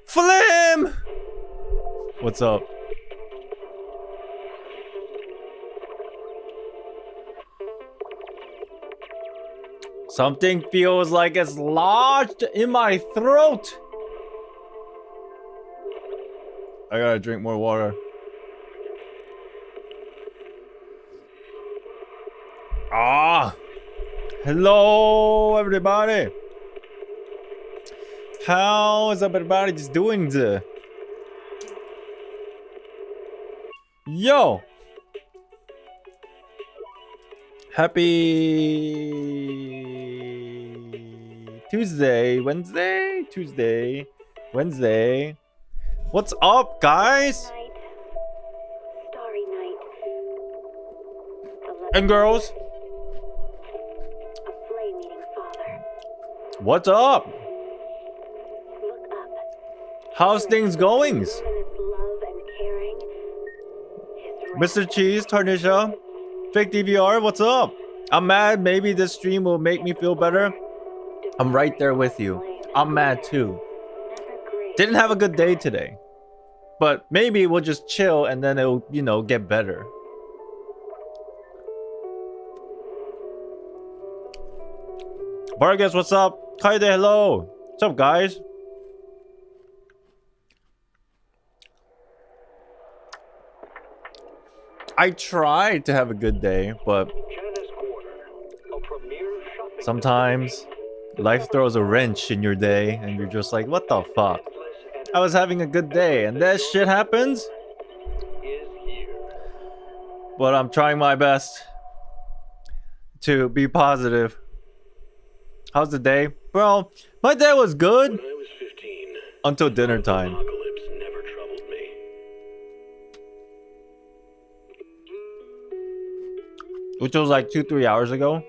Flim! What's up? Something feels like it's lodged in my throat. I gotta drink more water. Ah! Hello, everybody. How is everybody just doing? Yo! Happy Tuesday, Wednesday. What's up, guys? Starry night. And girls? A flame-eating father. What's up? Look up. How's things going? His love and caring. His Mr. Cheese, Tarnisha, Fake DVR, what's up? I'm mad. Maybe this stream will make me feel better. I'm right there with you. I'm mad too. Didn't have a good day today. But maybe we'll just chill and then it'll, you know, get better. Vargas, what's up? Kaide, hello. What's up, guys? I tried to have a good day, but sometimes life throws a wrench in your day and you're just like, what the fuck? I was having a good day and that shit happens. But I'm trying my best to be positive. How's the day? Bro, my day was good until dinner time. Which was like 2-3 hours ago.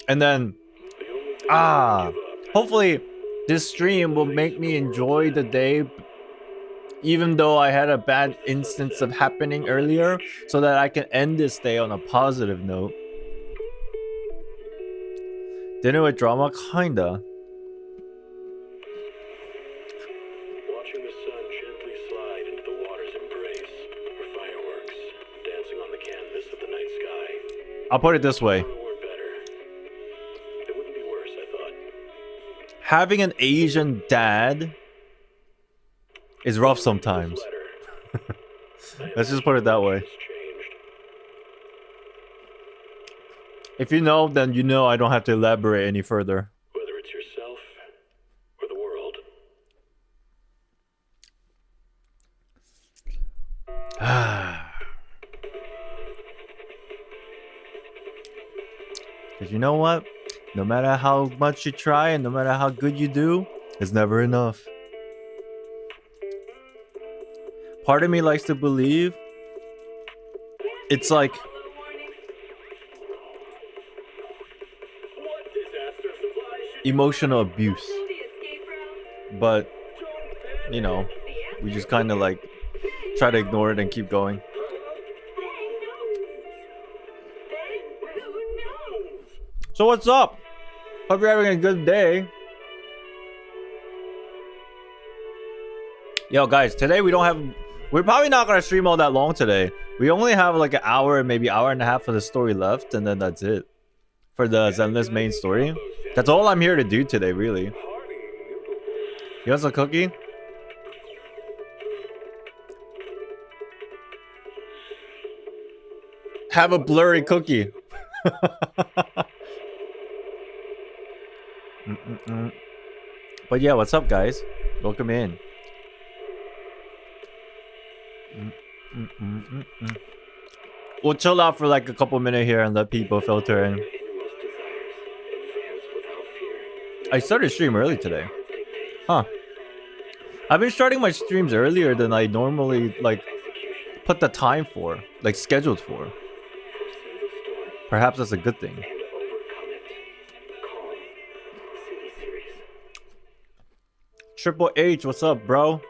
And then, hopefully this stream will make me enjoy the day, even though I had a bad instance of happening earlier, so that I can end this day on a positive note. Dinner with drama? Kinda. Watching the sun gently slide into the water's embrace, or fireworks dancing on the canvas of the night sky. I'll put it this way. Having an Asian dad is rough sometimes. Let's just put it that way. If you know, then you know I don't have to elaborate any further. Whether it's yourself or the world. Because you know what? No matter how much you try and no matter how good you do, it's never enough. Part of me likes to believe it's like emotional abuse. But, you know, we just kind of like try to ignore it and keep going. So what's up? Hope you're having a good day. Yo guys, today we don't have... We're probably not going to stream all that long today. We only have like an hour, maybe hour and a half of the story left. And then that's it. For the Zenless main story. That's all I'm here to do today, really. You want a cookie? Have a blurry cookie. But yeah, what's up, guys? Welcome in. We'll chill out for like a couple minutes here and let people filter in. I started stream early today. Huh. I've been starting my streams earlier than I normally like put the time for, like scheduled for. Perhaps that's a good thing. Triple H, what's up, bro?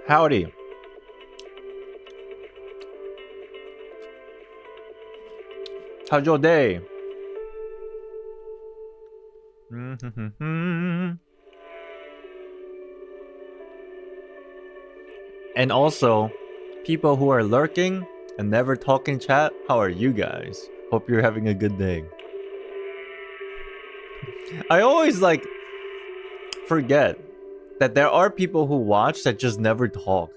Howdy. How's your day? And also, people who are lurking and never talk in chat, how are you guys? Hope you're having a good day. I always like forget that there are people who watch that just never talk,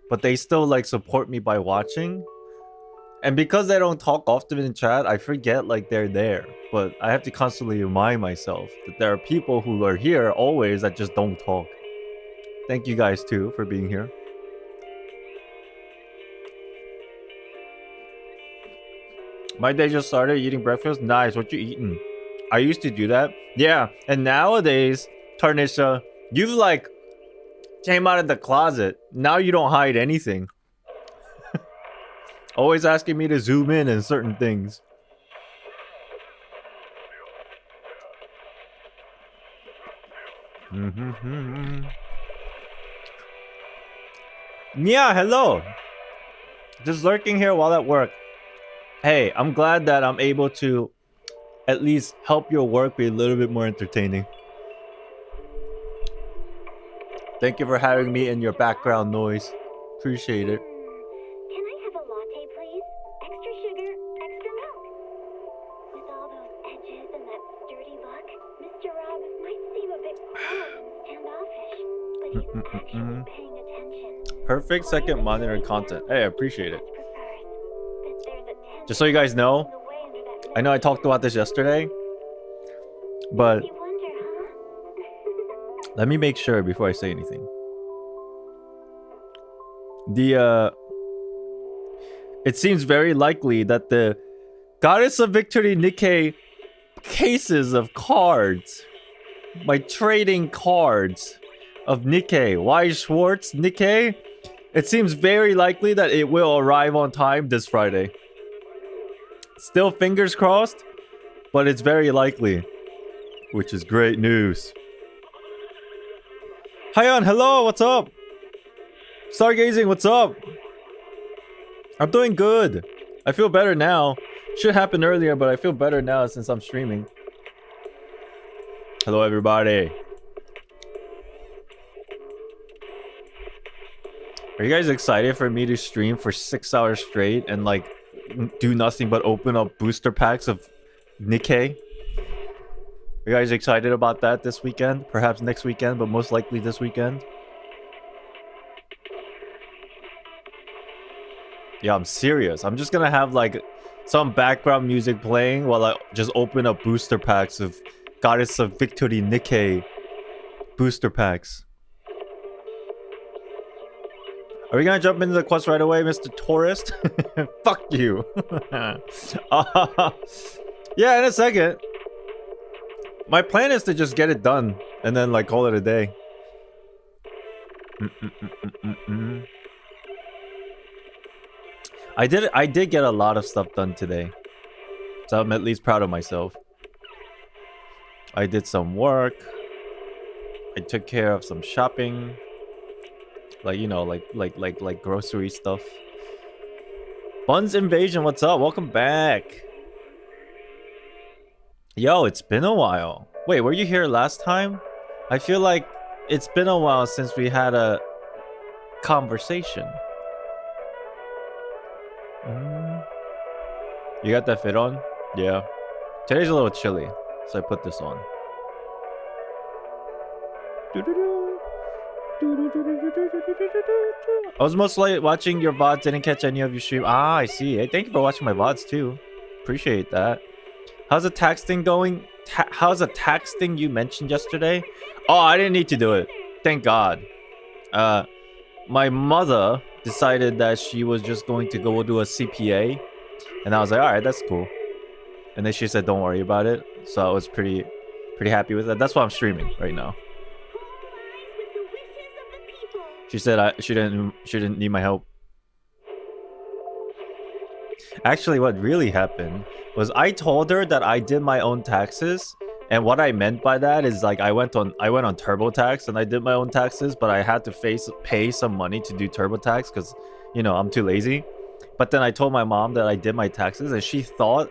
but they still like support me by watching. And because they don't talk often in chat, I forget like they're there. But I have to constantly remind myself that there are people who are here always that just don't talk. Thank you guys too for being here. My day just started eating breakfast. Nice. What you eating? I used to do that. Yeah. And nowadays, Tarnisha, you've like came out of the closet. Now you don't hide anything. Always asking me to zoom in on certain things. Yeah, hello. Just lurking here while at work. Hey, I'm glad that I'm able to at least help your work be a little bit more entertaining. Thank you for having me in your background noise. Appreciate it. Can I have a latte, please? Extra sugar, extra milk. With all those edges and that sturdy look, Mr. Rob might seem a bit proud and standoffish, but he's actually paying attention. Perfect second monitor content. Hey, I appreciate it. Prefers that there's a Just so you guys know, in the way under that I know I talked about this yesterday, but You wonder, huh? let me make sure before I say anything. It seems very likely that the Goddess of Victory Nikkei cases of cards, my trading cards of Nikkei, Y Schwartz Nikkei, it seems very likely that it will arrive on time this Friday. Still fingers crossed, but it's very likely, which is great news. Hyon, hello, what's up? Stargazing, what's up? I'm doing good. I feel better now. Should happen earlier, but I feel better now since I'm streaming. Hello, everybody. Are you guys excited for me to stream for 6 hours straight and like do nothing but open up booster packs of Nikkei? Are you guys excited about that this weekend? Perhaps next weekend, but most likely this weekend. Yeah, I'm serious. I'm just gonna have like some background music playing while I just open up booster packs of Goddess of Victory Nikkei booster packs. Are we gonna jump into the quest right away, Mr. Tourist? Fuck you. Yeah, in a second. My plan is to just get it done and then like call it a day. I did get a lot of stuff done today, so I'm at least proud of myself. I did some work. I took care of some shopping, like, you know, like grocery stuff. Buns Invasion, what's up? Welcome back. Yo, it's been a while. Wait, were you here last time? I feel like it's been a while since we had a conversation. You got that fit on? Yeah. Today's a little chilly, so I put this on. I was mostly watching your VODs, didn't catch any of your stream. Ah, I see. Hey, thank you for watching my VODs too. Appreciate that. How's the tax thing going? How's the tax thing you mentioned yesterday? Oh, I didn't need to do it. Thank God. My mother decided that she was just going to go do a CPA. And I was like, alright, that's cool. And then she said, don't worry about it. So I was pretty happy with that. That's why I'm streaming right now. She said she didn't need my help. Actually, what really happened was I told her that I did my own taxes, and what I meant by that is like I went on TurboTax and I did my own taxes, but I had to pay some money to do TurboTax because, you know, I'm too lazy. But then I told my mom that I did my taxes, and she thought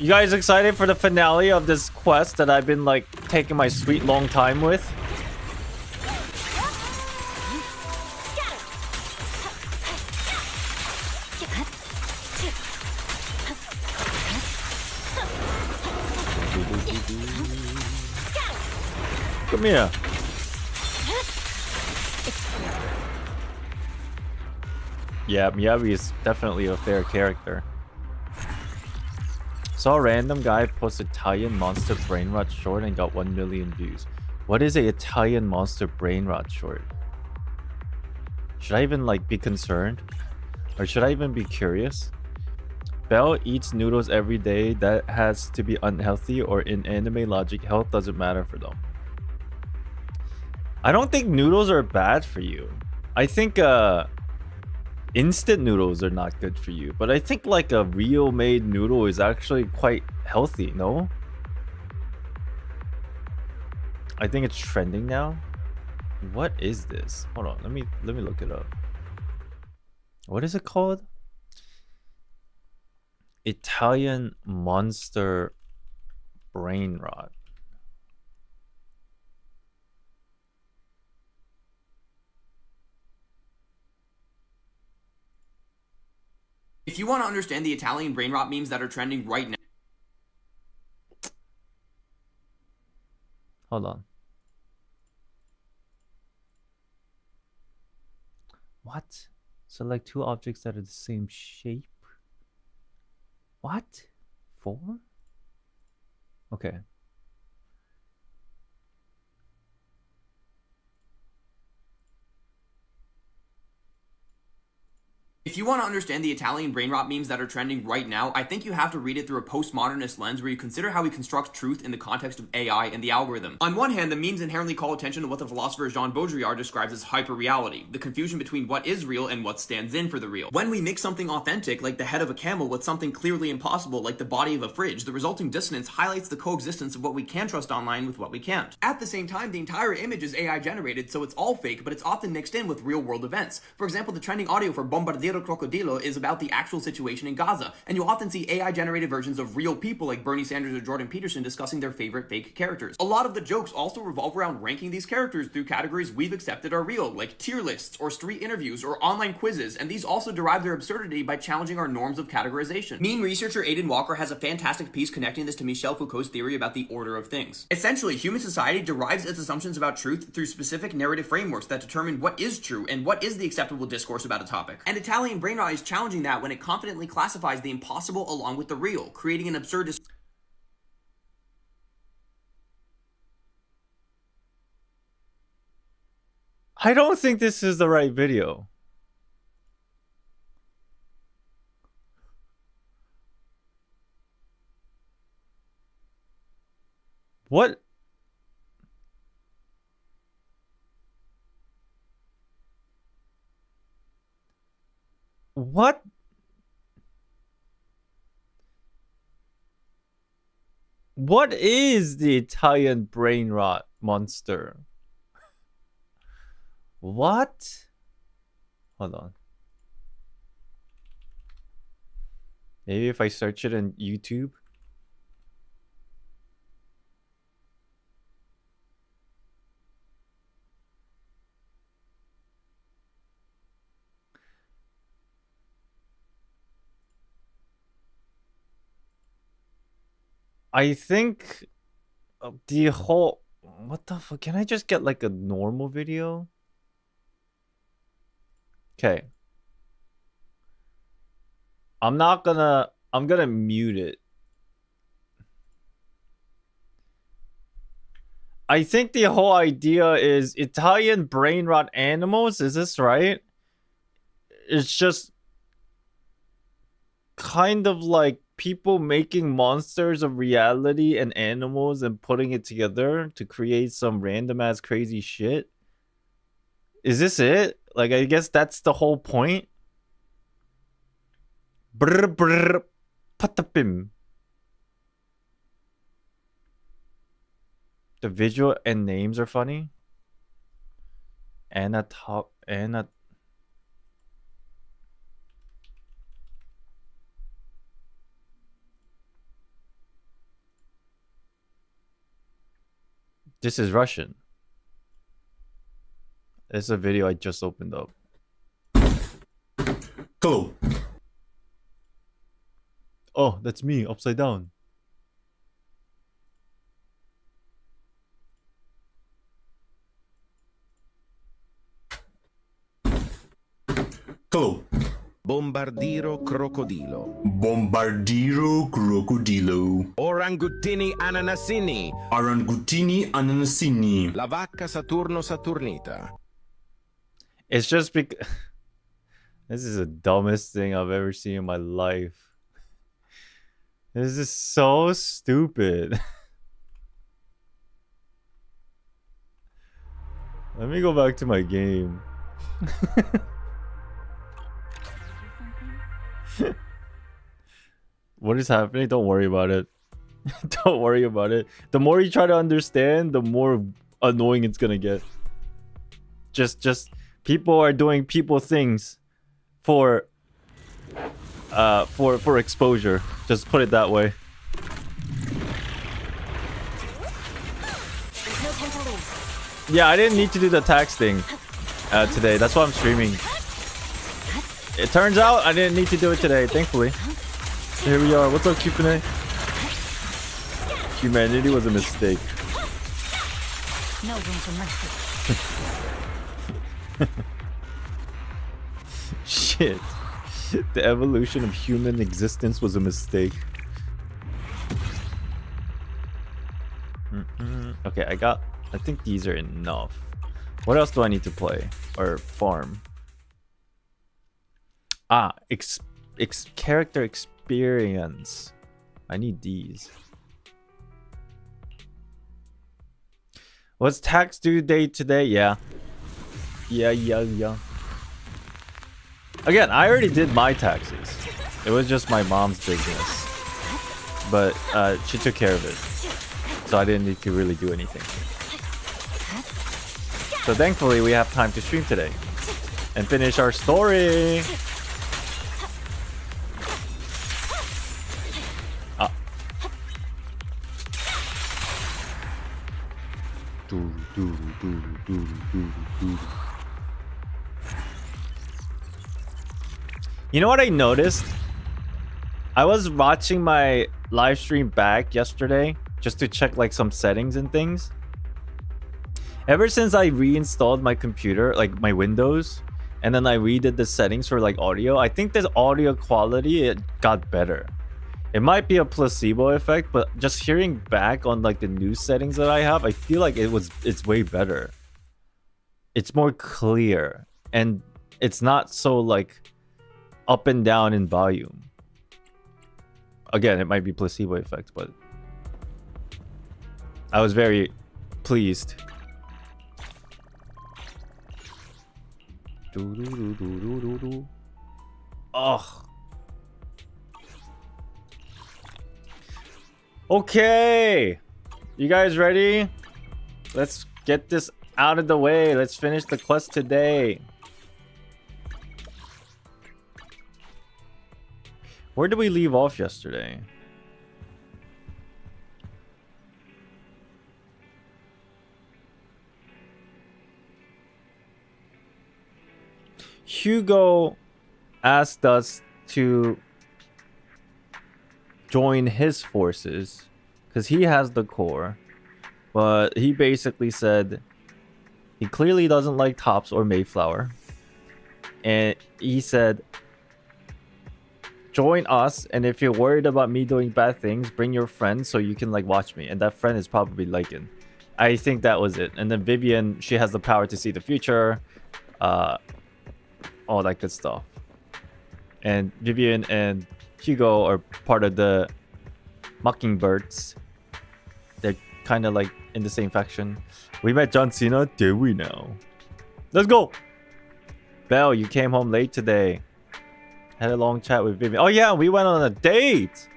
You guys excited for the finale of this quest that I've been like taking my sweet long time with? Come here. Yeah, Miyabi is definitely a fair character. Saw a random guy post Italian monster brain rot short and got 1 million views. What is a Italian monster brain rot short? Should I even like be concerned? Or should I even be curious? Belle eats noodles every day. That has to be unhealthy, or in anime logic, health doesn't matter for them. I don't think noodles are bad for you. I think instant noodles are not good for you, but I think like a real made noodle is actually quite healthy, no? I think it's trending now. What is this? Hold on, let me look it up. What is it called? Italian monster brain rot. If you want to understand the Italian brain rot memes that are trending right now... Hold on. What? Select two objects that are the same shape? What? 4? Okay. If you want to understand the Italian brain rot memes that are trending right now, I think you have to read it through a postmodernist lens where you consider how we construct truth in the context of AI and the algorithm. On one hand, the memes inherently call attention to what the philosopher Jean Baudrillard describes as hyperreality, the confusion between what is real and what stands in for the real. When we mix something authentic, like the head of a camel, with something clearly impossible, like the body of a fridge, the resulting dissonance highlights the coexistence of what we can trust online with what we can't. At the same time, the entire image is AI generated, so it's all fake, but it's often mixed in with real-world events. For example, the trending audio for Bombardiro Crocodilo is about the actual situation in Gaza, and you often see AI-generated versions of real people like Bernie Sanders or Jordan Peterson discussing their favorite fake characters. A lot of the jokes also revolve around ranking these characters through categories we've accepted are real, like tier lists, or street interviews, or online quizzes, and these also derive their absurdity by challenging our norms of categorization. Meme researcher Aidan Walker has a fantastic piece connecting this to Michel Foucault's theory about the order of things. Essentially, human society derives its assumptions about truth through specific narrative frameworks that determine what is true and what is the acceptable discourse about a topic. And Italian brain rot is challenging that when it confidently classifies the impossible along with the real, creating an absurd I don't think this is the right video. What? What? What is the Italian brain rot monster? What? Hold on. Maybe if I search it in YouTube. I think the whole... What the fuck? Can I just get like a normal video? Okay. I'm gonna mute it. I think the whole idea is Italian brain rot animals. Is this right? It's just kind of like people making monsters of reality and animals and putting it together to create some random ass crazy shit. Is this it? Like, I guess that's the whole point. Brr brr patapim. The visual and names are funny. Anna. This is Russian. It's a video I just opened up. Hello. Oh, that's me upside down. Hello. Bombardiro crocodilo. Bombardiro crocodilo. Orangutini ananasini. Arangutini ananasini. La vacca Saturno Saturnita. It's just because this is the dumbest thing I've ever seen in my life. This is so stupid. Let me go back to my game. What is happening? Don't worry about it. Don't worry about it. The more you try to understand, the more annoying it's gonna get. Just people are doing people things for exposure. Just put it that way. Yeah, I didn't need to do the tax thing today. That's why I'm streaming. It turns out I didn't need to do it today, thankfully. Here we are. What's up, Cupine? Humanity was a mistake. No room for mercy. Shit. The evolution of human existence was a mistake. Okay, I think these are enough. What else do I need to play? Or farm? Ah, character experience. I need these. Was tax due date today? Yeah. Yeah. Again, I already did my taxes. It was just my mom's business. But she took care of it. So I didn't need to really do anything. So thankfully we have time to stream today. And finish our story. You know what I noticed? I was watching my live stream back yesterday just to check like some settings and things. Ever since I reinstalled my computer, like my Windows, and then I redid the settings for like audio, I think the audio quality, it got better. It might be a placebo effect, but just hearing back on like the new settings that I have, I feel like it's way better. It's more clear and it's not so like up and down in volume. Again, it might be placebo effect, but I was very pleased. Ugh. Okay, you guys ready? Let's get this out of the way. Let's finish the quest today. Where did we leave off yesterday? Hugo asked us to join his forces because he has the core, but he basically said he clearly doesn't like Tops or Mayflower, and he said join us, and if you're worried about me doing bad things, bring your friend so you can like watch me, and that friend is probably Lycan. I think that was it. And then Vivian, she has the power to see the future, all that good stuff. And Vivian and Hugo are part of the Mockingbirds. They're kind of like in the same faction. We met John Cena, did we now? Let's go! Belle, you came home late today. Had a long chat with Vivian. Oh yeah, we went on a date!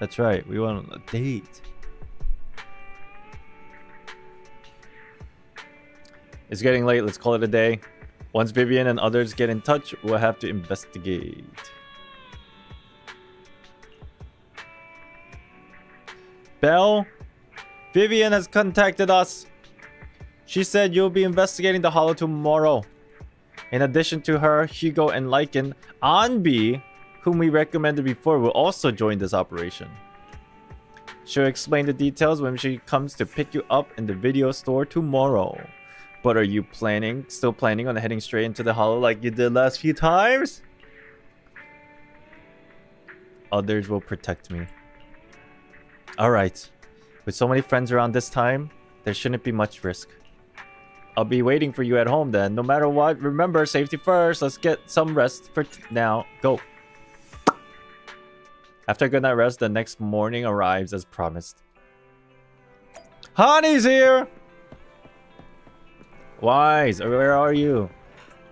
That's right, we went on a date. It's getting late, let's call it a day. Once Vivian and others get in touch, we'll have to investigate. Belle, Vivian has contacted us. She said you'll be investigating the hollow tomorrow. In addition to her, Hugo and Lycan, Anbi, whom we recommended before, will also join this operation. She'll explain the details when she comes to pick you up in the video store tomorrow. But are you still planning on heading straight into the hollow like you did last few times? Others will protect me. Alright. With so many friends around this time, there shouldn't be much risk. I'll be waiting for you at home then. No matter what, remember, safety first. Let's get some rest for now. Go. After a good night rest, the next morning arrives as promised. Honey's here! Wise, where are you?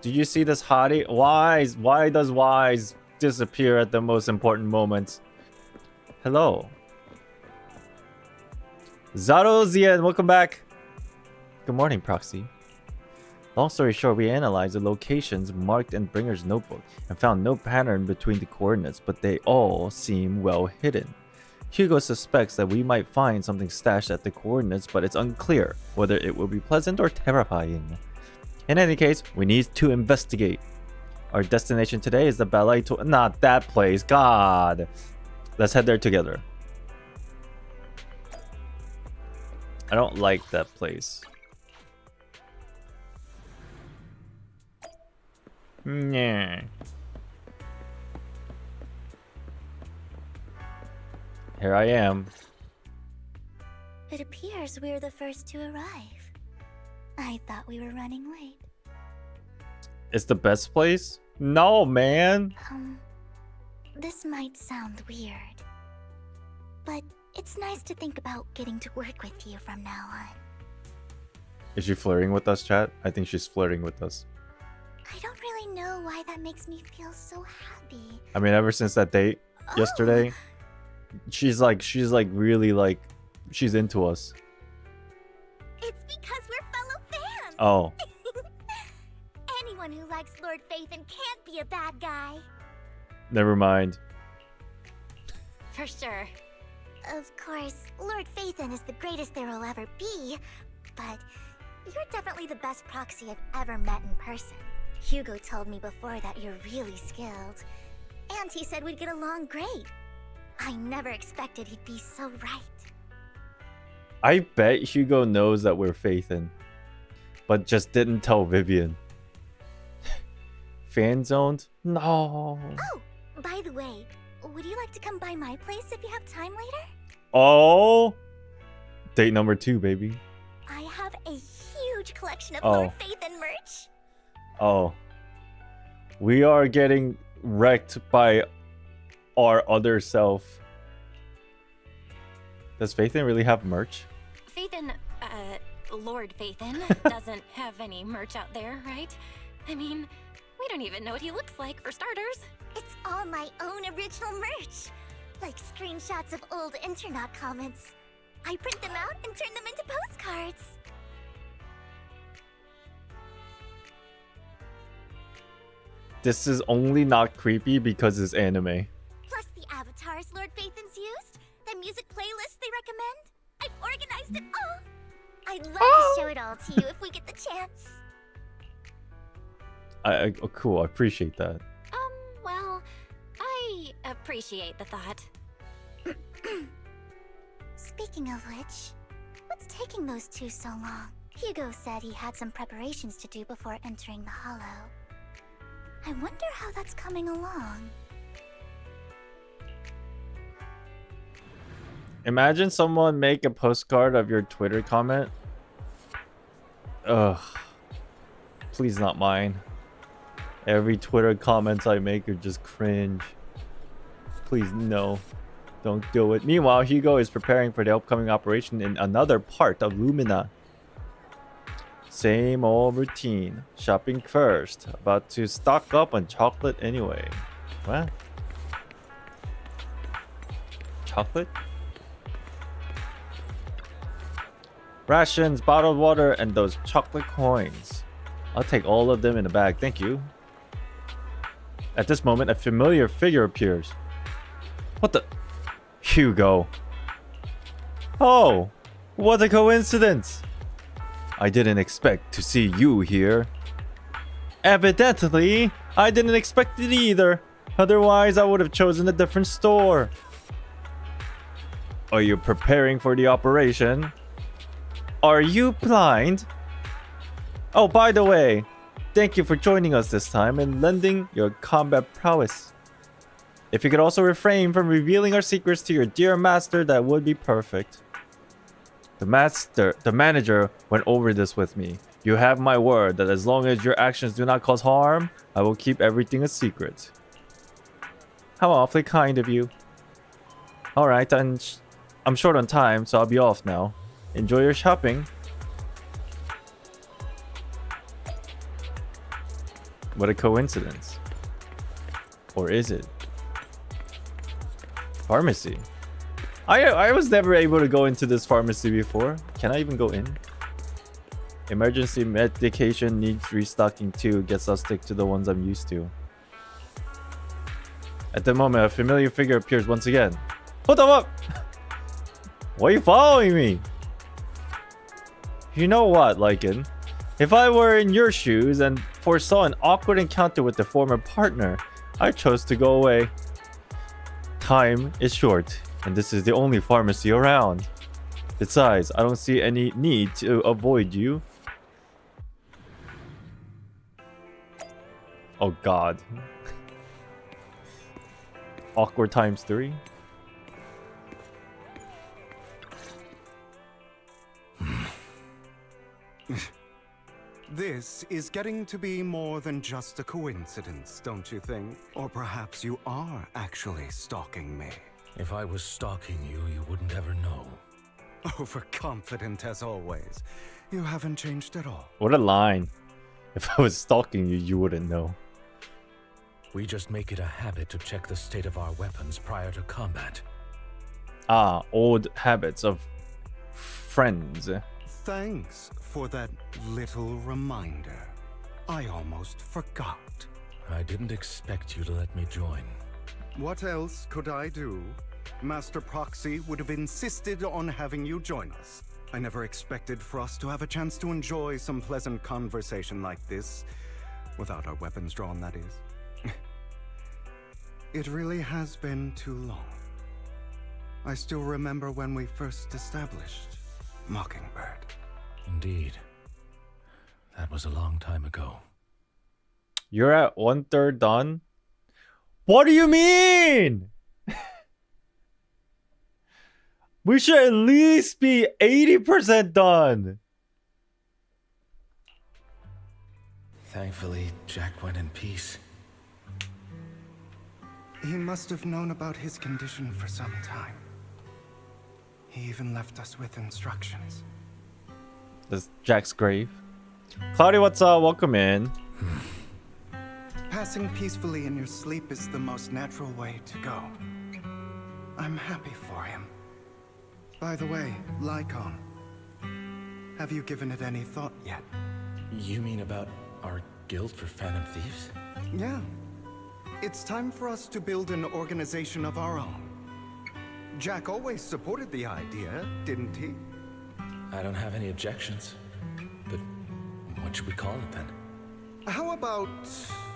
Did you see this hottie? Wise, why does Wise disappear at the most important moments? Hello. Zarozian, welcome back. Good morning, Proxy. Long story short, we analyzed the locations marked in Bringer's notebook and found no pattern between the coordinates, but they all seem well hidden. Hugo suspects that we might find something stashed at the coordinates, but it's unclear whether it will be pleasant or terrifying. In any case, we need to investigate. Our destination today is the ballet tour. Not that place, God. Let's head there together. I don't like that place. Yeah. Here I am. It appears we're the first to arrive. I thought we were running late. It's the best place? No, man. This might sound weird, but it's nice to think about getting to work with you from now on. Is she flirting with us, chat? I think she's flirting with us. I don't really know why that makes me feel so happy. I mean, ever since that date yesterday, she's really like, she's into us. It's because we're fellow fans. Oh. Anyone who likes Lord Phaethon can't be a bad guy. Never mind. For sure. Of course, Lord Phaethon is the greatest there will ever be, but you're definitely the best Proxy I've ever met in person. Hugo told me before that you're really skilled, and he said we'd get along great. I never expected he'd be so right. I bet Hugo knows that we're Phaethon, but just didn't tell Vivian. Fan zoned? No. Oh, by the way, would you like to come by my place if you have time later? Oh, date number 2, baby. I have a huge collection of Oh. Lord Phaethon merch. Oh, we are getting wrecked by our other self. Does Phaethon really have merch? Phaethon, Lord Phaethon doesn't have any merch out there, right? I mean, we don't even know what he looks like, for starters. It's all my own original merch, like screenshots of old internet comments. I print them out and turn them into postcards. This is only not creepy because it's anime. Plus the avatars Lord Phaethon's used, the music playlists they recommend. I've organized it all. I'd love to show it all to you if we get the chance. Oh, cool. I appreciate that. Well, I appreciate the thought. Speaking of which, what's taking those two so long? Hugo said he had some preparations to do before entering the Hollow. I wonder how that's coming along. Imagine someone make a postcard of your Twitter comment. Ugh. Please not mine. Every Twitter comments I make are just cringe. Please, no. Don't do it. Meanwhile, Hugo is preparing for the upcoming operation in another part of Lumina. Same old routine. Shopping first. About to stock up on chocolate anyway. What? Chocolate? Rations, bottled water, and those chocolate coins. I'll take all of them in a bag, thank you. At this moment, a familiar figure appears. What the? Hugo. Oh, what a coincidence. I didn't expect to see you here. Evidently, I didn't expect it either. Otherwise, I would have chosen a different store. Are you preparing for the operation? Are you blind? Oh, by the way, thank you for joining us this time and lending your combat prowess. If you could also refrain from revealing our secrets to your dear master, that would be perfect. The manager went over this with me. You have my word that as long as your actions do not cause harm, I will keep everything a secret. How awfully kind of you. Alright, I'm short on time, so I'll be off now. Enjoy your shopping. What a coincidence. Or is it? Pharmacy. I was never able to go into this pharmacy before. Can I even go in? Emergency medication needs restocking too. Guess I'll stick to the ones I'm used to. At the moment, a familiar figure appears once again. Hold up! Why are you following me? You know what, Lycan? If I were in your shoes and foresaw an awkward encounter with the former partner, I chose to go away. Time is short, and this is the only pharmacy around. Besides, I don't see any need to avoid you. Oh god. Awkward times 3. This is getting to be more than just a coincidence, don't you think? Or perhaps you are actually stalking me. If I was stalking you, you wouldn't ever know. Overconfident as always. You haven't changed at all. What a line. If I was stalking you, you wouldn't know. We just make it a habit to check the state of our weapons prior to combat. Ah, old habits of friends. Thanks for that little reminder. I almost forgot. I didn't expect you to let me join. What else could I do? Master Proxy would have insisted on having you join us. I never expected for us to have a chance to enjoy some pleasant conversation like this. Without our weapons drawn, that is. It really has been too long. I still remember when we first established Mockingbird. Indeed. That was a long time ago. You're at 1/3 done? What do you mean? We should at least be 80% done. Thankfully, Jack went in peace. He must have known about his condition for some time. He even left us with instructions. That's Jack's grave. Cloudy, what's up? Welcome in. Passing peacefully in your sleep is the most natural way to go. I'm happy for him. By the way, Lycon, have you given it any thought yet? You mean about our guild for Phantom Thieves? Yeah. It's time for us to build an organization of our own. Jack always supported the idea, didn't he? I don't have any objections. But what should we call it then? How about...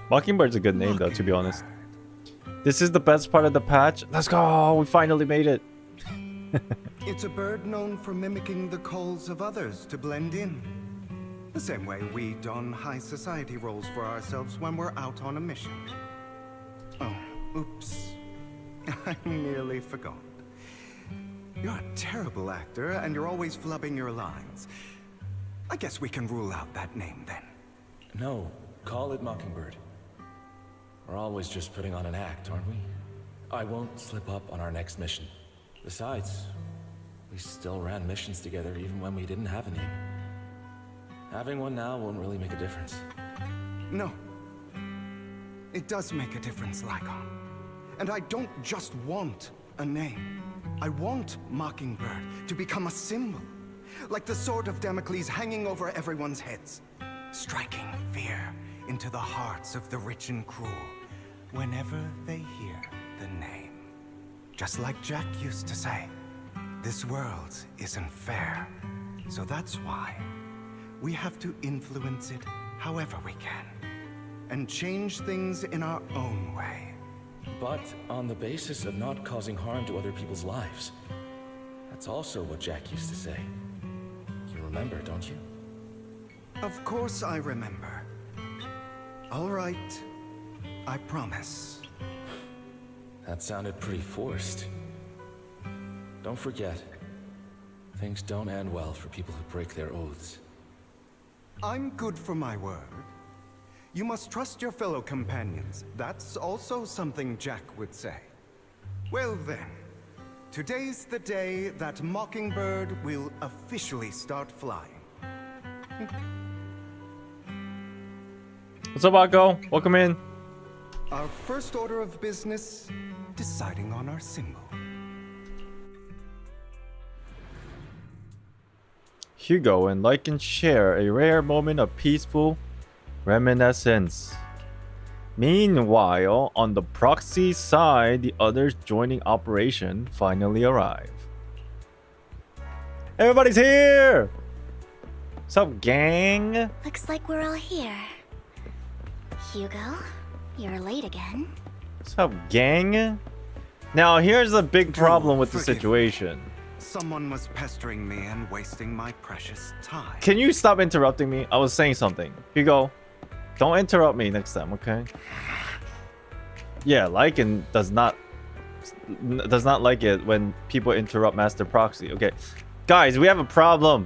Mockingbird's a good name though, to be honest. This is the best part of the patch. Let's go! We finally made it. It's a bird known for mimicking the calls of others to blend in. The same way we don high society roles for ourselves when we're out on a mission. Oh, oops. I nearly forgot. You're a terrible actor, and you're always flubbing your lines. I guess we can rule out that name, then. No, call it Mockingbird. We're always just putting on an act, aren't we? I won't slip up on our next mission. Besides, we still ran missions together even when we didn't have a name. Having one now won't really make a difference. No. It does make a difference, Lycon. And I don't just want a name. I want Mockingbird to become a symbol. Like the sword of Damocles hanging over everyone's heads. Striking fear into the hearts of the rich and cruel whenever they hear the name. Just like Jack used to say, This world isn't fair, so that's why we have to influence it however we can and change things in our own way. But on the basis of not causing harm to other people's lives. That's also what Jack used to say. You remember, don't you? Of course I remember. All right, I promise. That sounded pretty forced. Don't forget, things don't end well for people who break their oaths. I'm good for my word. You must trust your fellow companions. That's also something Jack would say. Well then, today's the day that Mockingbird will officially start flying. What's up, Hugo? Welcome in. Our first order of business, deciding on our symbol. Hugo, and like and share a rare moment of peaceful reminiscence. Meanwhile, on the proxy side, the others joining operation finally arrive. Everybody's here! What's up, gang? Looks like we're all here. Hugo, you're late again. What's up, gang? Now, here's a big problem with the Forgive me. situation. Someone was pestering me and wasting my precious time. Can you stop interrupting me? I was saying something. Hugo, don't interrupt me next time, okay? Yeah, Lycan does not like it when people interrupt Master Proxy. Okay, guys, we have a problem.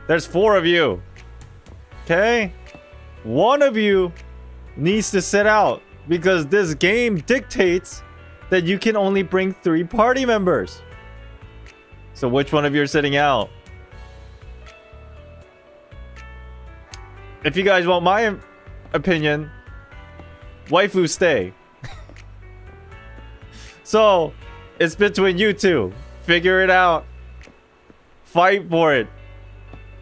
There's 4 of you. Okay? One of you needs to sit out because this game dictates that you can only bring 3 party members. So which one of you are sitting out? If you guys want my opinion, waifu stay. So, it's between you two. Figure it out. Fight for it.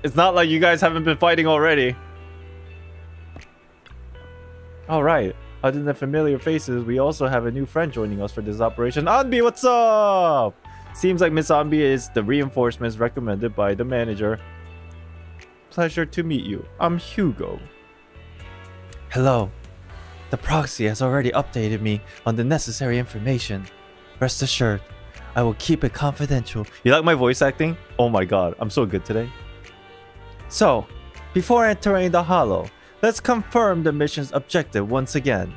It's not like you guys haven't been fighting already. Alright. Other than familiar faces, we also have a new friend joining us for this operation. Anbi, what's up? Seems like Miss Anbi is the reinforcements recommended by the manager. Pleasure to meet you. I'm Hugo. Hello. The proxy has already updated me on the necessary information. Rest assured, I will keep it confidential. You like my voice acting? Oh my god, I'm so good today. So, before entering the Hollow, let's confirm the mission's objective once again.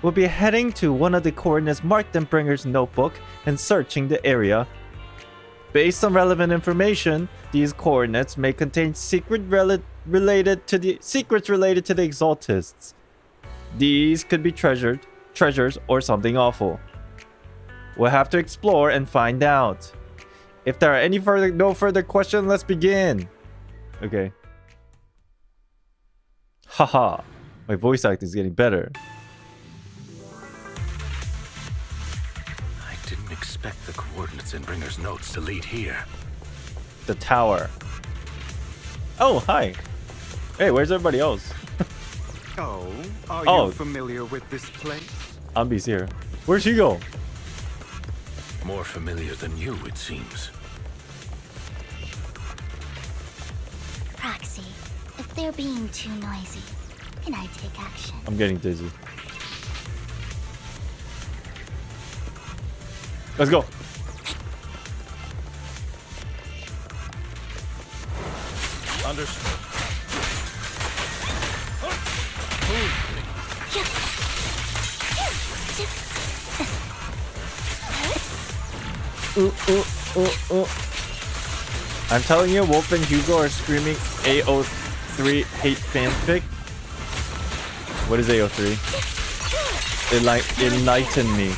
We'll be heading to one of the coordinates marked in Bringer's notebook and searching the area. Based on relevant information, these coordinates may contain secrets related to the Exaltists. These could be treasures, or something awful. We'll have to explore and find out. If there are no further questions, let's begin. Okay. Haha, my voice acting is getting better. I didn't expect the coordinates in Bringer's notes to lead here. The tower. Oh, hi. Hey, where's everybody else? Oh, are Oh. you familiar with this place? Ambi's here. Where'd she go? More familiar than you, it seems. Proxy, if they're being too noisy, can I take action? I'm getting dizzy. Let's go. Understood. I'm telling you, Wolf and Hugo are screaming AO3 hate fanfic. What is AO3? Enlighten me.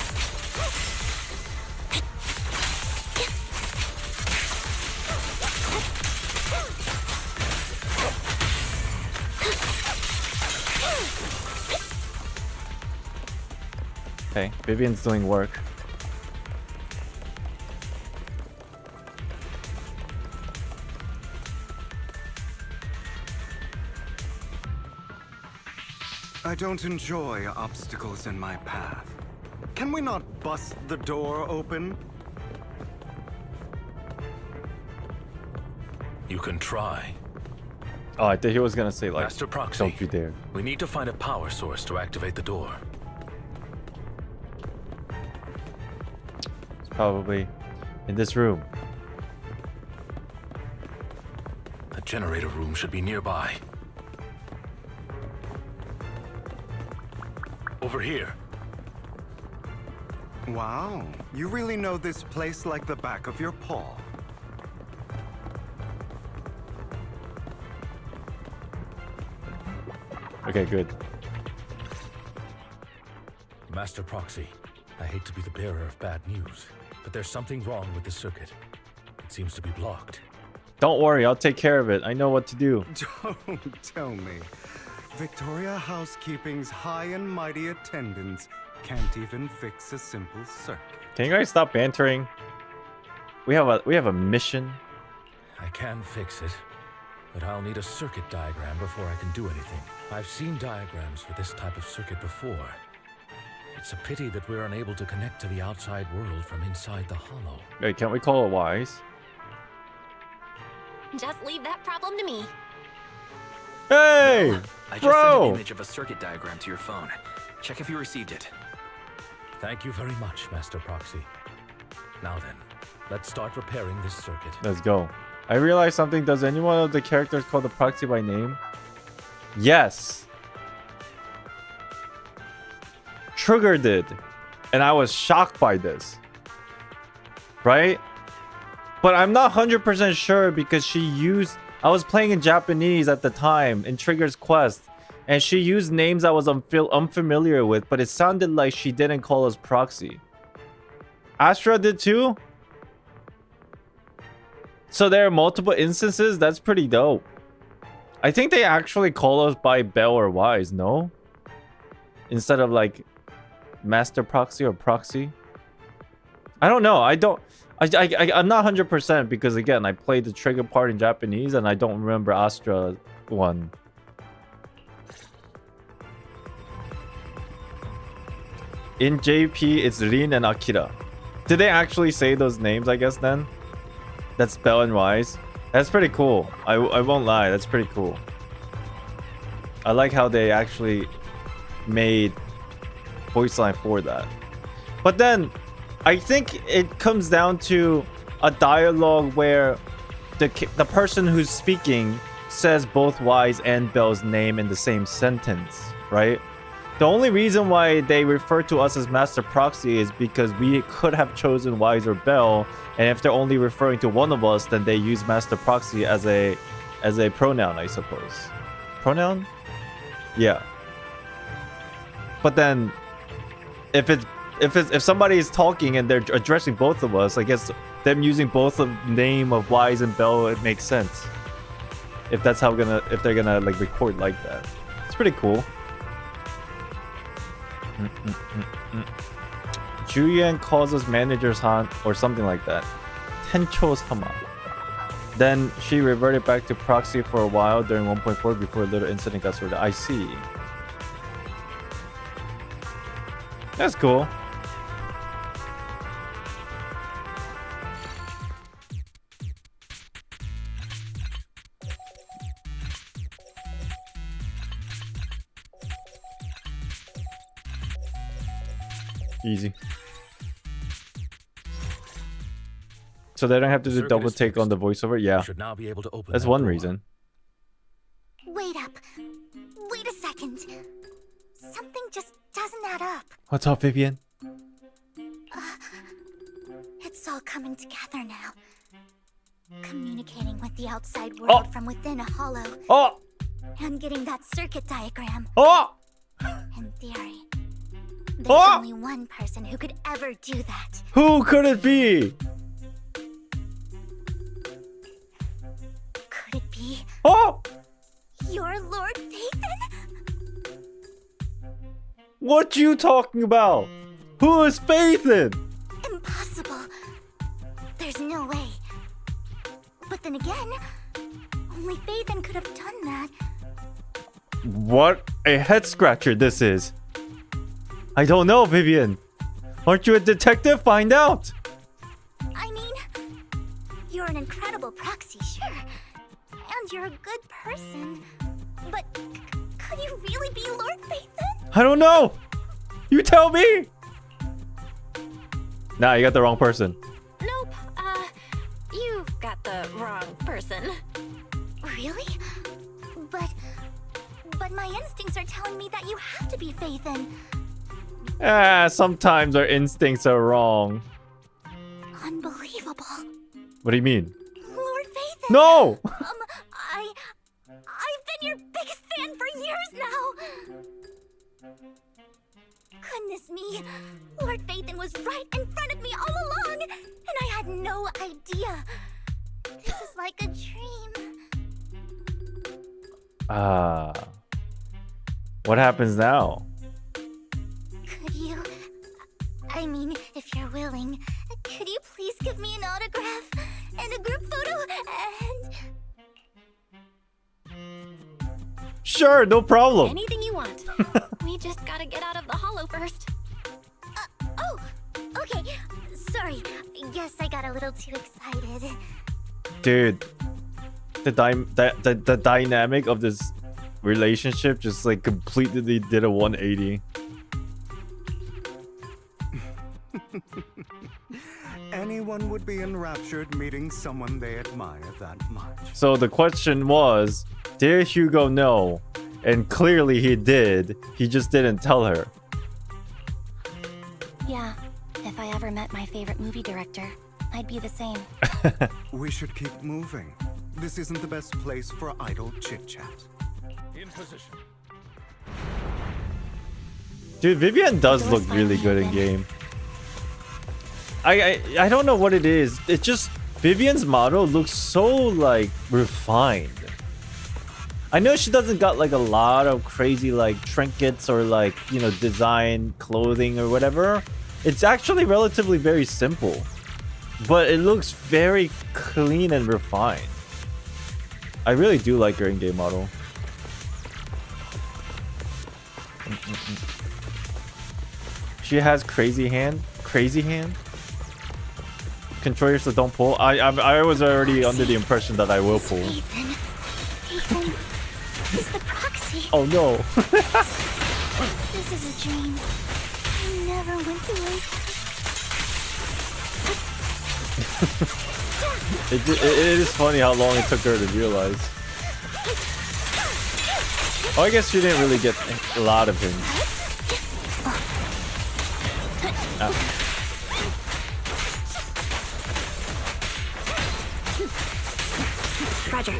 Okay, Vivian's doing work. I don't enjoy obstacles in my path. Can we not bust the door open? You can try. Oh, I think he was gonna say like, Master Proxy, don't you dare. we need to find a power source to activate the door. It's probably in this room. The generator room should be nearby. Over here. Wow, you really know this place like the back of your paw. Okay, good. Master Proxy, I hate to be the bearer of bad news, but there's something wrong with the circuit. It seems to be blocked. Don't worry, I'll take care of it. I know what to do. Don't tell me. Victoria Housekeeping's high and mighty attendants can't even fix a simple circuit. Can you guys stop bantering? We have a mission. I can fix it, but I'll need a circuit diagram before I can do anything. I've seen diagrams for this type of circuit before. It's a pity that we're unable to connect to the outside world from inside the hollow. Wait, can't we call it Wise? Just leave that problem to me. Hey, I just bro! sent an image of a circuit diagram to your phone. Check if you received it. Thank you very much, Master Proxy. Now then, let's start repairing this circuit. Let's go. I realized something. Does anyone of the characters call the proxy by name? Yes. Trigger did. And I was shocked by this. Right? But I'm not 100% sure because she used... I was playing in Japanese at the time in Trigger's Quest. And she used names I was unfamiliar with. But it sounded like she didn't call us proxy. Astra did too? So there are multiple instances? That's pretty dope. I think they actually call us by Bell or Wise, no? Instead of like Master Proxy or Proxy. I don't know. I'm not 100% because again, I played the Trigger part in Japanese and I don't remember Astra one. In JP, it's Rin and Akira. Did they actually say those names, I guess, then? That's Bell and Wise. That's pretty cool. I won't lie. That's pretty cool. I like how they actually made voice line for that. But then, I think it comes down to a dialogue where the person who's speaking says both Wise and Bell's name in the same sentence, right? The only reason why they refer to us as Master Proxy is because we could have chosen Wise or Bell, and if they're only referring to one of us, then they use Master Proxy as a pronoun, I suppose. Pronoun? Yeah. But then, if somebody is talking and they're addressing both of us, I guess them using both the name of Wise and Bell, it makes sense. If that's how if they're gonna like record like that, it's pretty cool. Julian calls us managers Han or something like that. Tencho Sama. Then she reverted back to proxy for a while during 1.4 before a little incident got sorted. I see. That's cool. Easy. So they don't have to do double take on the voiceover? Yeah. Should now be able to open That's one reason. Wait up. Wait a second. Something just doesn't add up. What's up, Vivian? It's all coming together now. Communicating with the outside world from within a hollow. Oh! And getting that circuit diagram. Oh! In theory, there's only one person who could ever do that. Who could it be? Could it be Oh! your Lord Phaethon? What you talking about? Who is Phaethon? Impossible. There's no way. But then again, only Phaethon could have done that. What a head scratcher this is. I don't know, Vivian. Aren't you a detective? Find out. I mean, you're an incredible proxy, sure. And you're a good person. But could you really be Lord Phaethon? I don't know. You tell me. Nah, you got the wrong person. Nope. You got the wrong person. Really? But my instincts are telling me that you have to be Phaethon. Sometimes our instincts are wrong. Unbelievable. What do you mean? Lord Phaethon. No! I've been your biggest fan for years now. Goodness me. Lord Phaethon was right in front of me all along, and I had no idea. This is like a dream. What happens now? Could you... I mean, if you're willing, could you please give me an autograph and a group photo and... Sure, no problem. Anything you want. We just gotta get out of the hollow first. Oh, okay. Sorry. Guess I got a little too excited. Dude, the dynamic of this relationship just like completely did a 180. Anyone would be enraptured meeting someone they admire that much. So the question was, did Hugo know? And clearly he did. He just didn't tell her. Yeah, if I ever met my favorite movie director, I'd be the same. We should keep moving. This isn't the best place for idle chit-chat. In position. Dude, Vivian does look really good in game. I don't know what it is. It just Vivian's model looks so like refined. I know she doesn't got like a lot of crazy like trinkets or like, you know, design clothing or whatever. It's actually relatively very simple, but it looks very clean and refined. I really do like her in-game model. She has crazy hand. Crazy hand. Control yourself, don't pull. I was already under the impression that I will pull. Phaethon is the proxy. Oh no. This is a dream. I never went away. It is funny how long it took her to realize. Oh, I guess she didn't really get a lot of him. Roger.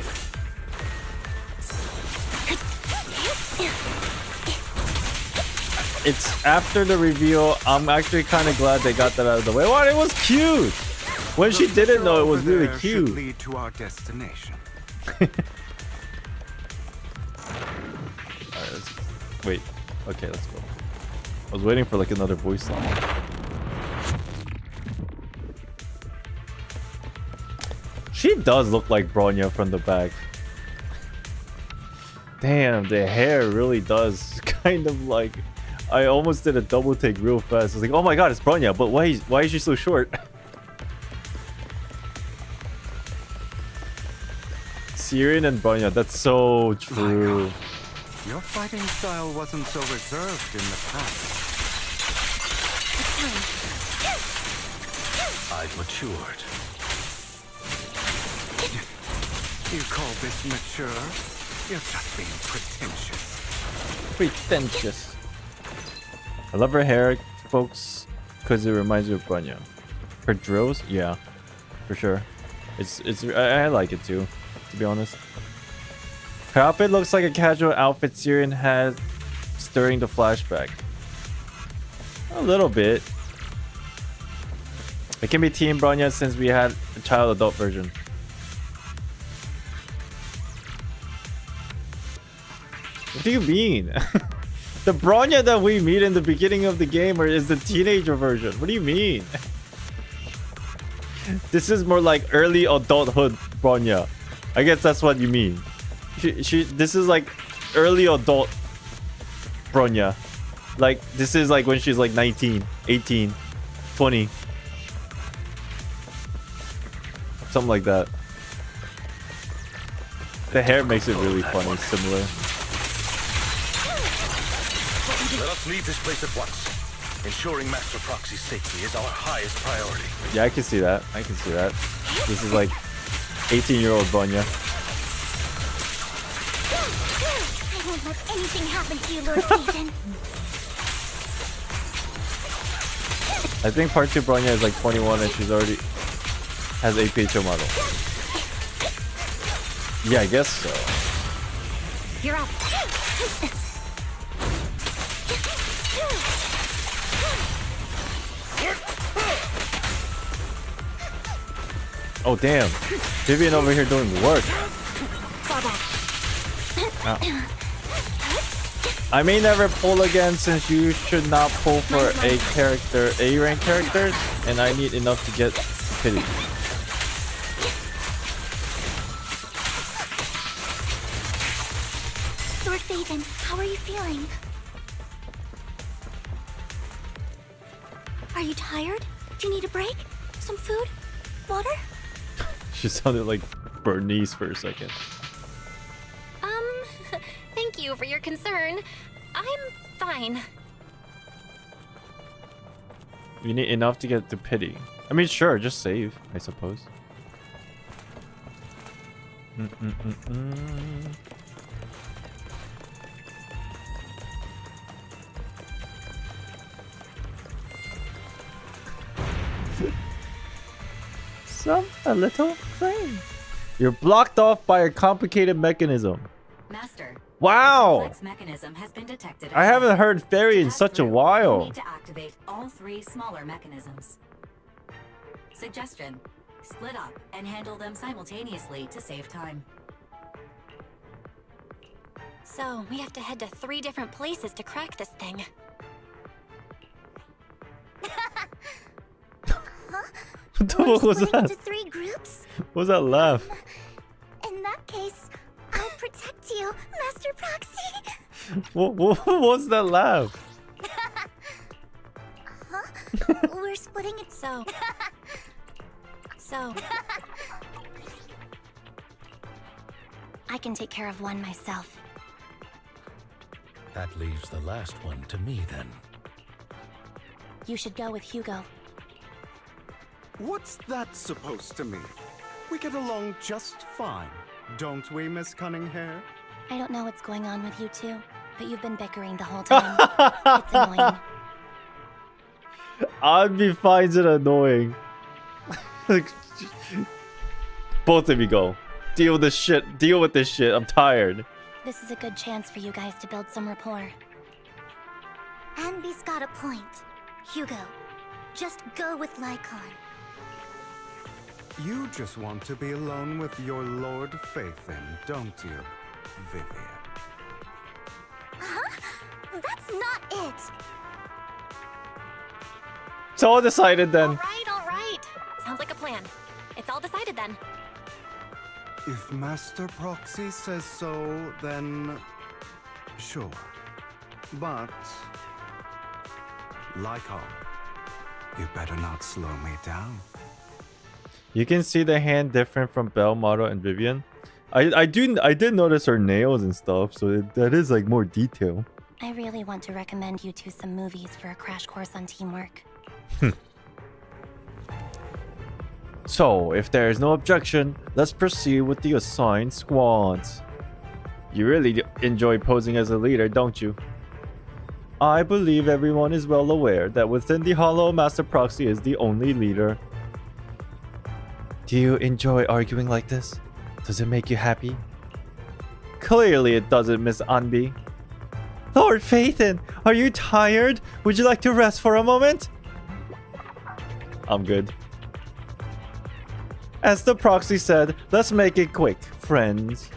It's after the reveal. I'm actually kind of glad they got that out of the way. What? It was cute. When she didn't know, it was really cute. Should lead to our destination. Alright, wait. Okay, let's go. I was waiting for like another voice line. She does look like Bronya from the back. Damn, the hair really does kind of like... I almost did a double take real fast. I was like, oh my god, it's Bronya, but why is she so short? Syrian and Bronya, that's so true. Your fighting style wasn't so reserved in the past. I've matured. You call this mature? You're just being pretentious. Pretentious. I love her hair, folks, because it reminds me of Bronya. Her drills, yeah, for sure. I like it too, to be honest. Her outfit looks like a casual outfit Syrian had during the flashback. A little bit. It can be Team Bronya since we had a child adult version. What do you mean? The Bronya that we meet in the beginning of the game is the teenager version. What do you mean? This is more like early adulthood Bronya. I guess that's what you mean. This is like early adult Bronya. Like this is like when she's like 19, 18. 20. Something like that. The hair makes it really funny, similar. Let us leave this place at once. Ensuring Master Proxy's safety is our highest priority. Yeah, I can see that. I can see that. This is like 18-year-old Bonya. I won't let anything happen to you, Lord Phaeton. I think part 2 Bonya is like 21 and she's already has APHO model. Yeah, I guess so. You're up. Oh damn. Vivian over here doing work. Ow. I may never pull again since you should not pull for A character, A rank characters, and I need enough to get pity. Lord Phaeton, how are you feeling? Are you tired? Do you need a break? Some food? Water? She sounded like Bernice for a second. Thank you for your concern. I'm fine. You need enough to get to pity. I mean, sure, just save, I suppose. A little thing. You're blocked off by a complicated mechanism. Master. Wow. Complex mechanism has been detected. I haven't heard Fairy in such a You while. need to activate all 3 smaller mechanisms. Suggestion: split up and handle them simultaneously to save time. So we have to head to 3 different places to crack this thing. What the fuck was Split that? into 3 groups? What was that laugh? In that case, I'll protect you, Master Proxy. What was that laugh? We're splitting it So I can take care of one myself. That leaves the last one to me then. You should go with Hugo. What's that supposed to mean? We get along just fine, don't we, Miss Cunninghair? I don't know what's going on with you two, but you've been bickering the whole time. It's annoying. Anbi finds it annoying. Both of you go. Deal with this shit. Deal with this shit. I'm tired. This is a good chance for you guys to build some rapport. Anby's got a point. Hugo, just go with Lycon. You just want to be alone with your Lord Phaeton, don't you, Vivian? Huh? That's not it! It's all decided then. All right. Sounds like a plan. It's all decided then. If Master Proxy says so, then sure. But Lycon, you better not slow me down. You can see the hand different from Belle, Motto, and Vivian. I did notice her nails and stuff, so that is like more detail. I really want to recommend you two some movies for a crash course on teamwork. So, if there is no objection, let's proceed with the assigned squads. You really enjoy posing as a leader, don't you? I believe everyone is well aware that within the Hollow, Master Proxy is the only leader. Do you enjoy arguing like this? Does it make you happy? Clearly it doesn't, Miss Anbi. Lord Phaeton, are you tired? Would you like to rest for a moment? I'm good. As the proxy said, let's make it quick, friends.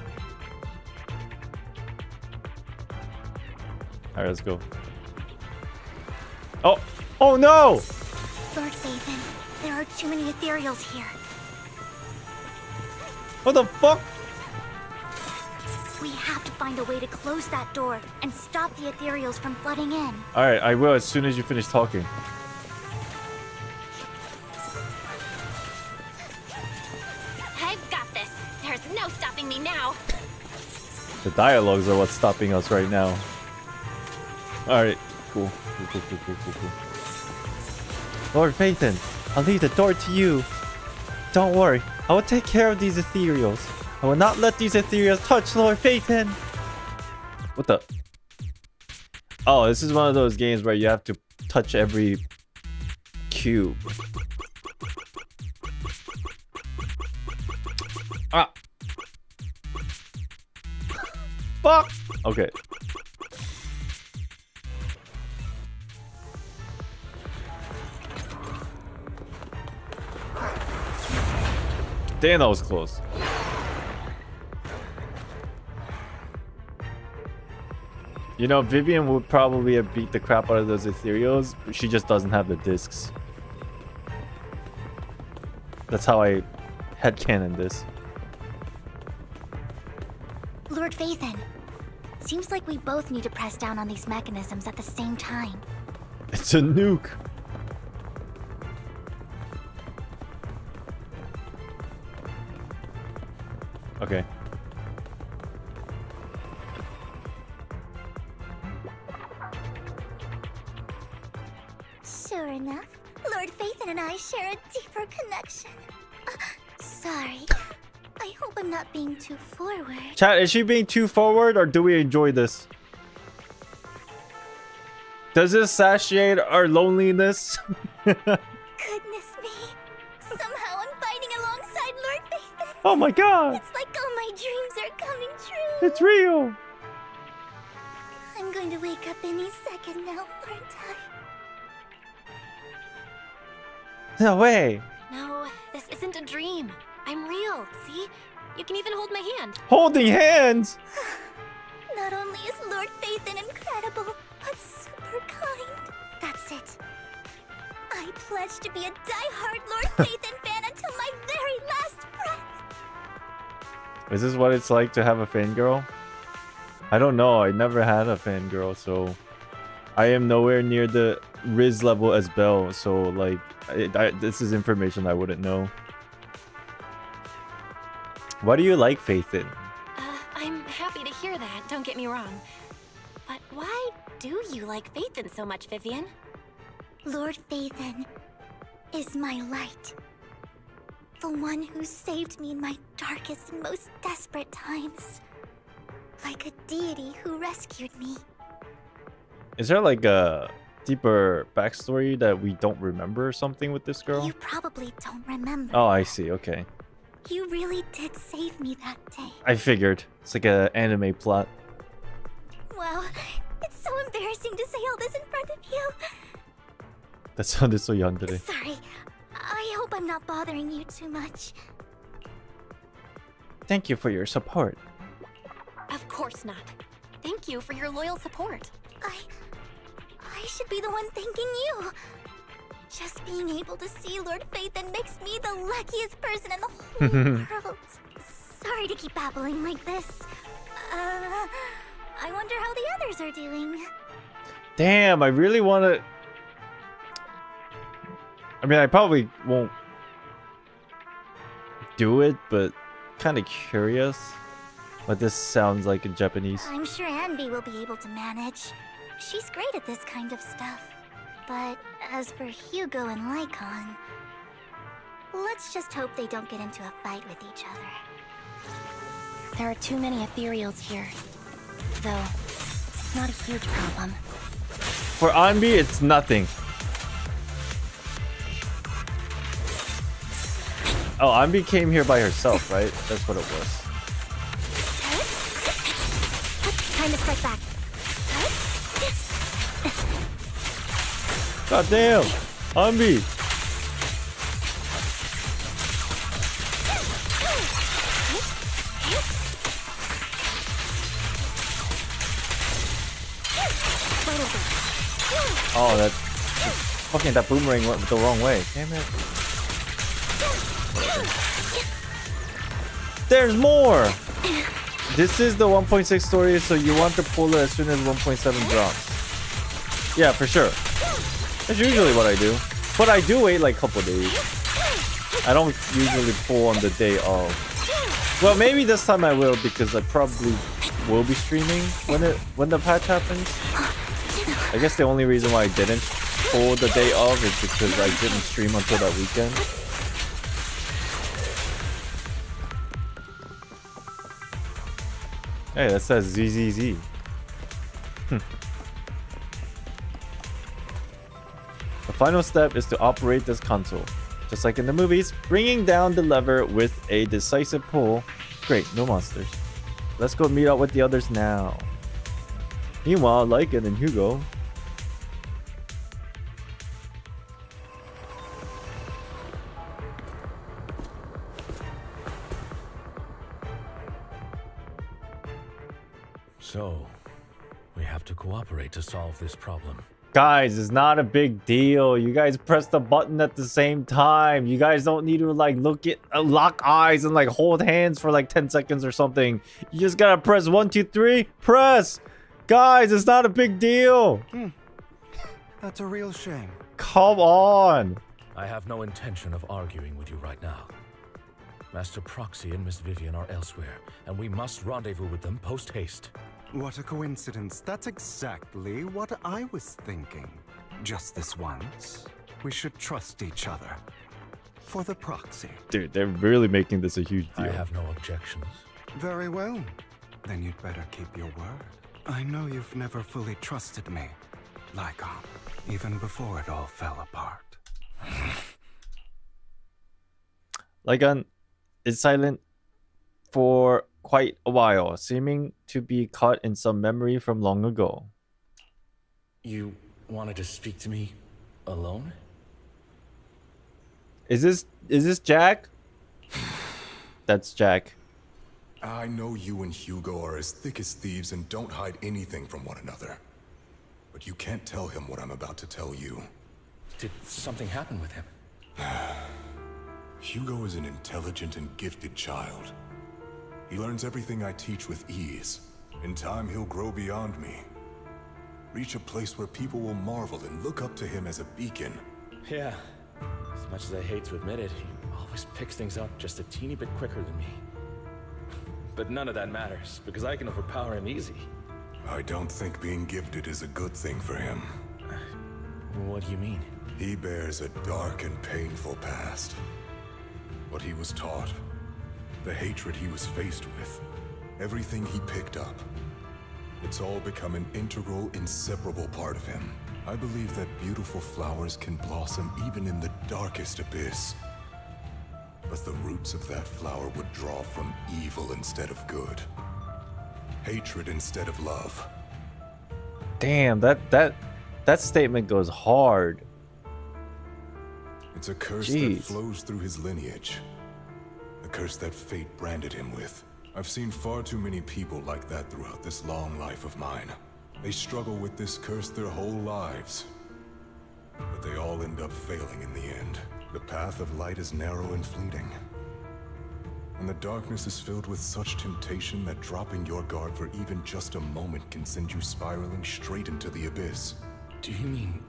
Alright, let's go. Oh no! Lord Phaeton, there are too many ethereals here. What the fuck? We have to find a way to close that door and stop the ethereals from flooding in. Alright, I will as soon as you finish talking. The dialogues are what's stopping us right now. Alright, cool. Cool. Lord Phaethon, I'll leave the door to you. Don't worry, I will take care of these ethereals. I will not let these ethereals touch Lord Phaethon. What the? Oh, this is one of those games where you have to touch every cube. Ah. Fuck. Okay. Damn, that was close. You know, Vivian would probably have beat the crap out of those ethereals, but she just doesn't have the discs. That's how I headcanon this. Lord Phaethon, seems like we both need to press down on these mechanisms at the same time. It's a nuke. Okay. Sure enough, Lord Phaethon and I share a deeper connection. Sorry. I hope I'm not being too forward. Chat, is she being too forward or do we enjoy this? Does this satiate our loneliness? Goodness me. Somehow I'm fighting alongside Lord Phaethon. Oh my god. It's like all my dreams are coming true. It's real. I'm going to wake up any second now, aren't I? No way. No, this isn't a dream. I'm real, see? You can even hold my hand. Holding hands? Not only is Lord Phaethon incredible, but super kind. That's it. I pledge to be a die-hard Lord Phaethon fan until my very last breath. Is this what it's like to have a fangirl? I don't know. I never had a fangirl, so I am nowhere near the Riz level as Belle. So, like, this is information I wouldn't know. Why do you like Phaethon? I'm happy to hear that, don't get me wrong. But why do you like Phaethon so much, Vivian? Lord Phaethon is my light. The one who saved me in my darkest and most desperate times. Like a deity who rescued me. Is there like a deeper backstory that we don't remember or something with this girl? You probably don't remember. Oh, I see. Okay. You really did save me that day. I figured. It's like an anime plot. Wow, it's so embarrassing to say all this in front of you. That sounded so yandere. Sorry. I hope I'm not bothering you too much. Thank you for your support. Of course not. Thank you for your loyal support. I should be the one thanking you. Just being able to see Lord Phaethon makes me the luckiest person in the whole world. Sorry to keep babbling like this. I wonder how the others are doing. Damn, I really want to... I mean, I probably won't do it, but kind of curious what this sounds like in Japanese. I'm sure Anby will be able to manage. She's great at this kind of stuff. But as for Hugo and Lycon, let's just hope they don't get into a fight with each other. There are too many ethereals here. Though, it's not a huge problem. For Anbi, it's nothing. Oh, Anbi came here by herself, right? That's what it was. Time to strike back. God damn! Anbi! Oh, that fucking that boomerang went the wrong way. Damn it! There's more. This is the 1.6 story, so you want to pull it as soon as 1.7 drops. Yeah, for sure. That's usually what I do, but I do wait like a couple days. I don't usually pull on the day of. Well, maybe this time I will because I probably will be streaming when the patch happens. I guess the only reason why I didn't pull the day of is because I didn't stream until that weekend. Hey, that says ZZZ. The final step is to operate this console. Just like in the movies, bringing down the lever with a decisive pull. Great, no monsters. Let's go meet up with the others now. Meanwhile, Lycan and Hugo. So, we have to cooperate to solve this problem. Guys, it's not a big deal. You guys press the button at the same time. You guys don't need to like lock eyes and like hold hands for like 10 seconds or something. You just gotta press 1, 2, 3. Press! Guys, it's not a big deal. That's a real shame. Come on. I have no intention of arguing with you right now. Master Proxy and Miss Vivian are elsewhere, and we must rendezvous with them post-haste. What a coincidence. That's exactly what I was thinking. Just this once, we should trust each other. For the proxy. Dude, they're really making this a huge deal. I have no objections. Very well. Then you'd better keep your word. I know you've never fully trusted me, Lycan, even before it all fell apart. Lycan is silent for quite a while, seeming to be caught in some memory from long ago. You wanted to speak to me alone? Is this Jack? That's Jack. I know you and Hugo are as thick as thieves and don't hide anything from one another. But you can't tell him what I'm about to tell you. Did something happen with him? Hugo is an intelligent and gifted child. He learns everything I teach with ease. In time, he'll grow beyond me. Reach a place where people will marvel and look up to him as a beacon. Yeah. As much as I hate to admit it, he always picks things up just a teeny bit quicker than me. But none of that matters, because I can overpower him easy. I don't think being gifted is a good thing for him. What do you mean? He bears a dark and painful past. What he was taught, the hatred he was faced with, everything he picked up. It's all become an integral, inseparable part of him. I believe that beautiful flowers can blossom even in the darkest abyss. But the roots of that flower would draw from evil instead of good. Hatred instead of love. Damn, that statement goes hard. It's a curse Jeez. that flows through his lineage. A curse that fate branded him with. I've seen far too many people like that throughout this long life of mine. They struggle with this curse their whole lives. But they all end up failing in the end. The path of light is narrow and fleeting. And the darkness is filled with such temptation that dropping your guard for even just a moment can send you spiraling straight into the abyss. Do you mean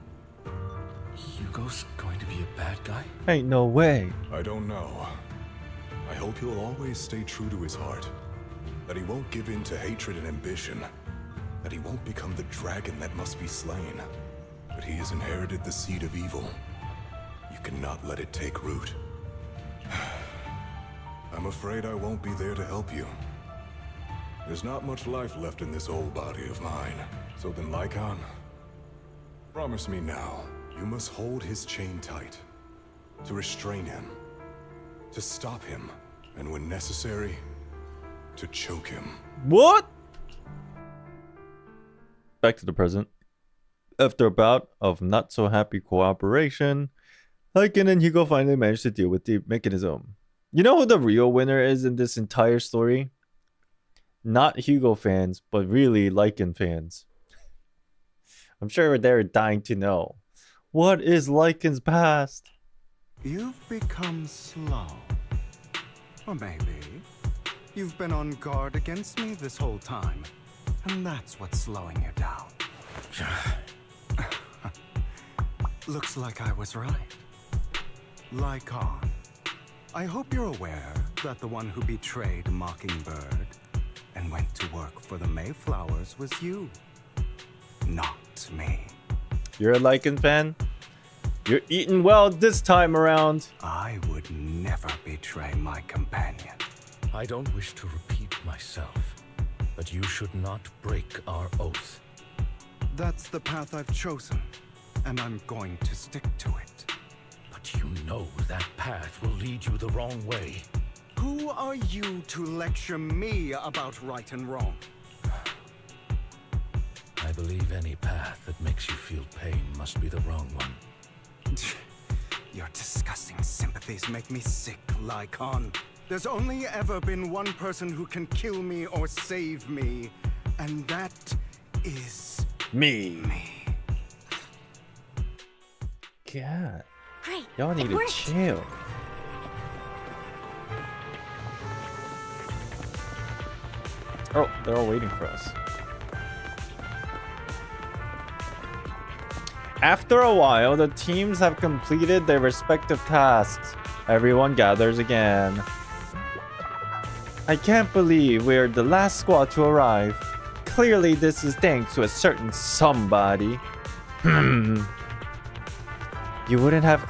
Hugo's going to be a bad guy? Ain't no way. I don't know. I hope he'll always stay true to his heart. That he won't give in to hatred and ambition. That he won't become the dragon that must be slain. But he has inherited the seed of evil. You cannot let it take root. I'm afraid I won't be there to help you. There's not much life left in this old body of mine. So then, Lycan, promise me now, you must hold his chain tight. To restrain him. To stop him. And when necessary, to choke him. What? Back to the present. After a bout of not so happy cooperation, Lycan and Hugo finally managed to deal with the mechanism. You know who the real winner is in this entire story? Not Hugo fans, but really Lycan fans. I'm sure they're dying to know. What is Lycan's past? You've become slow. Or maybe you've been on guard against me this whole time. And that's what's slowing you down. Looks like I was right. Lycan, I hope you're aware that the one who betrayed Mockingbird and went to work for the Mayflowers was you, not me. You're a Lycan fan? You're eating well this time around. I would never betray my companion. I don't wish to repeat myself, but you should not break our oath. That's the path I've chosen, and I'm going to stick to it. But you know that path will lead you the wrong way. Who are you to lecture me about right and wrong? I believe any path that makes you feel pain must be the wrong one. Your disgusting sympathies make me sick, Lycan. There's only ever been one person who can kill me or save me, and that is me. me. God. Great. Y'all need to chill. Oh, they're all waiting for us. After a while, the teams have completed their respective tasks. Everyone gathers again. I can't believe we're the last squad to arrive. Clearly, this is thanks to a certain somebody. You wouldn't have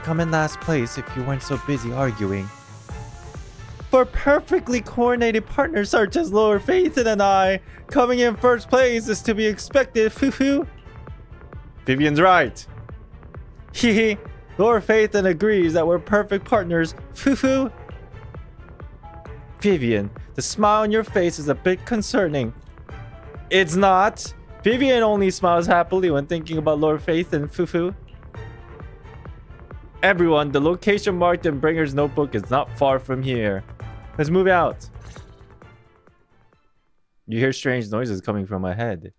come in last place if you weren't so busy arguing. For perfectly coordinated partners such as Lord Phaethon and I, coming in first place is to be expected. Foo-foo. Vivian's right. Hehe. Lord Phaethon agrees that we're perfect partners. Foo-foo. Vivian, the smile on your face is a bit concerning. It's not. Vivian only smiles happily when thinking about Lord Phaethon. Foo-foo. Everyone, the location marked in Bringer's notebook is not far from here. Let's move out. You hear strange noises coming from ahead.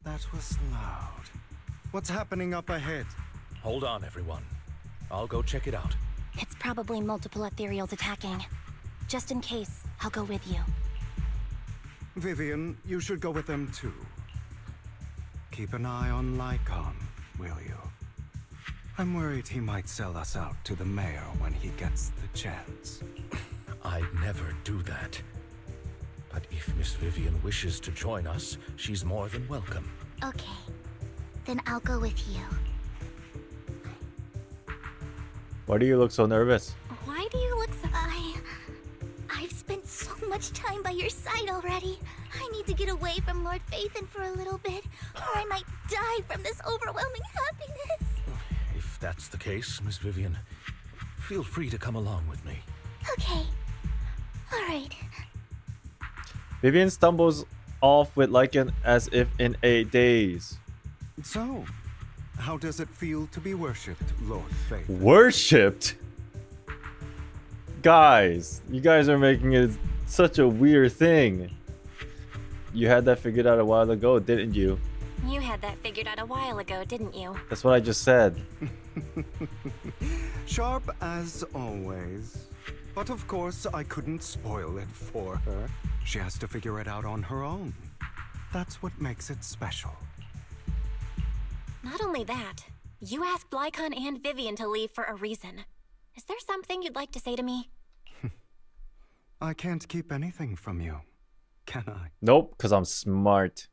That was loud. What's happening up ahead? Hold on, everyone. I'll go check it out. It's probably multiple ethereals attacking. Just in case, I'll go with you. Vivian, you should go with them too. Keep an eye on Lycan, will you? I'm worried he might sell us out to the mayor when he gets the chance. I'd never do that. But if Miss Vivian wishes to join us, she's more than welcome. Okay. Then I'll go with you. Why do you look so nervous? Why do you look so... I've spent so much time by your side already. I need to get away from Lord Phaethon for a little bit, or I might die from this overwhelming happiness. If that's the case, Miss Vivian, feel free to come along with me. Okay. All right. Vivian stumbles off with Lycan as if in a daze. So, how does it feel to be worshipped, Lord Phaethon? Worshipped? Guys, you guys are making it such a weird thing. You had that figured out a while ago, didn't you? You had that figured out a while ago, didn't you? That's what I just said. Sharp as always. But of course, I couldn't spoil it for her. She has to figure it out on her own. That's what makes it special. Not only that, you asked Lycan and Vivian to leave for a reason. Is there something you'd like to say to me? I can't keep anything from you, can I? Nope, because I'm smart.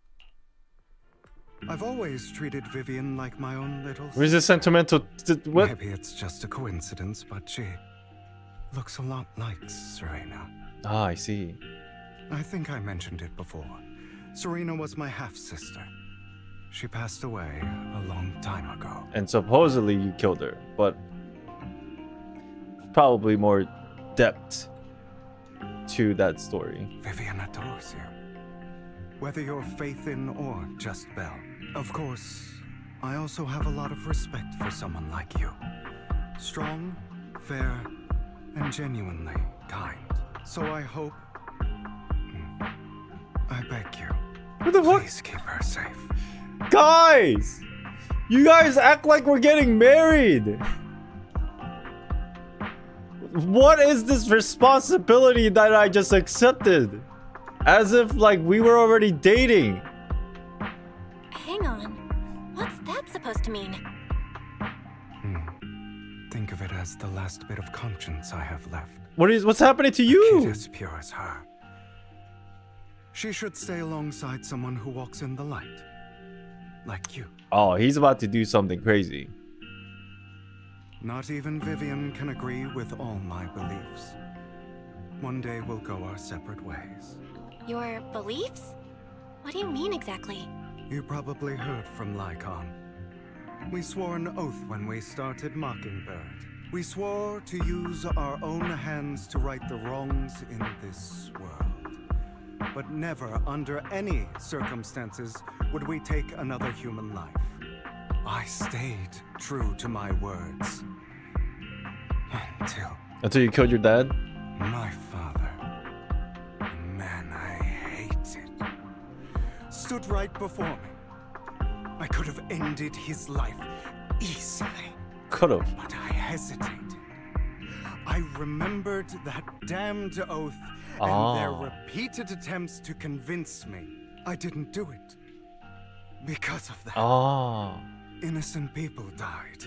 I've always treated Vivian like my own little... Where's this sentimental... What? Maybe it's just a coincidence, but she looks a lot like Serena. Ah, I see. I think I mentioned it before. Serena was my half-sister. She passed away a long time ago. And supposedly you killed her, but probably more depth to that story. Vivian adores you. Whether you're Phaethon or just Belle. Of course, I also have a lot of respect for someone like you. Strong, fair, and genuinely kind. So I hope... I beg you. What the fuck? Please keep her safe. Guys! You guys act like we're getting married! What is this responsibility that I just accepted? As if like we were already dating. Hang on. What's that supposed to mean? think of it as the last bit of conscience I have left. What's happening to A you? kid as pure as her. She should stay alongside someone who walks in the light. Like you. Oh, he's about to do something crazy. Not even Vivian can agree with all my beliefs. One day we'll go our separate ways. Your beliefs? What do you mean exactly? You probably heard from Lycon. We swore an oath when we started Mockingbird. We swore to use our own hands to right the wrongs in this world. But never, under any circumstances, would we take another human life. I stayed true to my words. Until you killed your dad? My father, the man I hated, stood right before me. I could have ended his life easily. Could have. But I hesitated. I remembered that damned oath and their repeated attempts to convince me I didn't do it. Because of that. Innocent people died.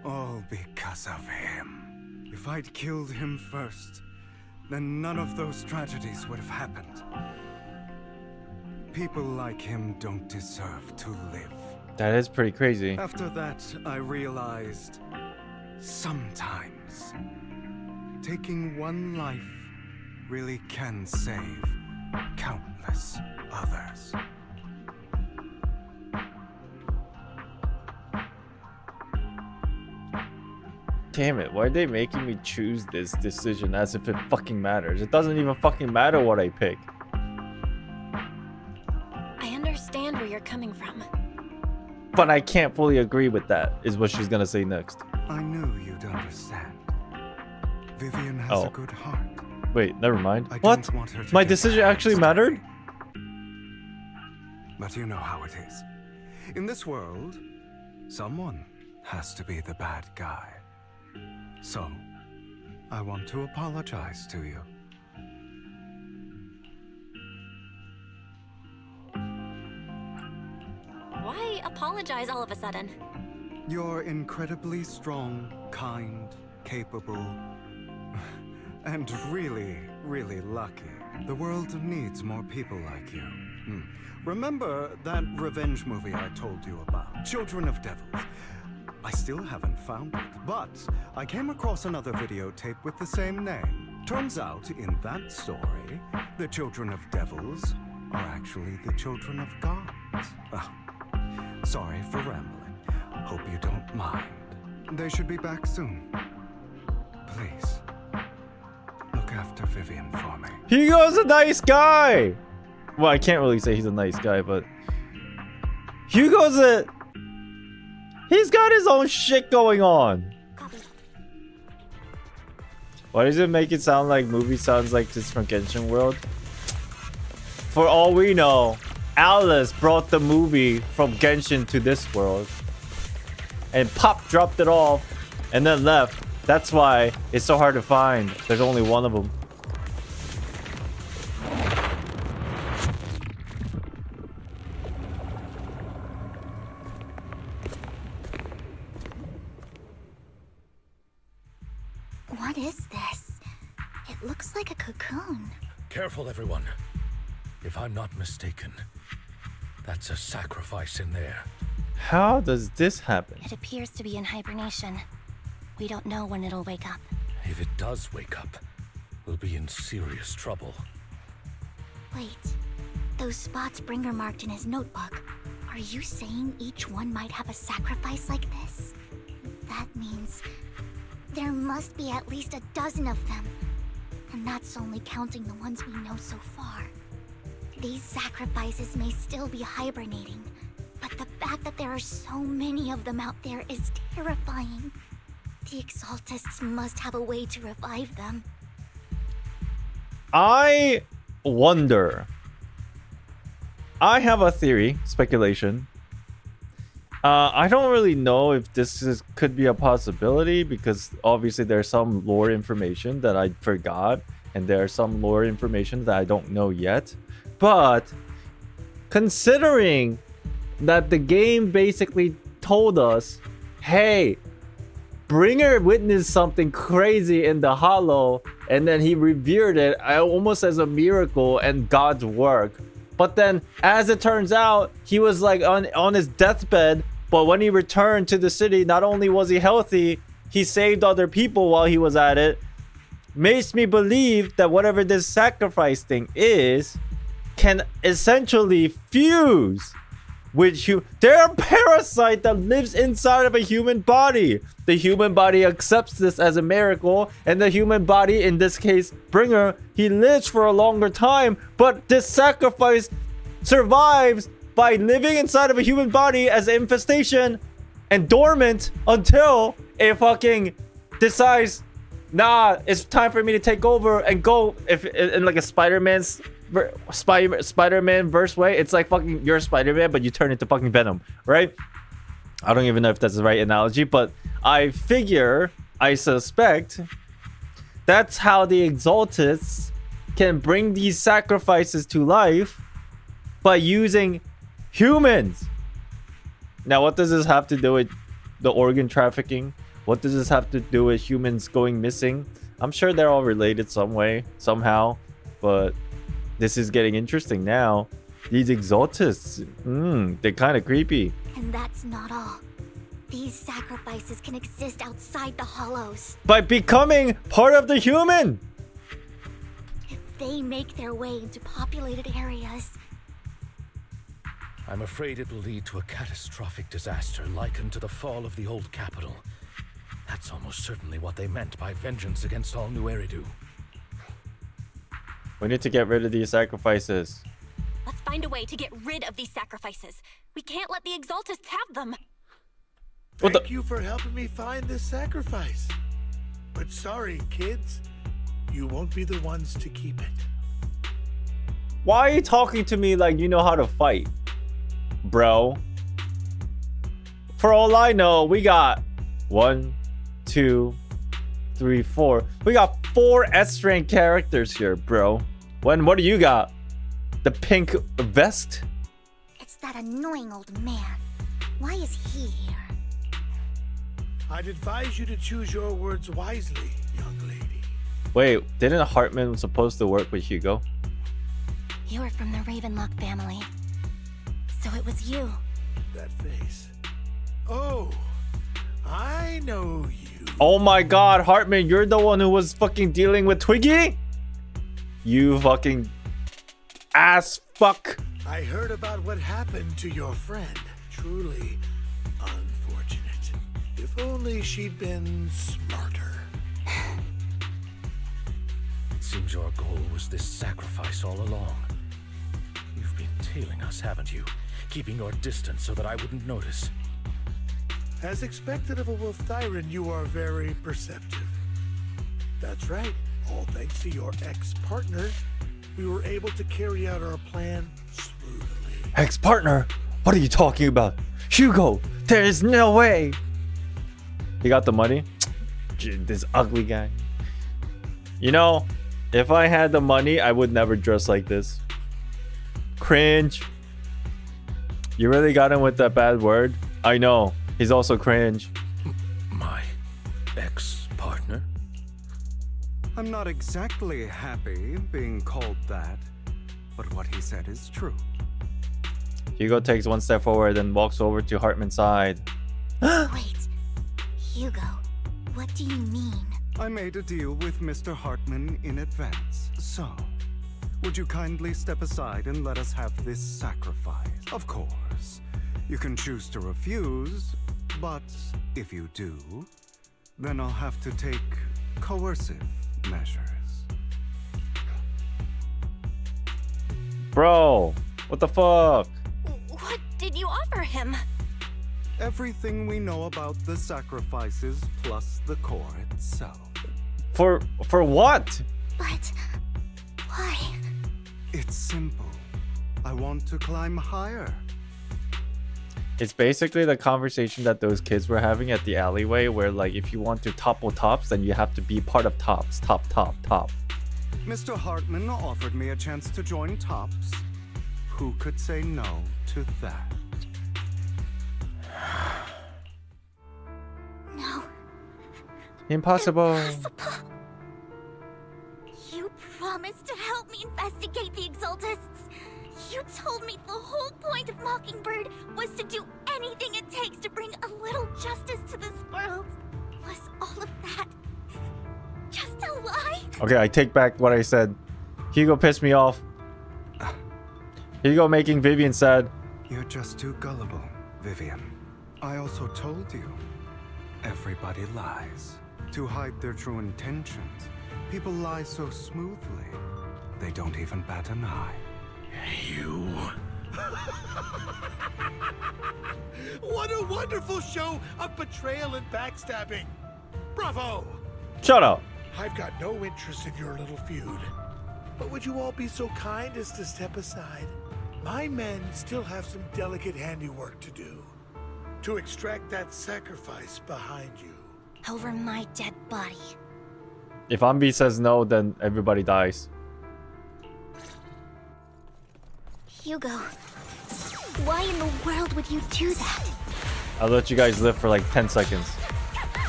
All because of him. If I'd killed him first, then none of those tragedies would have happened. People like him don't deserve to live. That is pretty crazy. After that, I realized sometimes taking one life really can save countless others. Damn it, why are they making me choose this decision as if it fucking matters? It doesn't even fucking matter what I pick. I understand where you're coming from. But I can't fully agree with that, is what she's gonna say next. I knew you'd understand. Vivian has a good heart. Wait, never mind. I What? didn't want her to My get decision her actually hands mattered? But you know how it is. In this world, someone has to be the bad guy. So, I want to apologize to you. Why apologize all of a sudden? You're incredibly strong, kind, capable, and really, really lucky. The world needs more people like you. Remember that revenge movie I told you about? Children of Devils. I still haven't found it, but I came across another videotape with the same name. Turns out, in that story, the children of devils are actually the children of gods. Sorry for rambling. Hope you don't mind. They should be back soon. Please, look after Vivian for me. Hugo's a nice guy! Well, I can't really say he's a nice guy, but... Hugo's he's got his own shit going on. Why does it make it sound like movie sounds like this from Genshin World? For all we know, Alice brought the movie from Genshin to this world. And Pop dropped it off and then left. That's why it's so hard to find. There's only one of them. What is this? It looks like a cocoon. Careful, everyone. If I'm not mistaken, that's a sacrifice in there. How does this happen? It appears to be in hibernation. We don't know when it'll wake up. If it does wake up, we'll be in serious trouble. Wait, those spots Bringer marked in his notebook. Are you saying each one might have a sacrifice like this? That means there must be at least a dozen of them. And that's only counting the ones we know so far. These sacrifices may still be hibernating, but the fact that there are so many of them out there is terrifying. The Exaltists must have a way to revive them. I wonder. I have a theory, speculation. I don't really know if this could be a possibility because obviously there's some lore information that I forgot and there's some lore information that I don't know yet. But considering that the game basically told us, hey, Bringer witnessed something crazy in the hollow, and then he revered it almost as a miracle and God's work. But then, as it turns out, he was like on his deathbed. But when he returned to the city, not only was he healthy, he saved other people while he was at it. Makes me believe that whatever this sacrifice thing is, can essentially fuse with you. They're a parasite that lives inside of a human body. The human body accepts this as a miracle, and the human body, in this case, Bringer, he lives for a longer time, but this sacrifice survives by living inside of a human body as an infestation and dormant until it fucking decides, nah, it's time for me to take over and go. If in like a Spider-Man verse way, it's like fucking you're Spider-Man, but you turn into fucking Venom, right? I don't even know if that's the right analogy, but I suspect that's how the Exaltists can bring these sacrifices to life by using humans. Now, what does this have to do with the organ trafficking? What does this have to do with humans going missing? I'm sure they're all related some way, somehow, but this is getting interesting now. These Exaltists, they're kind of creepy. And that's not all. These sacrifices can exist outside the hollows. By becoming part of the human! If they make their way into populated areas, I'm afraid it will lead to a catastrophic disaster likened to the fall of the old capital. That's almost certainly what they meant by vengeance against all New Eridu. We need to get rid of these sacrifices. Let's find a way to get rid of these sacrifices. We can't let the Exaltists have them. Thank you for helping me find this sacrifice. But sorry, kids. You won't be the ones to keep it. Why are you talking to me like you know how to fight, bro? For all I know, we got 1, 2, 3, 4. We got 4 S-rank characters here, bro. What do you got? The pink vest? it's that annoying old man. Why is he here? I'd advise you to choose your words wisely, young lady. Wait, didn't Hartman supposed to work with Hugo? You were from the Ravenlock family. So it was you. That face. Oh, I know you. Oh my god, Hartman, you're the one who was fucking dealing with Twiggy? You fucking ass fuck. I heard about what happened to your friend. Truly unfortunate. If only she'd been smarter. It seems your goal was this sacrifice all along. You've been tailing us, haven't you? Keeping your distance so that I wouldn't notice. As expected of a wolf tyrant, you are very perceptive. That's right. All thanks to your ex-partner, we were able to carry out our plan smoothly. Ex-partner? What are you talking about? Hugo, there is no way. He got the money? This ugly guy. You know, if I had the money, I would never dress like this. Cringe. You really got him with that bad word? I know. He's also cringe. My ex-partner? I'm not exactly happy being called that, but what he said is true. Hugo takes one step forward and walks over to Hartman's side. Wait, Hugo, what do you mean? I made a deal with Mr. Hartman in advance, so would you kindly step aside and let us have this sacrifice? Of course, you can choose to refuse, but if you do, then I'll have to take coercive measures. Bro, what the fuck? What did you offer him? Everything we know about the sacrifices plus the core itself. For what? But why? It's simple. I want to climb higher. It's basically the conversation that those kids were having at the alleyway where, like, if you want to topple tops, then you have to be part of tops. Top. Mr. Hartman offered me a chance to join Tops. Who could say no to that? No, Impossible. You promised to help me investigate the Exaltists. You told me the whole point of Mockingbird was to do anything it takes to bring a little justice to this world. Was all of that just a lie? Okay, I take back what I said. Hugo pissed me off. Hugo making Vivian sad. You're just too gullible, Vivian. I also told you, everybody lies. To hide their true intentions, people lie so smoothly, they don't even bat an eye. You. What a wonderful show of betrayal and backstabbing. Bravo! Shut up. I've got no interest in your little feud. But would you all be so kind as to step aside? My men still have some delicate handiwork to do. To extract that sacrifice behind you. Over my dead body. If Ambi says no, then everybody dies. Hugo, why in the world would you do that? I'll let you guys live for like 10 seconds.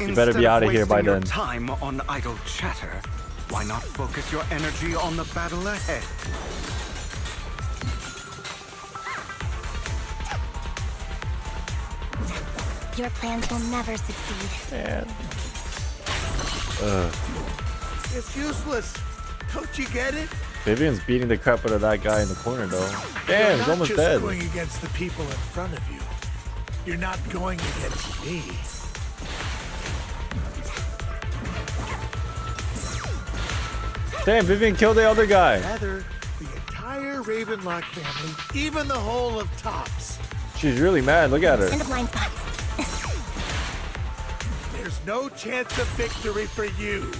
You better be out of here by then. Instead of wasting your time on idle chatter, why not focus your energy on the battle ahead? Your plans will never succeed. Man. It's useless. Don't you get it? Vivian's beating the crap out of that guy in the corner though. Damn, You're he's not almost just dead. going against the people in front of you. You're not going against me. Damn, Vivian killed the other guy. Rather, the entire Ravenlock family, even the whole of Tops. She's really mad. Look at her. And the blind spots. There's no chance of victory for you.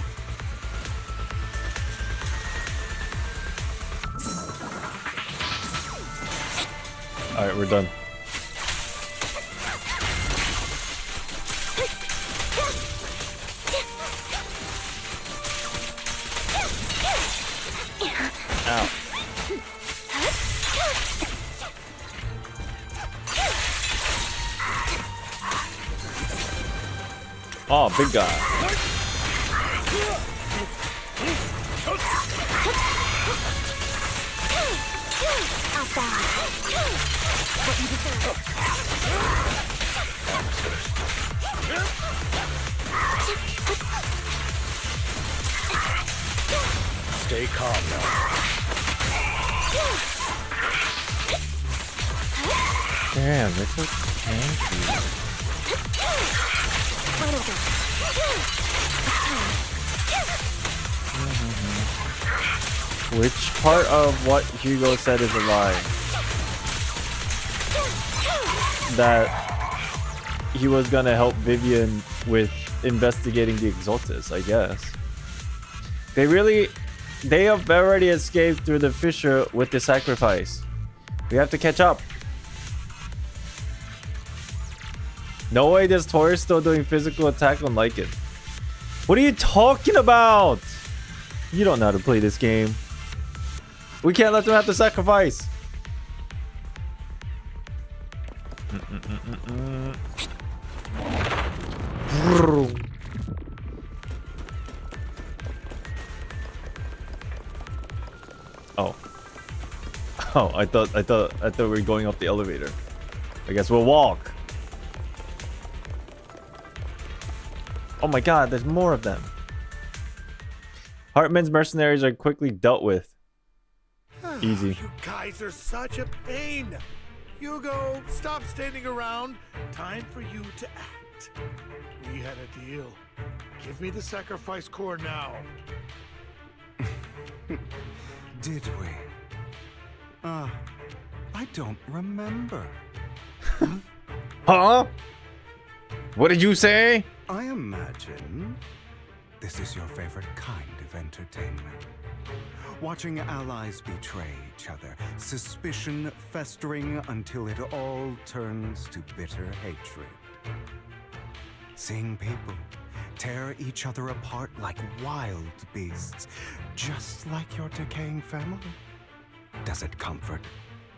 Alright, we're done. Ow. Oh, big guy. Stay calm now. Damn, they're so tanky. Which part of what Hugo said is a lie? That he was gonna help Vivian with investigating the Exaltists, I guess. They have already escaped through the fissure with the sacrifice. We have to catch up. No way this Tor is still doing physical attack on Lycan. What are you talking about? You don't know how to play this game. We can't let them have the sacrifice. Oh. Oh, I thought we were going up the elevator. I guess we'll walk. Oh my god, there's more of them. Hartman's mercenaries are quickly dealt with. Easy. You guys are such a pain. Hugo, stop standing around. Time for you to act. We had a deal. Give me the sacrifice core now. Did we? I don't remember. Huh? What did you say? I imagine this is your favorite kind of entertainment. Watching allies betray each other, suspicion festering until it all turns to bitter hatred. Seeing people tear each other apart like wild beasts, just like your decaying family. Does it comfort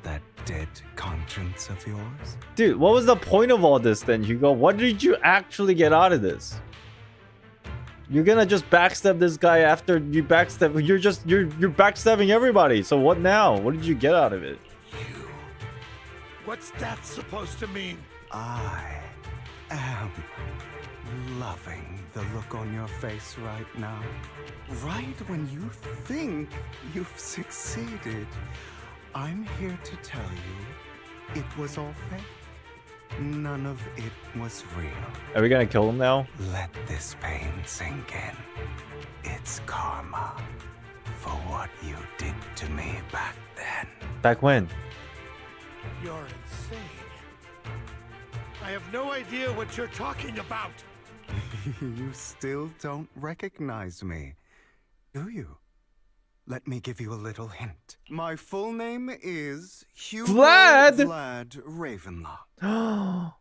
that dead conscience of yours? Dude, what was the point of all this then, Hugo? What did you actually get out of this? You're gonna just backstab this guy after you backstab. You're backstabbing everybody. So what now? What did you get out of it? What's that supposed to mean? I am loving the look on your face right now. Right when you think you've succeeded, I'm here to tell you it was all fake. None of it was real. Are we gonna kill him now? Let this pain sink in. It's karma for what you did to me back then. Back when? You're insane. I have no idea what you're talking about. You still don't recognize me, do you? Let me give you a little hint. My full name is Hugo Vlad Ravenlock.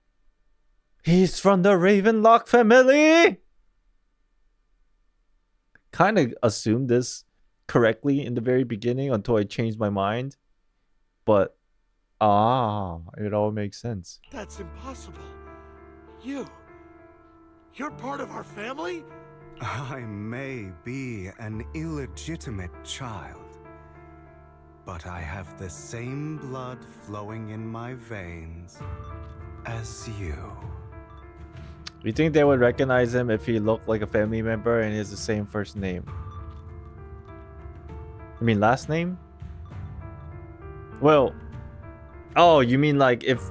He's from the Ravenlock family. Kind of assumed this correctly in the very beginning until I changed my mind. But it all makes sense. That's impossible. You're part of our family? I may be an illegitimate child, but I have the same blood flowing in my veins as you. You think they would recognize him if he looked like a family member and he has the same first name? I mean last name? Well, oh, you mean like if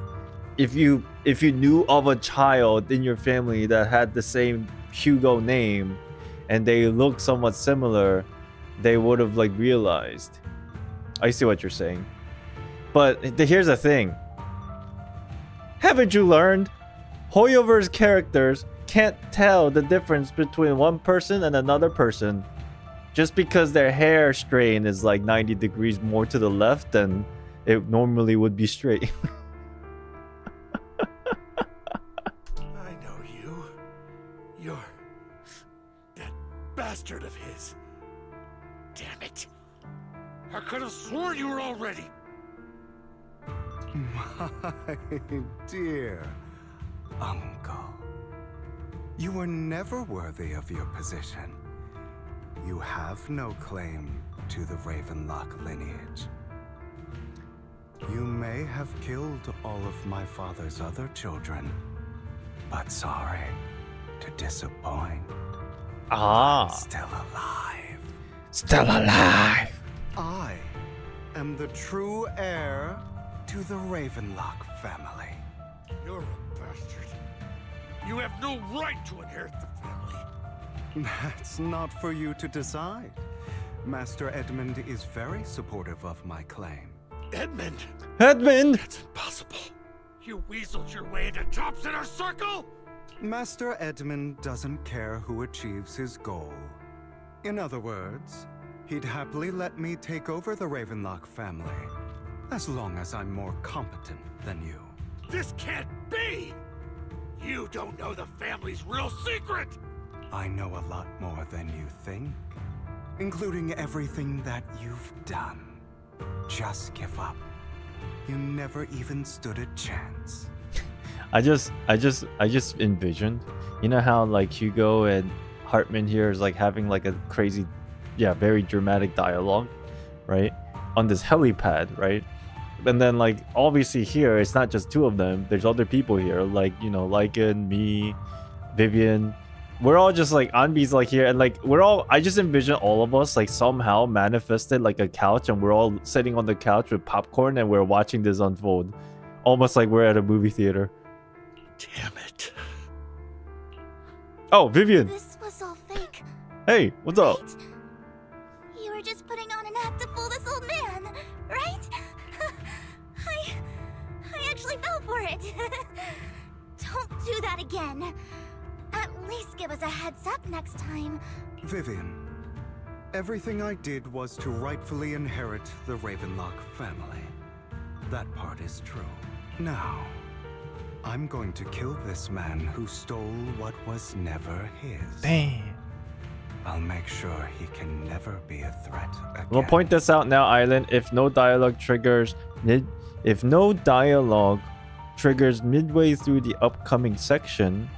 you knew of a child in your family that had the same Hugo name and they look somewhat similar, they would have like realized. I see what you're saying. But here's the thing. Haven't you learned? Hoyover's characters can't tell the difference between one person and another person. Just because their hair strain is like 90 degrees more to the left than it normally would be straight. You're that bastard of his. Damn it. I could have sworn you were already. My dear uncle, you were never worthy of your position. You have no claim to the Ravenlock lineage. You may have killed all of my father's other children, but sorry to disappoint. I'm still alive. Still alive. I am the true heir to the Ravenlock family. You're a bastard. You have no right to inherit the family. That's not for you to decide. Master Edmund is very supportive of my claim. Edmund? Edmund! That's impossible. You weaseled your way into Top's inner circle? Master Edmund doesn't care who achieves his goal. In other words, he'd happily let me take over the Ravenlock family, as long as I'm more competent than you. This can't be! You don't know the family's real secret! I know a lot more than you think, including everything that you've done. Just give up. You never even stood a chance. I just envisioned, you know how like Hugo and Hartman here is like having like a crazy, very dramatic dialogue, right? On this helipad, right? And then like obviously here it's not just two of them. There's other people here, like Lycan, me, Vivian. We're all just like Anbi's like here, and like I just envision all of us like somehow manifested like a couch, and we're all sitting on the couch with popcorn and we're watching this unfold, almost like we're at a movie theater. Damn it. Oh, Vivian. This was all fake. Hey, what's up? You were just putting on an act to fool this old man, right? I actually fell for it. Don't do that again. At least give us a heads up next time. Vivian, everything I did was to rightfully inherit the Ravenlock family. That part is true. Now, I'm going to kill this man who stole what was never his. Damn. I'll make sure he can never be a threat again. We'll point this out now, Island. If no dialogue triggers midway through the upcoming section,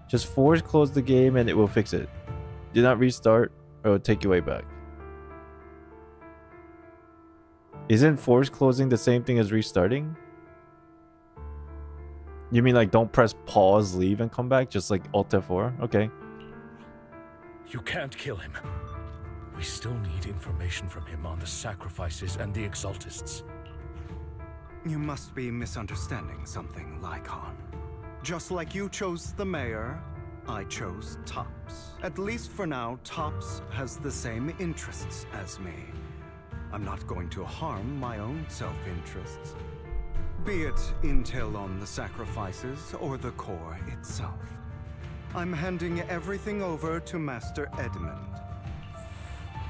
Just force close the game and it will fix it. Do not restart or it will take you way back. Isn't force closing the same thing as restarting? You mean like don't press pause, leave, and come back? Just like Alt F4? Okay. You can't kill him. We still need information from him on the sacrifices and the exaltists. You must be misunderstanding something, Lycon. Just like you chose the mayor, I chose Tops. At least for now, Tops has the same interests as me. I'm not going to harm my own self-interests. Be it intel on the sacrifices or the core itself. I'm handing everything over to Master Edmund.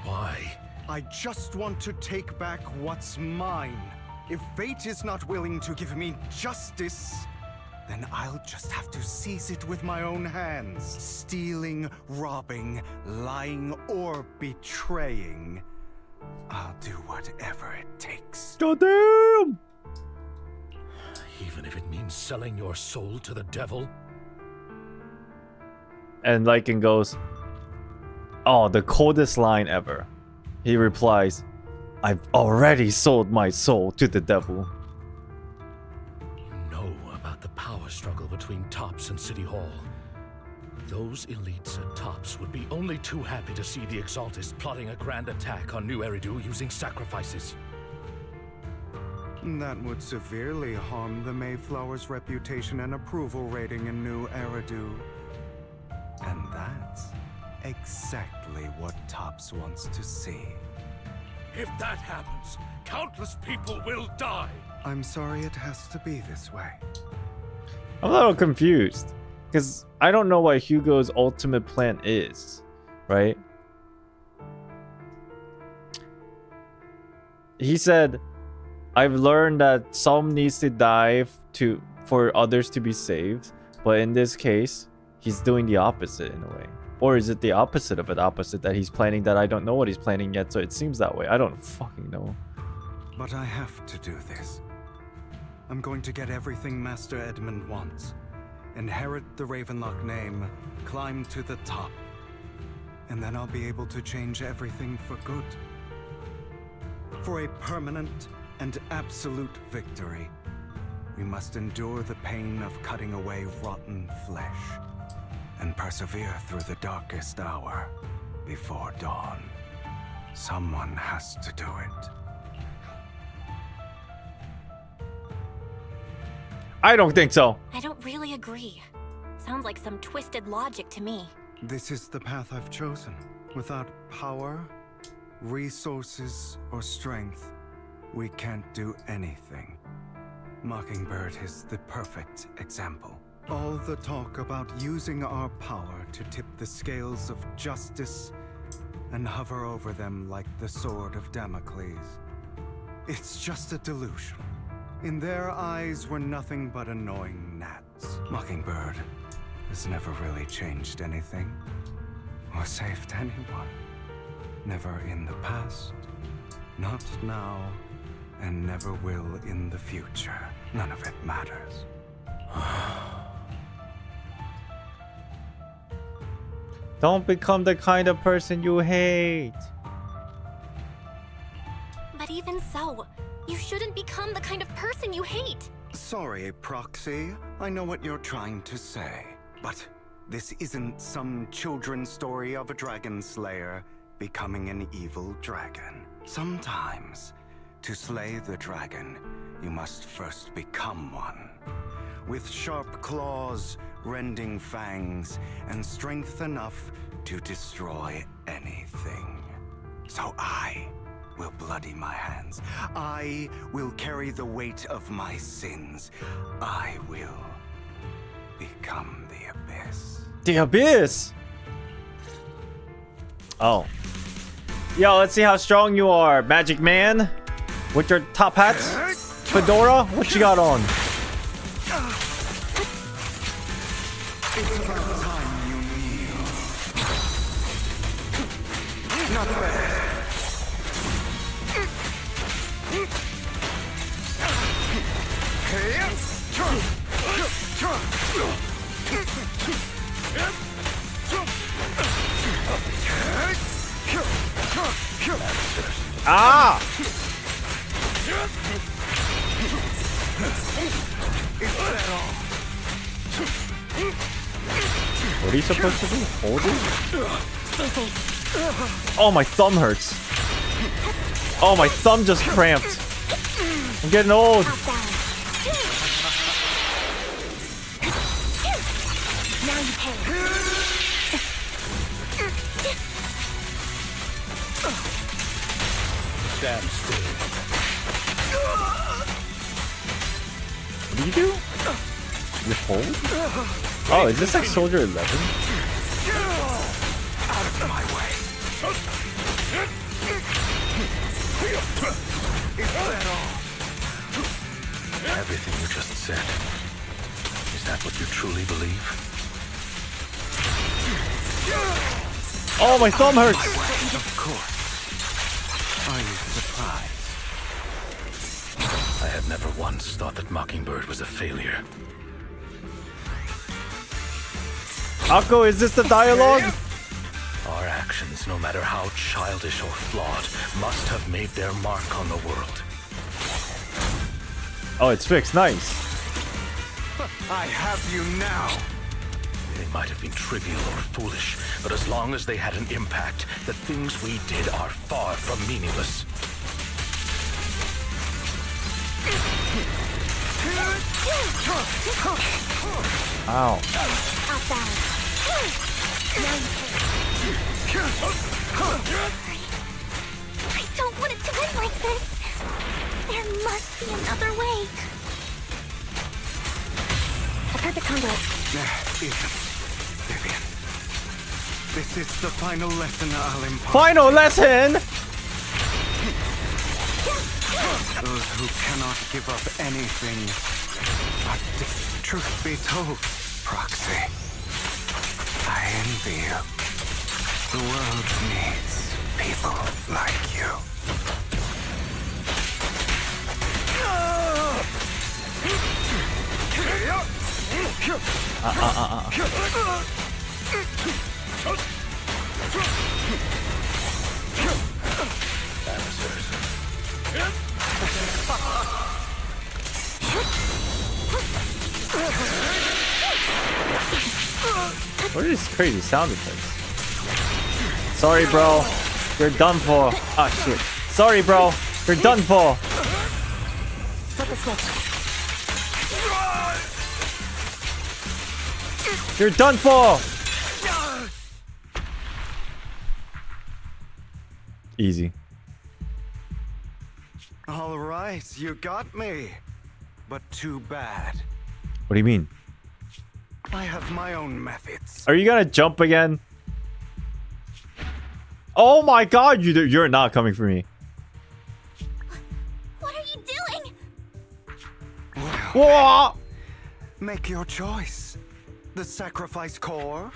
Why? I just want to take back what's mine. If fate is not willing to give me justice, then I'll just have to seize it with my own hands. Stealing, robbing, lying, or betraying. I'll do whatever it takes. Goddamn! Even if it means selling your soul to the devil? And Lycan goes, oh, the coldest line ever. He replies, I've already sold my soul to the devil. You know about the power struggle between Tops and City Hall. Those elites at Tops would be only too happy to see the Exaltists plotting a grand attack on New Eridu using sacrifices. That would severely harm the Mayflower's reputation and approval rating in New Eridu. And that's exactly what Tops wants to see. If that happens, countless people will die. I'm sorry it has to be this way. I'm a little confused. Because I don't know what Hugo's ultimate plan is. Right? He said, I've learned that some needs to die for others to be saved. But in this case, he's doing the opposite in a way. Or is it the opposite of it? Opposite that he's planning that I don't know what he's planning yet, so it seems that way. I don't fucking know. But I have to do this. I'm going to get everything Master Edmund wants. Inherit the Ravenlock name, climb to the top. And then I'll be able to change everything for good. For a permanent and absolute victory, we must endure the pain of cutting away rotten flesh. And persevere through the darkest hour before dawn. Someone has to do it. I don't think so. I don't really agree. Sounds like some twisted logic to me. This is the path I've chosen. Without power, resources, or strength, we can't do anything. Mockingbird is the perfect example. All the talk about using our power to tip the scales of justice and hover over them like the sword of Damocles. It's just a delusion. In their eyes, we're nothing but annoying gnats. Mockingbird has never really changed anything or saved anyone. Never in the past, not now, and never will in the future. None of it matters. Don't become the kind of person you hate. But even so, you shouldn't become the kind of person you hate. Sorry, Proxy. I know what you're trying to say. But this isn't some children's story of a dragon slayer becoming an evil dragon. Sometimes, to slay the dragon, you must first become one. With sharp claws, rending fangs, and strength enough to destroy anything. So I will bloody my hands. I will carry the weight of my sins. I will become the Abyss. The Abyss? Oh. Yo, let's see how strong you are, Magic Man. With your top hats? Fedora? What you got on? It's about time you kneel. Not bad. Ah! What are you supposed to do? Hold it? Oh, my thumb hurts. Oh, my thumb just cramped. I'm getting old. Now you pay. Stand still. What do you do? You hold? Oh, is this like Soldier 11? Out of my way. Is that all? Everything you just said. Is that what you truly believe? Oh, my thumb hurts. Of course. Are you surprised? I had never once thought that Mockingbird was a failure. Akko, is this the dialogue? Our actions, no matter how childish or flawed, must have made their mark on the world. Oh, it's fixed. Nice. I have you now. They might have been trivial or foolish, but as long as they had an impact, the things we did are far from meaningless. Ow. I don't want it to end like this. There must be another way. A perfect conduit. Vivian. This is the final lesson I'll impart. Final lesson! Those who cannot give up anything. But truth be told, Proxy, I envy you. The world needs people like you. What are these crazy sound effects? Sorry, bro. You're done for. Ah, shit. Sorry, bro. You're done for. Flip the switch. You're done for. Easy. All right, you got me. But too bad. What do you mean? I have my own methods. Are you gonna jump again? Oh my god, you're not coming for me. What are you doing? Whoa! Make your choice. The sacrifice core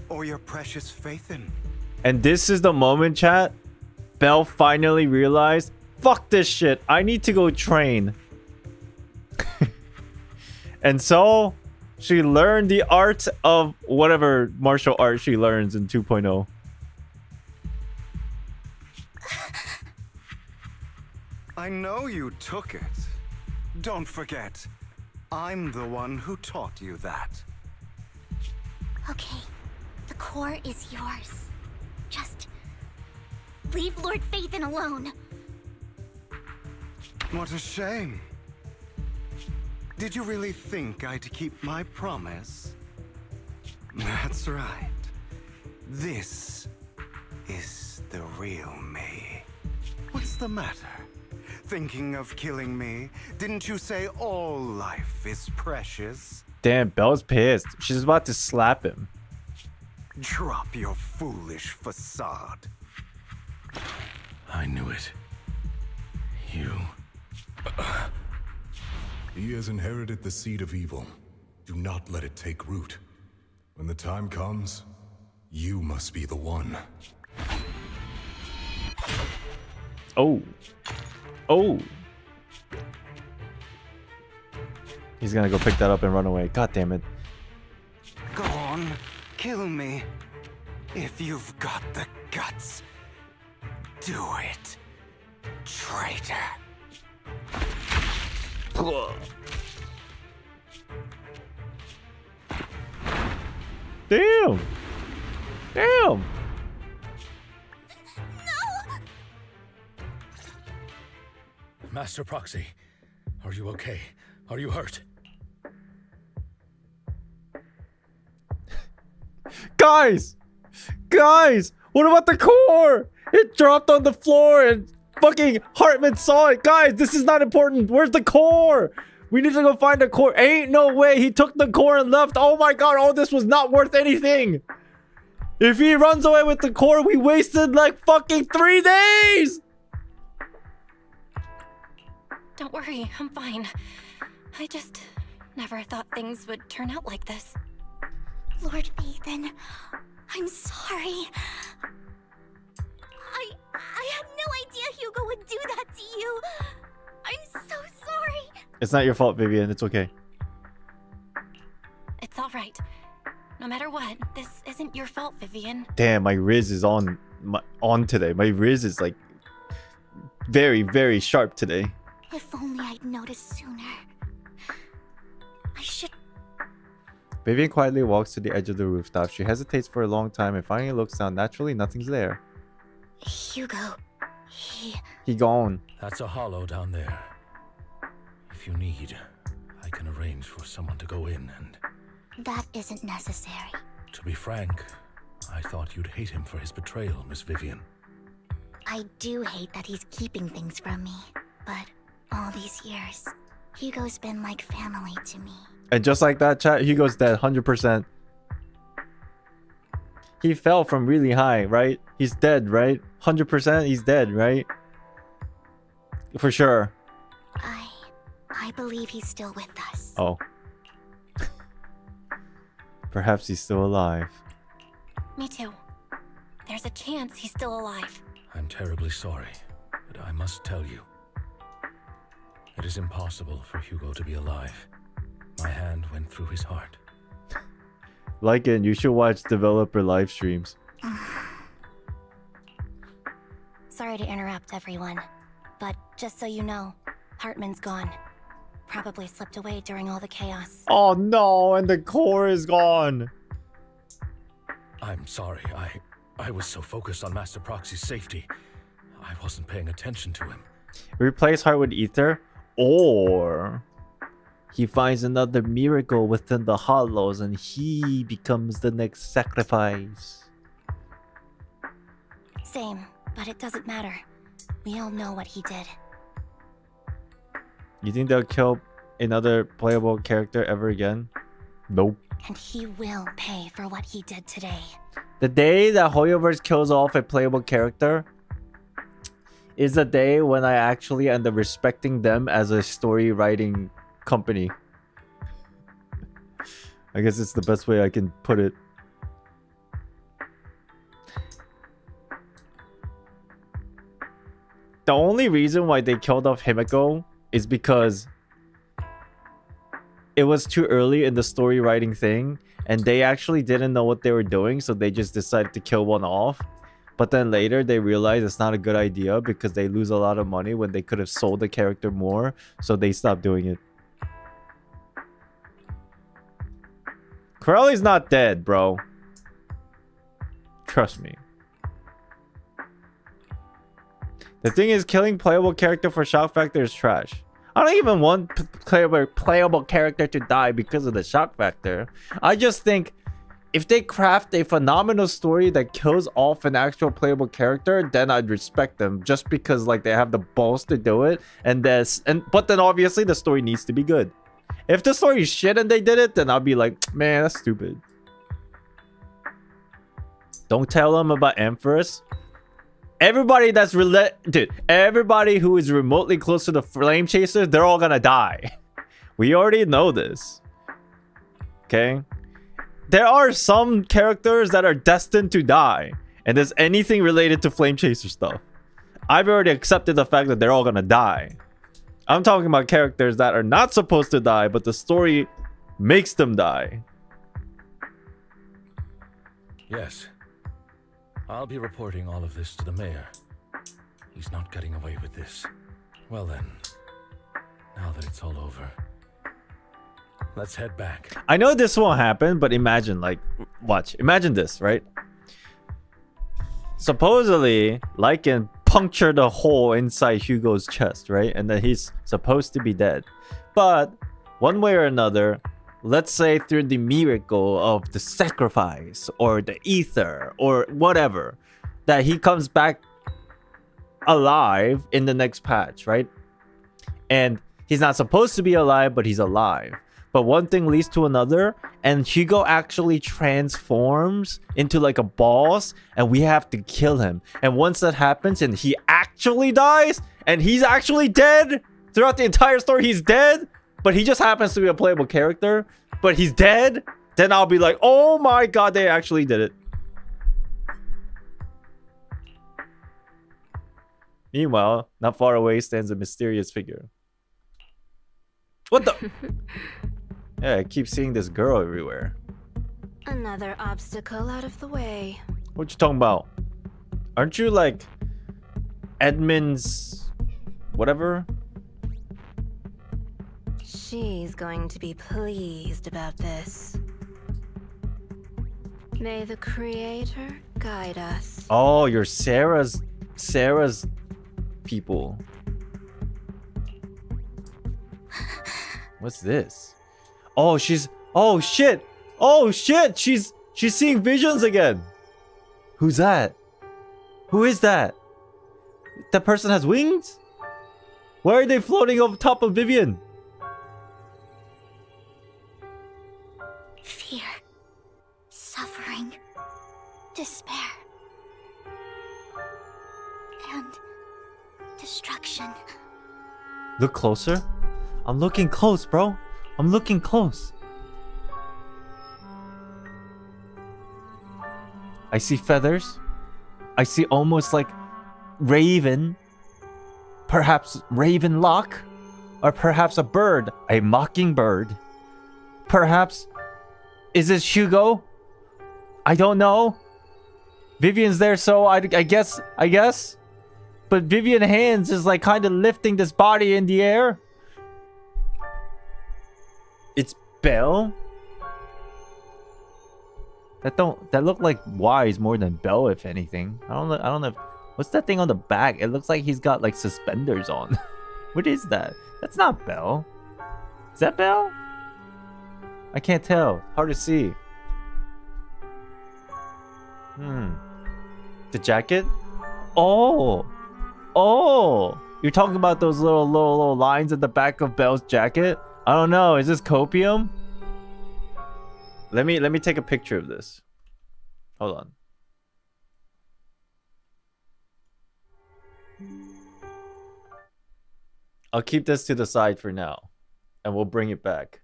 or your precious faith in. And this is the moment, chat. Belle finally realized, fuck this shit. I need to go train. And so she learned the art of whatever martial art she learns in 2.0. I know you took it. Don't forget, I'm the one who taught you that. Okay, the core is yours. Just leave Lord Phaethon alone. What a shame. Did you really think I'd keep my promise? That's right. This is the real me. What's the matter? Thinking of killing me? Didn't you say all life is precious? Damn, Belle's pissed. She's about to slap him. Drop your foolish facade. I knew it. You... He has inherited the seed of evil. Do not let it take root. When the time comes, you must be the one. Oh. Oh. He's gonna go pick that up and run away. God damn it. Go on. Kill me. If you've got the guts, do it, traitor. Damn. Damn. Master Proxy, are you okay? Are you hurt? Guys! Guys! What about the core? It dropped on the floor and fucking Hartman saw it. Guys, this is not important. Where's the core? We need to go find the core. Ain't no way he took the core and left. Oh my god, all this was not worth anything. If he runs away with the core, we wasted like fucking 3 days. Don't worry, I'm fine. I just never thought things would turn out like this. Lord Ethan, I'm sorry. I had no idea Hugo would do that to you. I'm so sorry. It's not your fault, Vivian. It's okay. It's all right. No matter what, this isn't your fault, Vivian. Damn, my Riz is on today. My Riz is like very, very sharp today. If only I'd noticed sooner. I should... Vivian quietly walks to the edge of the rooftop. She hesitates for a long time and finally looks down. Naturally, nothing's there. Hugo, He gone. That's a hollow down there. If you need, I can arrange for someone to go in and... That isn't necessary. To be frank, I thought you'd hate him for his betrayal, Miss Vivian. I do hate that he's keeping things from me, but all these years, Hugo's been like family to me. And just like that, chat, Hugo's dead, 100%. He fell from really high, right? He's dead, right? 100% he's dead, right? For sure. I believe he's still with us. Oh. Perhaps he's still alive. Me too. There's a chance he's still alive. I'm terribly sorry, but I must tell you. It is impossible for Hugo to be alive. My hand went through his heart. Like it, you should watch developer live streams. Sorry to interrupt, everyone. But just so you know, Hartman's gone. Probably slipped away during all the chaos. Oh no, and the core is gone. I'm sorry, I was so focused on Master Proxy's safety. I wasn't paying attention to him. Replace heart with ether, or he finds another miracle within the hollows and he becomes the next sacrifice. Same, but it doesn't matter. We all know what he did. You think they'll kill another playable character ever again? Nope. And he will pay for what he did today. The day that Hoyoverse kills off a playable character is the day when I actually end up respecting them as a story writing company. I guess it's the best way I can put it. The only reason why they killed off Himiko is because it was too early in the story writing thing and they actually didn't know what they were doing, so they just decided to kill one off. But then later they realized it's not a good idea because they lose a lot of money when they could have sold the character more, so they stopped doing it. Corelli's not dead, bro. Trust me. The thing is, killing playable character for shock factor is trash. I don't even want playable character to die because of the shock factor. I just think if they craft a phenomenal story that kills off an actual playable character, then I'd respect them just because like they have the balls to do it. But then obviously the story needs to be good. If the story is shit and they did it, then I'll be like, man, that's stupid. Don't tell them about Empress. Everybody that's everybody who is remotely close to the flame chasers, they're all gonna die. We already know this. Okay? There are some characters that are destined to die. And there's anything related to flame chaser stuff. I've already accepted the fact that they're all gonna die. I'm talking about characters that are not supposed to die, but the story makes them die. Yes. I'll be reporting all of this to the mayor. He's not getting away with this. Well then, now that it's all over, let's head back. I know this won't happen, but imagine, like, watch. Imagine this, right? Supposedly, Lycan punctured a hole inside Hugo's chest, right? And then he's supposed to be dead. But one way or another, let's say through the miracle of the sacrifice or the ether or whatever, that he comes back alive in the next patch, right? And he's not supposed to be alive, but he's alive. But one thing leads to another, and Hugo actually transforms into like a boss, and we have to kill him. And once that happens and he actually dies, and he's actually dead, throughout the entire story he's dead, but he just happens to be a playable character, but he's dead, then I'll be like, oh my god, they actually did it. Meanwhile, not far away stands a mysterious figure. What the? Yeah, I keep seeing this girl everywhere. Another obstacle out of the way. What you talking about? Aren't you like Edmund's whatever? She's going to be pleased about this. May the creator guide us. Oh, you're Sarah's people. What's this? Oh, she's oh shit. Oh shit. She's seeing visions again. Who's that? Who is that? That person has wings? Why are they floating over top of Vivian? Fear, suffering, despair, and destruction. Look closer. I'm looking close, bro. I'm looking close. I see feathers. I see almost like raven. Perhaps raven lock. Or perhaps a bird. A mockingbird. Perhaps. Is this Hugo? I don't know. Vivian's there, so I guess. But Vivian hands is like kind of lifting this body in the air. It's Belle? That look like Wise more than Belle, if anything. I don't know if, what's that thing on the back? It looks like he's got like suspenders on. What is that? That's not Belle. Is that Belle? I can't tell. Hard to see. The jacket? Oh, you're talking about those little lines at the back of Belle's jacket? I don't know. Is this copium? Let me take a picture of this. Hold on. I'll keep this to the side for now, and we'll bring it back.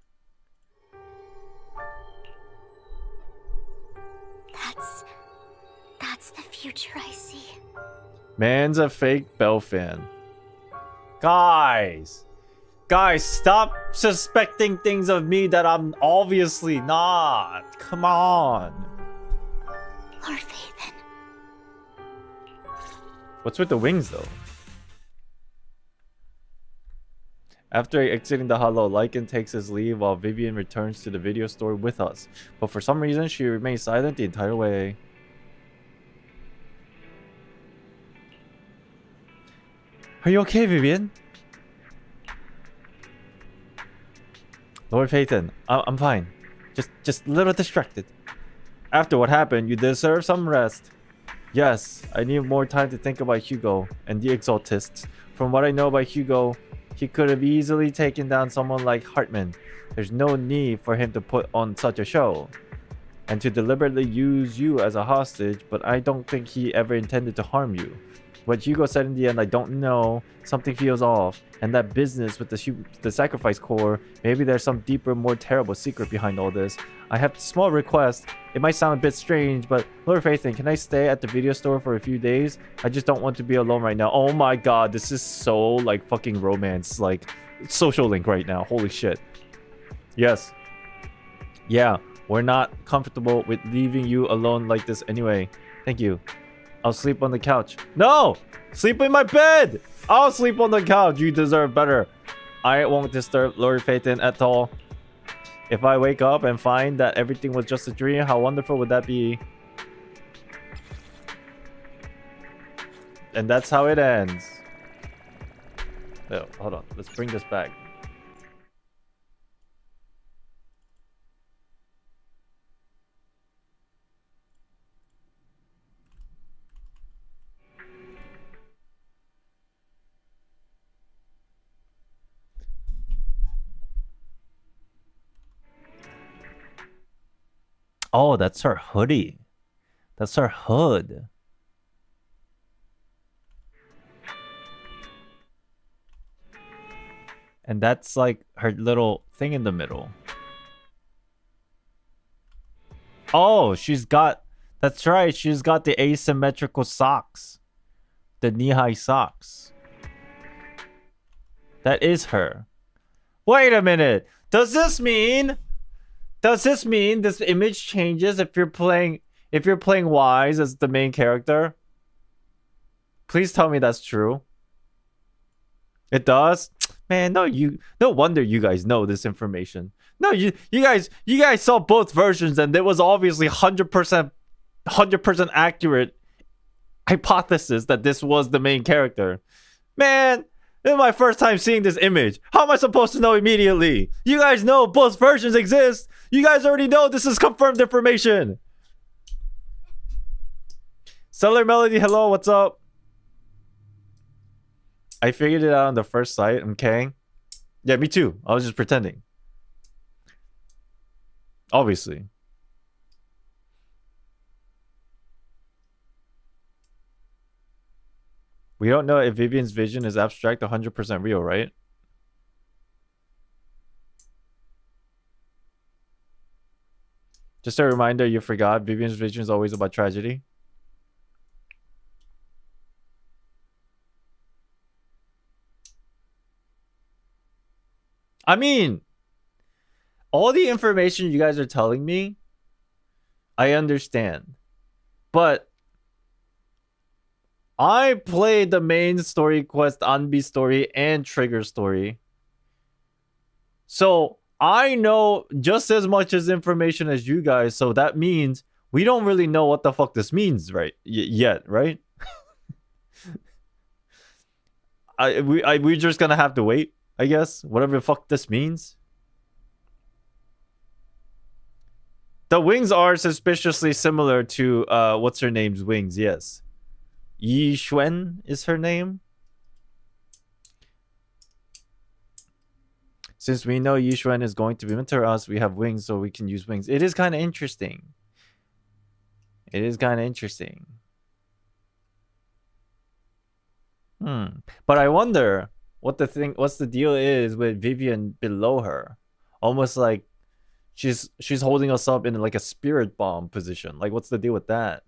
That's the future I see. Man's a fake Belle fan. Guys, stop suspecting things of me that I'm obviously not. Come on. Lord Vivian. What's with the wings, though? After exiting the hollow, Lycan takes his leave while Vivian returns to the video store with us. But for some reason, she remains silent the entire way. Are you okay, Vivian? Lord Phaeton, I'm fine. Just a little distracted. After what happened, you deserve some rest. Yes, I need more time to think about Hugo and the Exaltists. From what I know about Hugo, he could have easily taken down someone like Hartman. There's no need for him to put on such a show. And to deliberately use you as a hostage, but I don't think he ever intended to harm you. What Hugo said in the end, I don't know. Something feels off. And that business with the sacrifice core, maybe there's some deeper, more terrible secret behind all this. I have a small request. It might sound a bit strange, but Lord Phaeton, can I stay at the video store for a few days? I just don't want to be alone right now. Oh my god, this is so like fucking romance, like social link right now. Holy shit. Yes. Yeah, We're not comfortable with leaving you alone like this anyway. Thank you. I'll sleep on the couch. No! Sleep in my bed! I'll sleep on the couch. You deserve better. I won't disturb Lord Phaeton at all. If I wake up and find that everything was just a dream, how wonderful would that be? And that's how it ends. Oh, hold on. Let's bring this back. Oh, that's her hoodie. That's her hood. And that's like her little thing in the middle. Oh, she's got... That's right. She's got the asymmetrical socks. The knee-high socks. That is her. Wait a minute. Does this mean this image changes if you're playing Wise as the main character? Please tell me that's true. It does? Man, no wonder you guys know this information. No, you guys saw both versions and it was obviously 100% accurate hypothesis that this was the main character. Man, this is my first time seeing this image. How am I supposed to know immediately? You guys know both versions exist. You guys already know this is confirmed information. Stellar Melody, hello, what's up? I figured it out on the first sight, okay? Yeah, me too. I was just pretending. Obviously. We don't know if Vivian's vision is abstract 100% real, right? Just a reminder, you forgot Vivian's vision is always about tragedy. I mean, all the information you guys are telling me, I understand. But I played the main story quest, Anbi story, and Trigger story. So I know just as much as information as you guys. So that means we don't really know what the fuck this means, right? Yet, right? We're just gonna have to wait, I guess. Whatever the fuck this means. The wings are suspiciously similar to what's her name's wings, yes. Yi Xuan is her name. Since we know Yi Xuan is going to be mentor us, we have wings so we can use wings. It is kind of interesting. It is kind of interesting. But I wonder what's the deal is with Vivian below her. Almost like she's holding us up in like a spirit bomb position. Like what's the deal with that?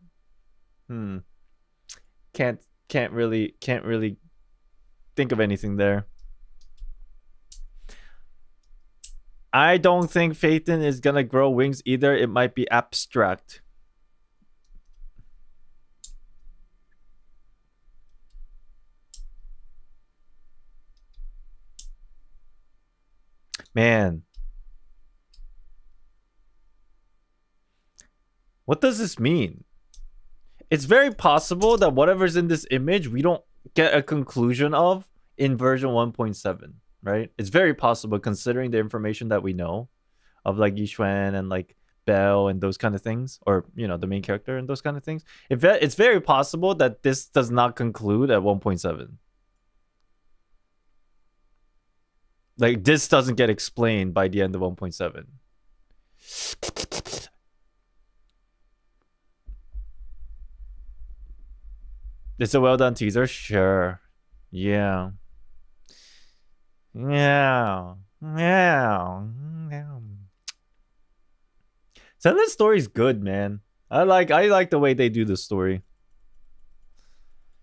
Can't really think of anything there. I don't think Phaeton is gonna grow wings either. It might be abstract. Man. What does this mean? It's very possible that whatever's in this image, we don't get a conclusion of in version 1.7, right? It's very possible considering the information that we know of like Yixuan and like Belle and those kind of things, or, you know, the main character and those kind of things. It's very possible that this does not conclude at 1.7. Like, this doesn't get explained by the end of 1.7. It's a well done teaser, sure. Yeah. Yeah. Zenless story's good, man. I like the way they do the story.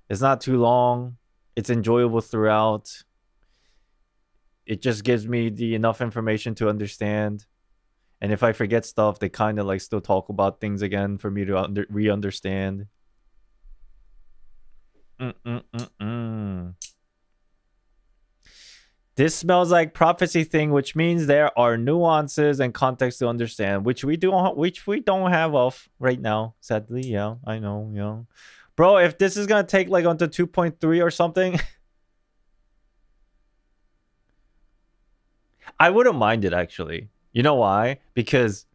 It's not too long. It's enjoyable throughout. It just gives me enough information to understand. And if I forget stuff, they kind of like still talk about things again for me to re-understand. This smells like prophecy thing, which means there are nuances and context to understand, which we don't have of right now. Sadly, yeah, I know, yeah. Bro, if this is gonna take like onto 2.3 or something, I wouldn't mind it actually. You know why? Because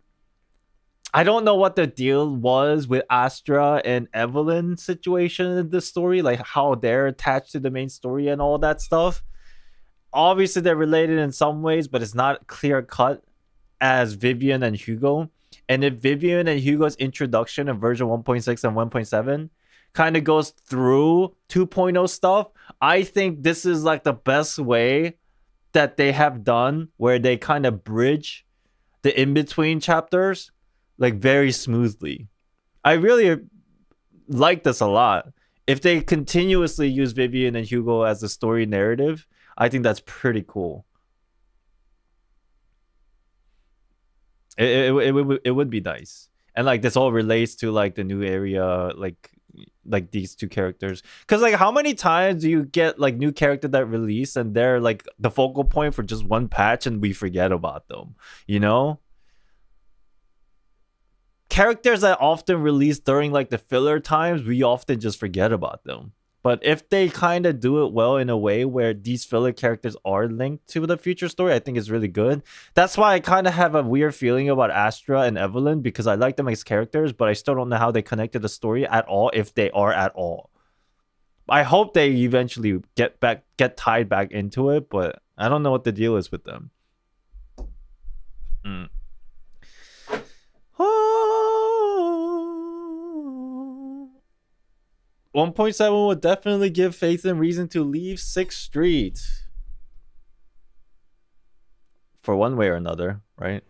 I don't know what the deal was with Astra and Evelyn situation in this story, like how they're attached to the main story and all that stuff. Obviously, they're related in some ways, but it's not clear cut as Vivian and Hugo. And if Vivian and Hugo's introduction in version 1.6 and 1.7 kind of goes through 2.0 stuff, I think this is like the best way that they have done where they kind of bridge the in-between chapters like very smoothly. I really like this a lot. If they continuously use Vivian and Hugo as the story narrative, I think that's pretty cool. It would be nice. And like this all relates to like the new area, like these two characters. Because like how many times do you get like new character that release and they're like the focal point for just one patch and we forget about them, you know? Characters that often release during like the filler times, we often just forget about them. But if they kind of do it well in a way where these filler characters are linked to the future story, I think it's really good. That's why I kind of have a weird feeling about Astra and Evelyn, because I like them as characters, but I still don't know how they connect to the story at all, if they are at all. I hope they eventually get tied back into it, but I don't know what the deal is with them. 1.7 would definitely give Phaethon reason to leave 6th Street. For one way or another, right?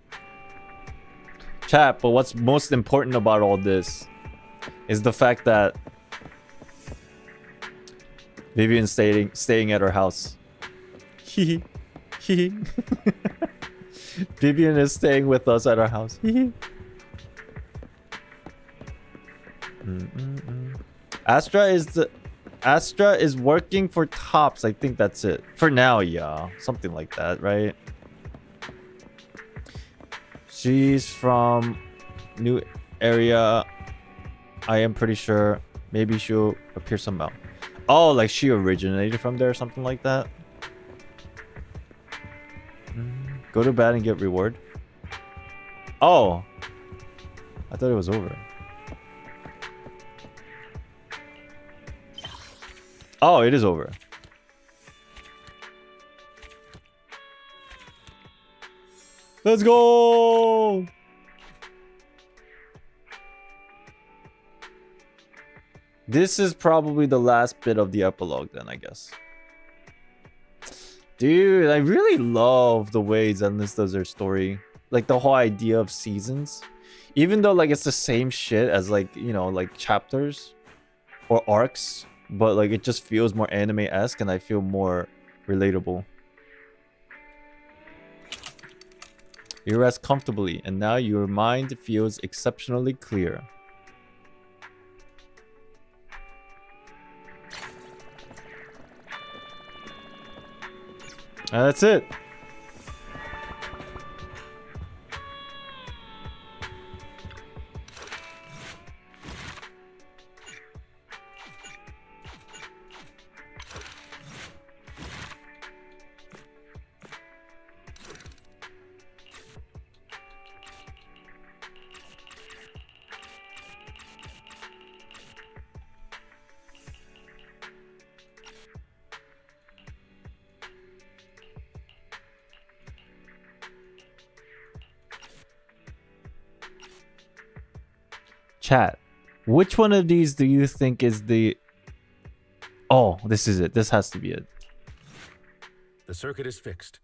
Chat, but what's most important about all this is the fact that Vivian's staying at her house. Vivian is staying with us at our house. Astra is working for Tops. I think that's it. For now, yeah. Something like that, right? She's from new area. I am pretty sure. Maybe she'll appear somehow. Oh, like she originated from there or something like that. Go to bed and get reward. Oh. I thought it was over. Oh, it is over. Let's go! This is probably the last bit of the epilogue then, I guess. Dude, I really love the way Zenless does their story. Like the whole idea of seasons. Even though like it's the same shit as like, you know, like chapters or arcs. But like it just feels more anime-esque and I feel more relatable. You rest comfortably and now your mind feels exceptionally clear. And that's it. Chat, which one of these do you think is the... Oh, this is it. This has to be it. The circuit is fixed.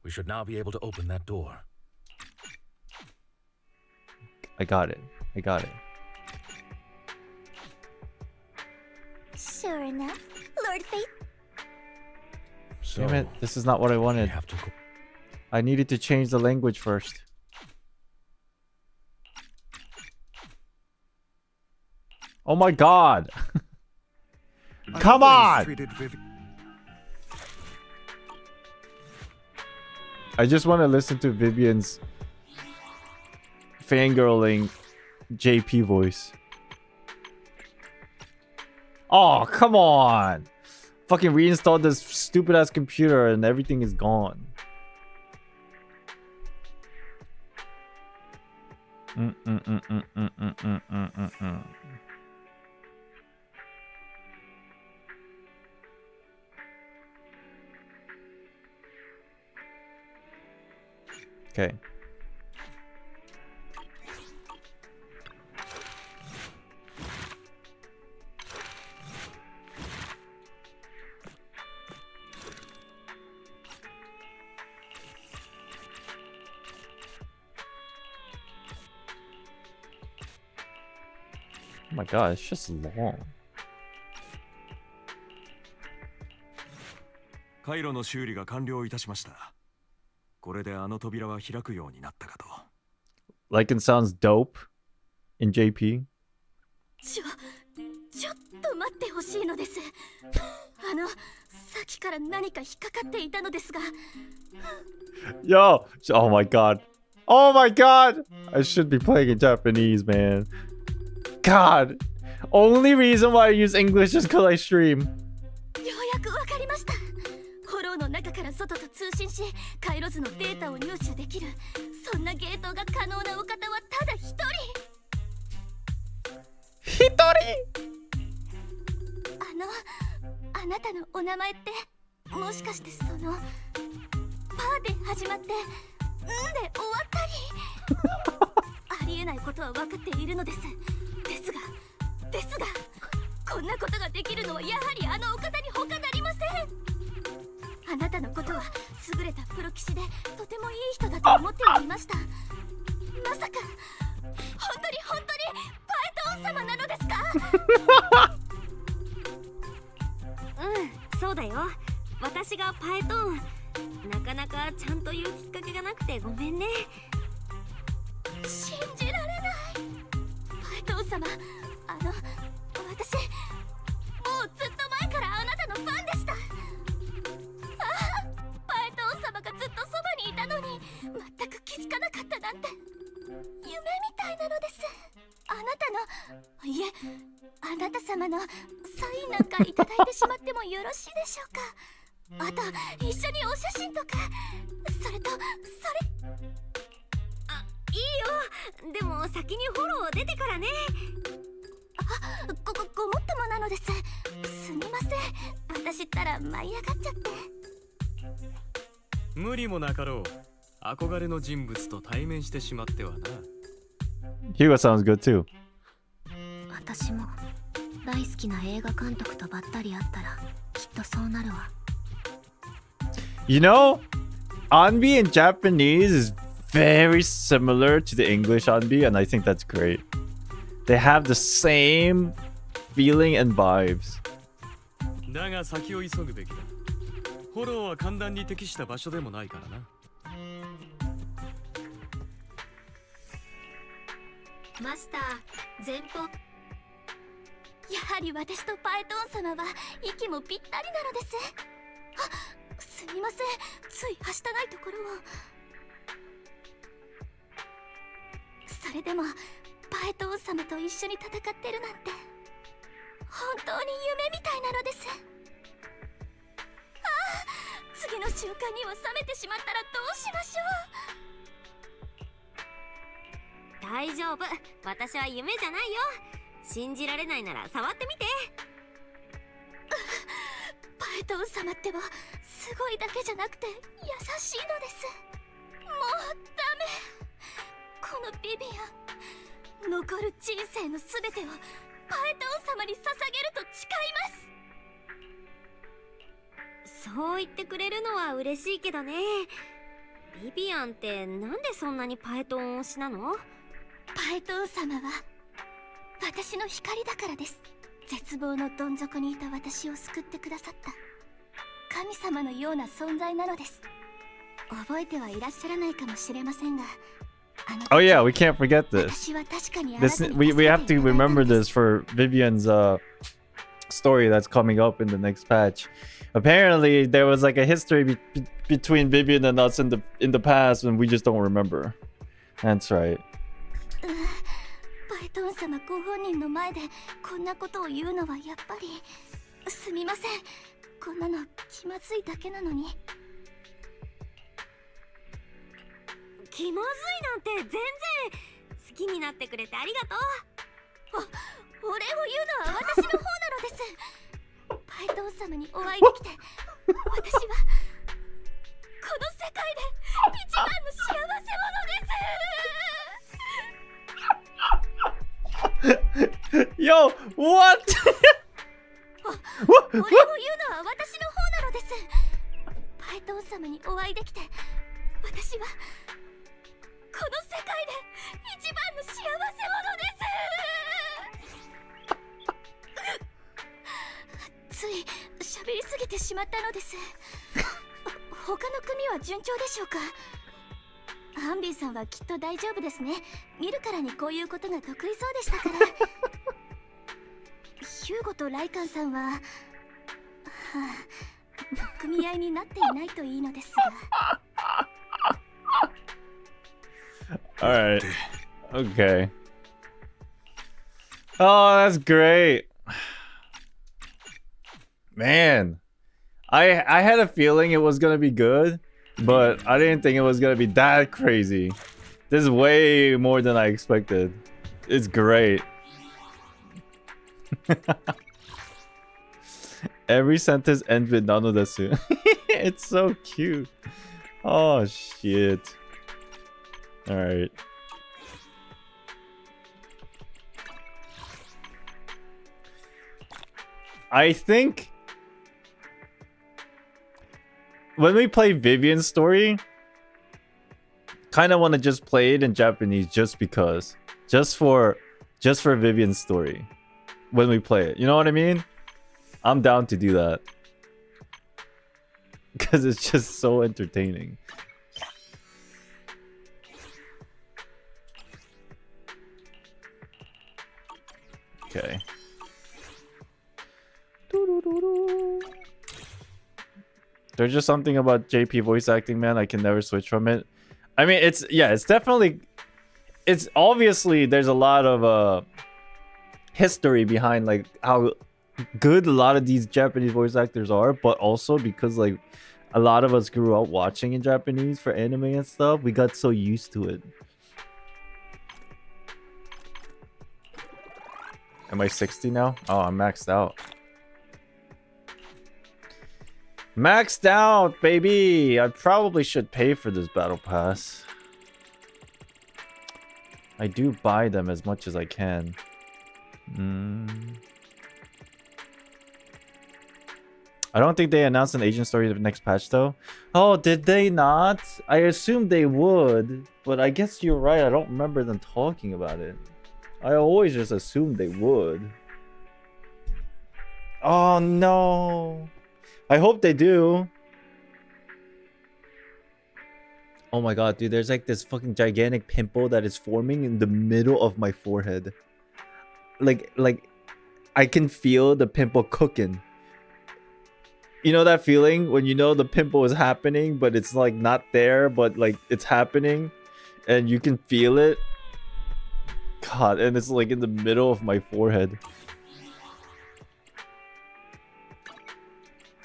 We should now be able to open that door. I got it. I got it. Sure enough, Lord Fate. Damn it, this is not what I wanted. I needed to change the language first. Oh my god. Come on! I just want to listen to Vivian's fangirling JP voice. Oh, come on! Fucking reinstalled this stupid ass computer and everything is gone. Okay. Oh my god, it's just long. 回路の修理が完了いたしました。これであの扉は開くようになったかと。Lycan sounds dope in JP. ちょっと待ってほしいのです。さっきから何か引っかかっていたのですが。Yo! Oh my god. Oh my god! I should be playing in Japanese, man. God! Only reason why I use English is because I stream. ようやくわかりました。ホローの中から外と通信し、回路図のデータを入手できる。そんなゲートが可能なお方はただ一人。一人？あなたのお名前って、もしかしてパーで始まって、んで終わったり。ありえないことは分かっているのです。ですが、こんなことができるのはやはりあのお方に他なりません。あなたのことは優れたプロ棋士でとてもいい人だと思っていました。まさか本当にパエトン様なのですか？そうだよ。私がパエトン。なかなかちゃんと言うきっかけがなくてごめんね。信じられない。パエトン様、私もうずっと前からあなたのファンでした。パエトン様がずっとそばにいたのに全く気づかなかったなんて夢みたいなのです。あなた様のサインなんかいただいてしまってもよろしいでしょうか？あと一緒にお写真とか。それいいよ。でも先にフォロー出てからね。ごもっともなのです。すみません。私ったら舞い上がっちゃって。無理もなかろう。憧れの人物と対面してしまってはな。Hugo sounds good too. 私も大好きな映画監督とばったり会ったらきっとそうなるわ。You know, Anbi in Japanese is very similar to the English Anbi, and I think that's great. They have the same feeling and vibes. だが先を急ぐべきだ。フォローは簡単に適した場所でもないからな。マスター、前方。やはり私とパエトン様は息もぴったりなのです。すみません、ついはしたないところを。それでもパエトン様と一緒に戦ってるなんて本当に夢みたいなのです。次の瞬間には冷めてしまったらどうしましょう。大丈夫、私は夢じゃないよ。信じられないなら触ってみて。パエトン様ってばすごいだけじゃなくて優しいのです。もうダメ。このビビアン、残る人生のすべてをパエトン様に捧げると誓います。そう言ってくれるのは嬉しいけどね。ビビアンってなんでそんなにパエトン推しなの？パエトン様は私の光だからです。絶望のどん底にいた私を救ってくださった神様のような存在なのです。覚えてはいらっしゃらないかもしれませんが、Oh yeah, we can't forget this. We have to remember this for Vivian's story that's coming up in the next patch. Apparently, there was like a history between Vivian and us in the past, and we just don't remember. That's right. バイトン様ご本人の前でこんなことを言うのはやっぱりすみません。こんなの気まずいだけなのに。気まずいなんて全然好きになってくれてありがとう。お礼を言うのは私の方なのです。バイトン様にお会いできて私はこの世界で一番の幸せ者です。 Yo, what? お礼を言うのは私の方なのです。バイトン様にお会いできて私はこの世界で一番の幸せ者です。つい喋りすぎてしまったのです。他の組は順調でしょうか。アンビーさんはきっと大丈夫ですね。見るからにこういうことが得意そうでしたから。ヒューゴとライカンさんは、組合になっていないといいのですが。Alright. Okay. Oh, that's great. Man. I had a feeling it was gonna be good, but I didn't think it was gonna be that crazy. This is way more than I expected. It's great. Every sentence ends with nanodesu. It's so cute. Oh shit. Alright. I think when we play Vivian's story, kind of want to just play it in Japanese just because. Just for Vivian's story. When we play it. You know what I mean? I'm down to do that. Because it's just so entertaining. Okay. There's just something about JP voice acting, man. I can never switch from it. I mean, it's definitely, it's obviously there's a lot of history behind like how good a lot of these Japanese voice actors are, but also because like a lot of us grew up watching in Japanese for anime and stuff, we got so used to it. Am I 60 now? Oh, I'm maxed out. Maxed out, baby! I probably should pay for this battle pass. I do buy them as much as I can. I don't think they announced an agent story the next patch though. Oh, did they not? I assumed they would, but I guess you're right. I don't remember them talking about it. I always just assumed they would. Oh no. I hope they do. Oh my god, dude, there's like this fucking gigantic pimple that is forming in the middle of my forehead. Like I can feel the pimple cooking. You know that feeling when you know the pimple is happening, but it's like not there, but like it's happening and you can feel it? God, and it's like in the middle of my forehead.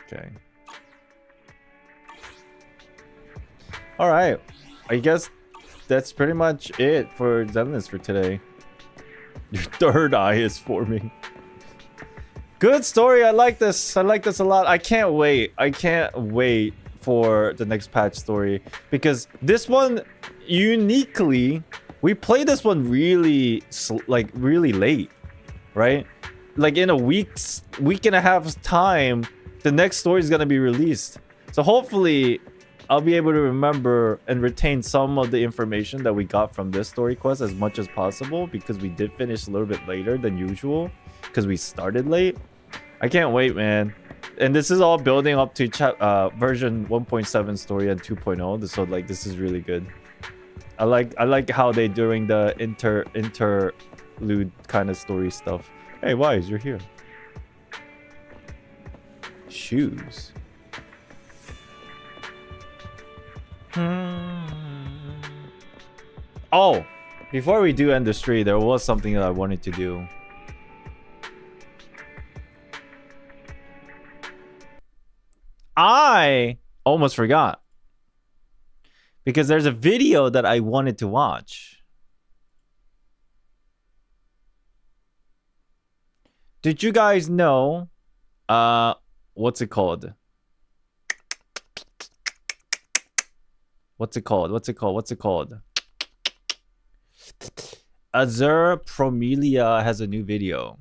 Okay. Alright. I guess that's pretty much it for Zenless for today. Your third eye is forming. Good story. I like this. I like this a lot. I can't wait. I can't wait for the next patch story. Because this one, uniquely, we played this one really late. Right? Like in a week and a half time, the next story is going to be released. So hopefully I'll be able to remember and retain some of the information that we got from this story quest as much as possible, because we did finish a little bit later than usual because we started late. I can't wait, man. And this is all building up to version 1.7 story and 2.0. So like this is really good. I like how they during the interlude kind of story stuff. Hey, Wise, you're here. Shoes. Oh, before we do end the stream, there was something that I wanted to do. I almost forgot. Because there's a video that I wanted to watch. Did you guys know what's it called? What's it called? Azure Promelia has a new video.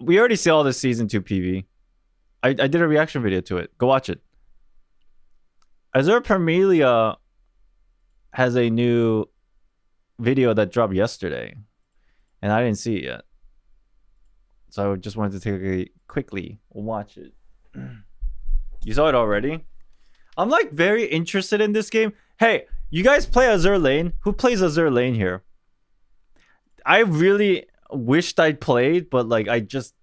We already saw the season 2 PV. I did a reaction video to it. Go watch it. Azure Promelia has a new video that dropped yesterday. And I didn't see it yet. So I just wanted to take a quickly watch it. You saw it already? I'm like very interested in this game. Hey, you guys play Azure Lane? Who plays Azure Lane here? I really wished I'd played, but like I just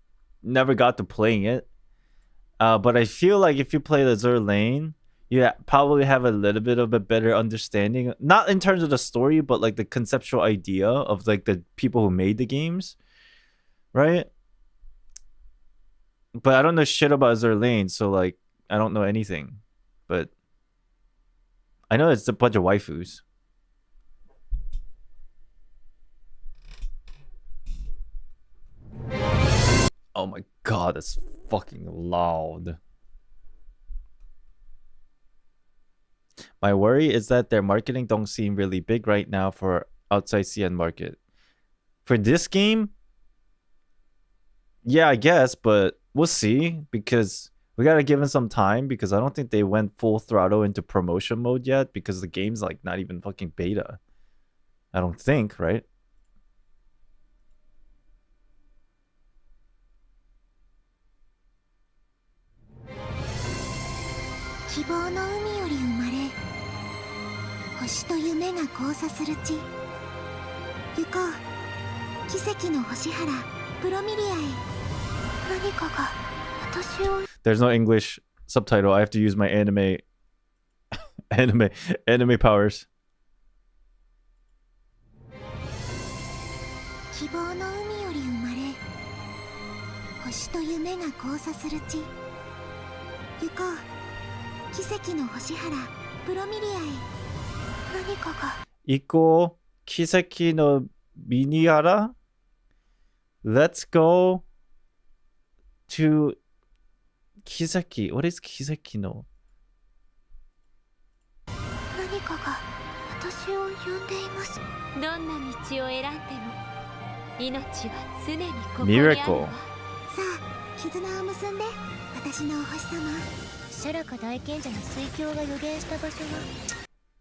never got to playing it. But I feel like if you play Azure Lane, you probably have a little bit of a better understanding. Not in terms of the story, but like the conceptual idea of like the people who made the games. Right? But I don't know shit about Azure Lane, so like I don't know anything. But I know it's a bunch of waifus. Oh my god, that's fucking loud. My worry is that their marketing don't seem really big right now for outside CN market. For this game, yeah, I guess, but we'll see because we gotta give them some time because I don't think they went full throttle into promotion mode yet because the game's like not even fucking beta. I don't think, right? There's no English subtitle. I have to use my anime powers. 이거奇跡のミニアラ? Let's go to 奇跡. What is 奇跡の? Miracle.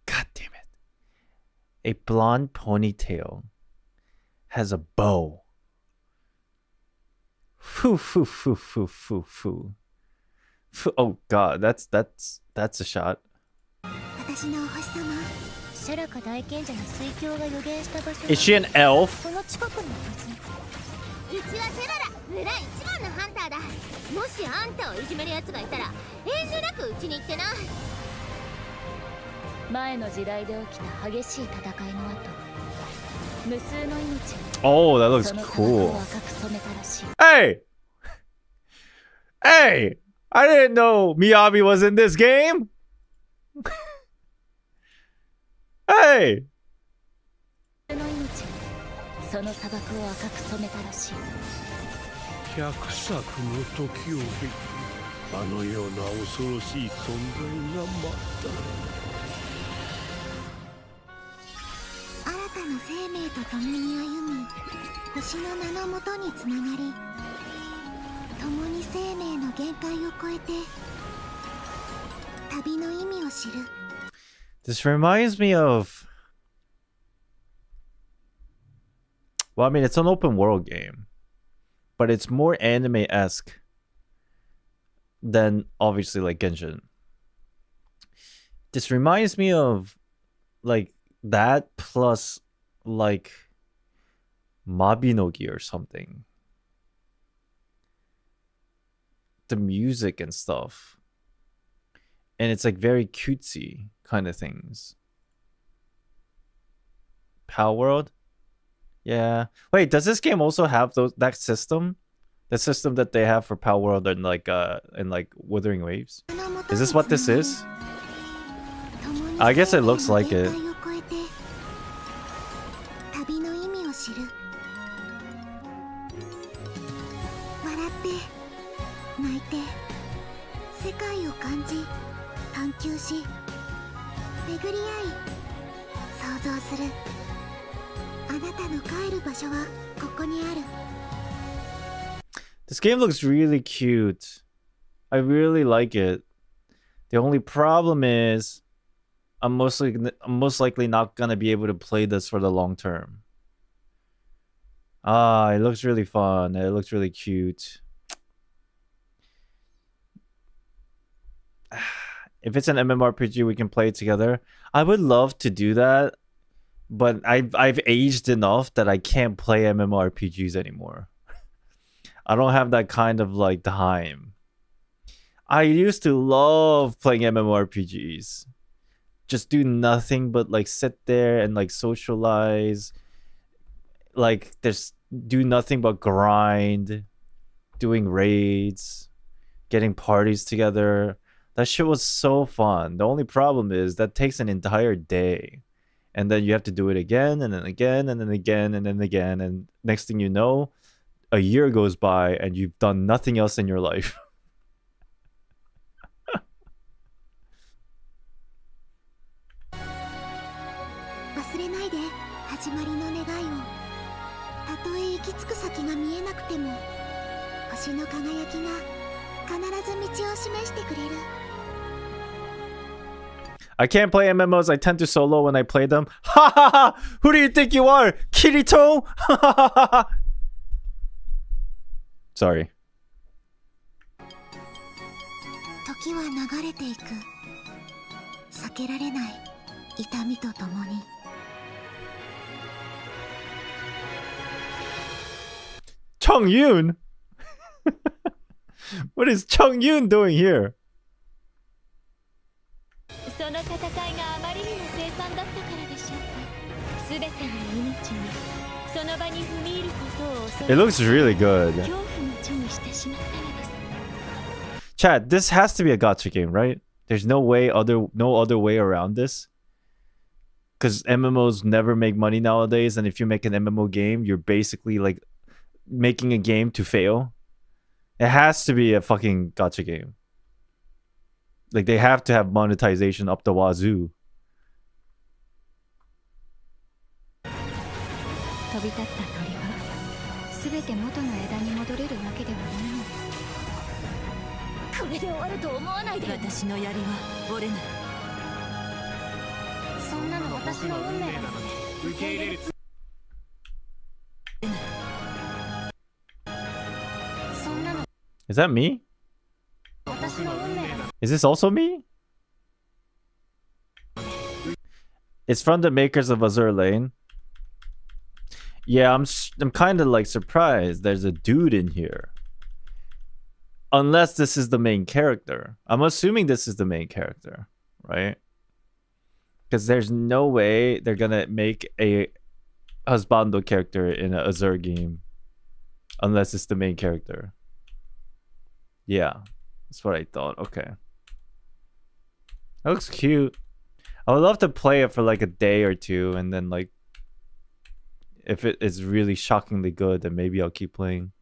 God damn it. A blonde ponytail has a bow. Foo foo foo foo foo foo. Oh god, that's a shot. Is she an elf? Oh, that looks cool. Hey! Hey! I didn't know Miyabi was in this game! Hey! 100作の時を経てあのような恐ろしい存在が待った新たな生命と共に歩み星の名のもとにつながり共に生命の限界を超えて旅の意味を知る This reminds me of... Well, I mean, it's an open world game. But it's more anime-esque than obviously like Genshin. This reminds me of like that plus like Mabinogi or something. The music and stuff. And it's like very cutesy kind of things. Power World? Yeah. Wait, does this game also have that system? The system that they have for Power World and like Wuthering Waves? Is this what this is? I guess it looks like it. This game looks really cute. I really like it. The only problem is I'm most likely not gonna be able to play this for the long term. It looks really fun. It looks really cute. If it's an MMORPG, we can play it together. I would love to do that, but I've aged enough that I can't play MMORPGs anymore. I don't have that kind of like time. I used to love playing MMORPGs. Just do nothing but like sit there and like socialize. Like do nothing but grind, doing raids, getting parties together. That shit was so fun. The only problem is that takes an entire day. And then you have to do it again and then again and then again and then again. And next thing you know, a year goes by and you've done nothing else in your life. I can't play MMOs. I tend to solo when I play them. Ha ha ha! Who do you think you are? Kirito? Ha ha ha ha! Sorry. Chung Yoon? What is Chung Yoon doing here? It looks really good. Chat, this has to be a gacha game, right? There's no other way around this. Because MMOs never make money nowadays, and if you make an MMO game, you're basically like making a game to fail. It has to be a fucking gacha game. Like they have to have monetization up the wazoo. Is that me? Is this also me? It's from the makers of Azur Lane. Yeah, I'm kind of like surprised there's a dude in here. Unless this is the main character. I'm assuming this is the main character, right? Because there's no way they're gonna make a husbando character in an Azur game. Unless it's the main character. Yeah, that's what I thought. Okay. That looks cute. I would love to play it for like a day or two, and then like if it is really shockingly good, then maybe I'll keep playing.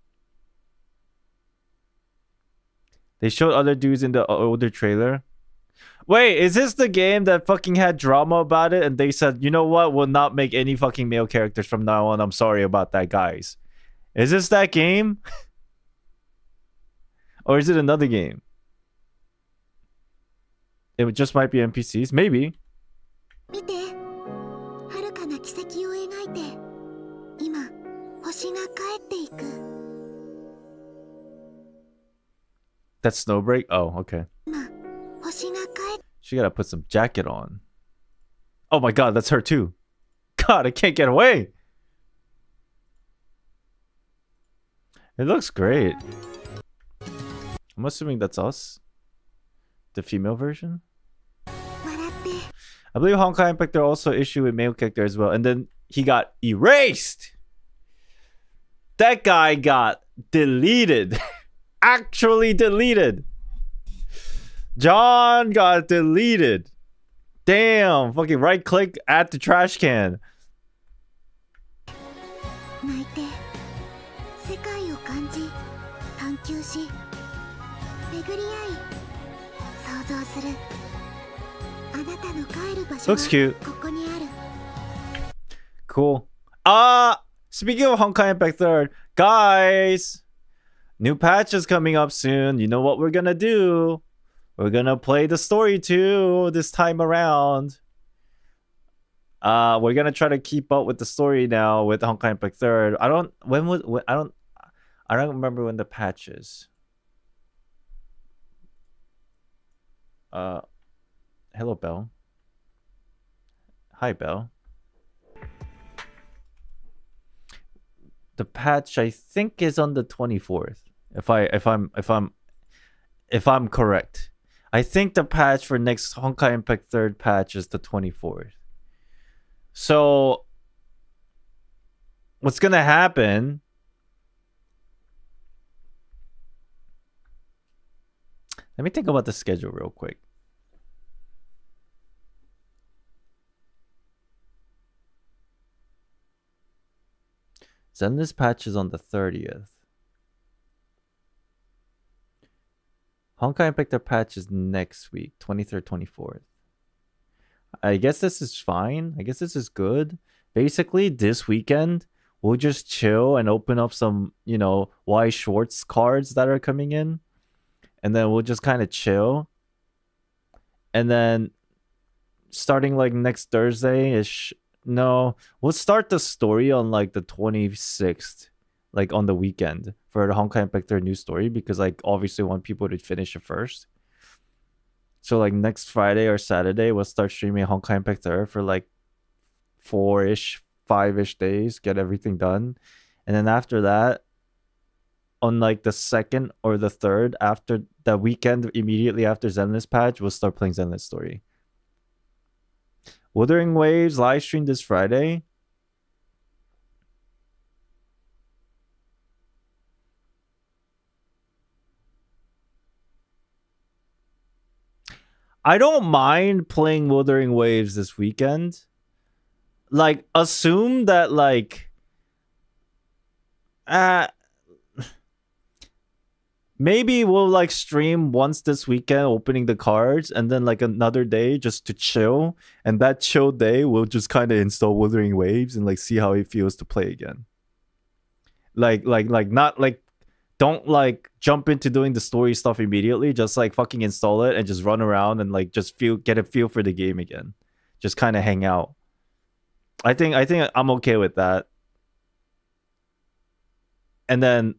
They showed other dudes in the older trailer. Wait, is this the game that fucking had drama about it and they said, you know what, we'll not make any fucking male characters from now on. I'm sorry about that, guys. Is this that game? Or is it another game? It just might be NPCs. Maybe. That's Snowbreak? Oh, okay. She gotta put some jacket on. Oh my god, that's her too. God, I can't get away. It looks great. I'm assuming that's us. The female version. I believe Honkai Impact there also issue with male character as well. And then he got erased. That guy got deleted. Actually deleted. John got deleted. Damn. Fucking right click at the trash can. Looks cute. Cool. Speaking of Honkai Impact 3rd, guys, new patch is coming up soon. You know what we're gonna do? We're gonna play the story too this time around. We're gonna try to keep up with the story now with Honkai Impact 3rd. I don't remember when the patch is. Hello, Belle. Hi, Belle. The patch I think is on the 24th. If I'm correct. I think the patch for next Honkai Impact 3rd patch is the 24th. So what's gonna happen? Let me think about the schedule real quick. Zenless patch is on the 30th. Honkai Impact patch is next week, 23rd, 24th. I guess this is fine. I guess this is good. Basically, this weekend, we'll just chill and open up some, you know, Y Schwartz cards that are coming in. And then we'll just kind of chill. And then starting like next Thursday-ish. No, we'll start the story on like the 26th, like on the weekend for the Honkai Impact 3rd new story, because like obviously want people to finish it first. So like next Friday or Saturday, we'll start streaming Honkai Impact 3rd for like 4-ish, 5-ish days, get everything done. And then after that, on like the 2nd or the 3rd, after the weekend, immediately after Zenless patch, we'll start playing Zenless story. Wuthering Waves live stream this Friday. I don't mind playing Wuthering Waves this weekend. Like, assume that like maybe we'll like stream once this weekend opening the cards, and then like another day just to chill, and that chill day we'll just kind of install Wuthering Waves and like see how it feels to play again. Like not like, don't like jump into doing the story stuff immediately, just like fucking install it and just run around and like just get a feel for the game again. Just kind of hang out. I think I'm okay with that. And then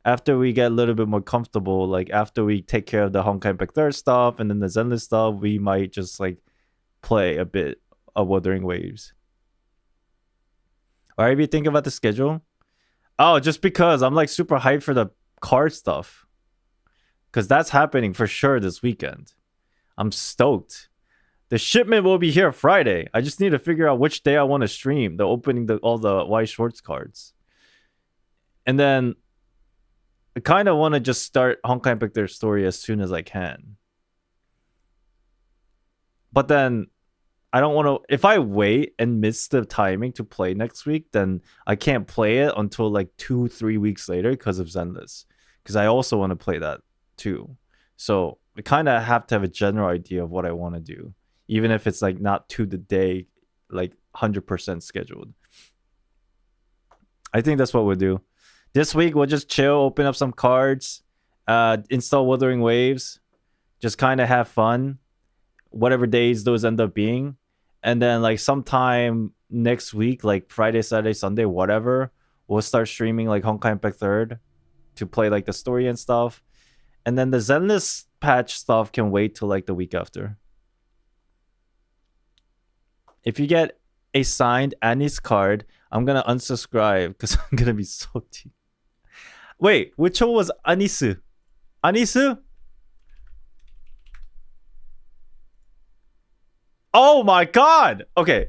after we get a little bit more comfortable, like after we take care of the Honkai Impact 3rd stuff and then the Zenless stuff, we might just like play a bit of Wuthering Waves. Alright, if you think about the schedule. Oh, just because I'm like super hyped for the card stuff. Because that's happening for sure this weekend. I'm stoked. The shipment will be here Friday. I just need to figure out which day I want to stream the opening all the Y Schwartz cards. And then I kind of want to just start Honkai Impact their story as soon as I can. But then I don't want to... If I wait and miss the timing to play next week, then I can't play it until like 2-3 weeks later because of Zenless. Because I also want to play that too. So I kind of have to have a general idea of what I want to do. Even if it's like not to the day, like 100% scheduled. I think that's what we'll do. This week, we'll just chill, open up some cards, install Wuthering Waves, just kind of have fun, whatever days those end up being. And then, like, sometime next week, like Friday, Saturday, Sunday, whatever, we'll start streaming, like, Honkai Impact 3rd to play, like, the story and stuff. And then the Zenless patch stuff can wait till like the week after. If you get a signed Annie's card, I'm gonna unsubscribe because I'm gonna be salty. Wait, which one was Anisu? Anisu? Oh my god! Okay.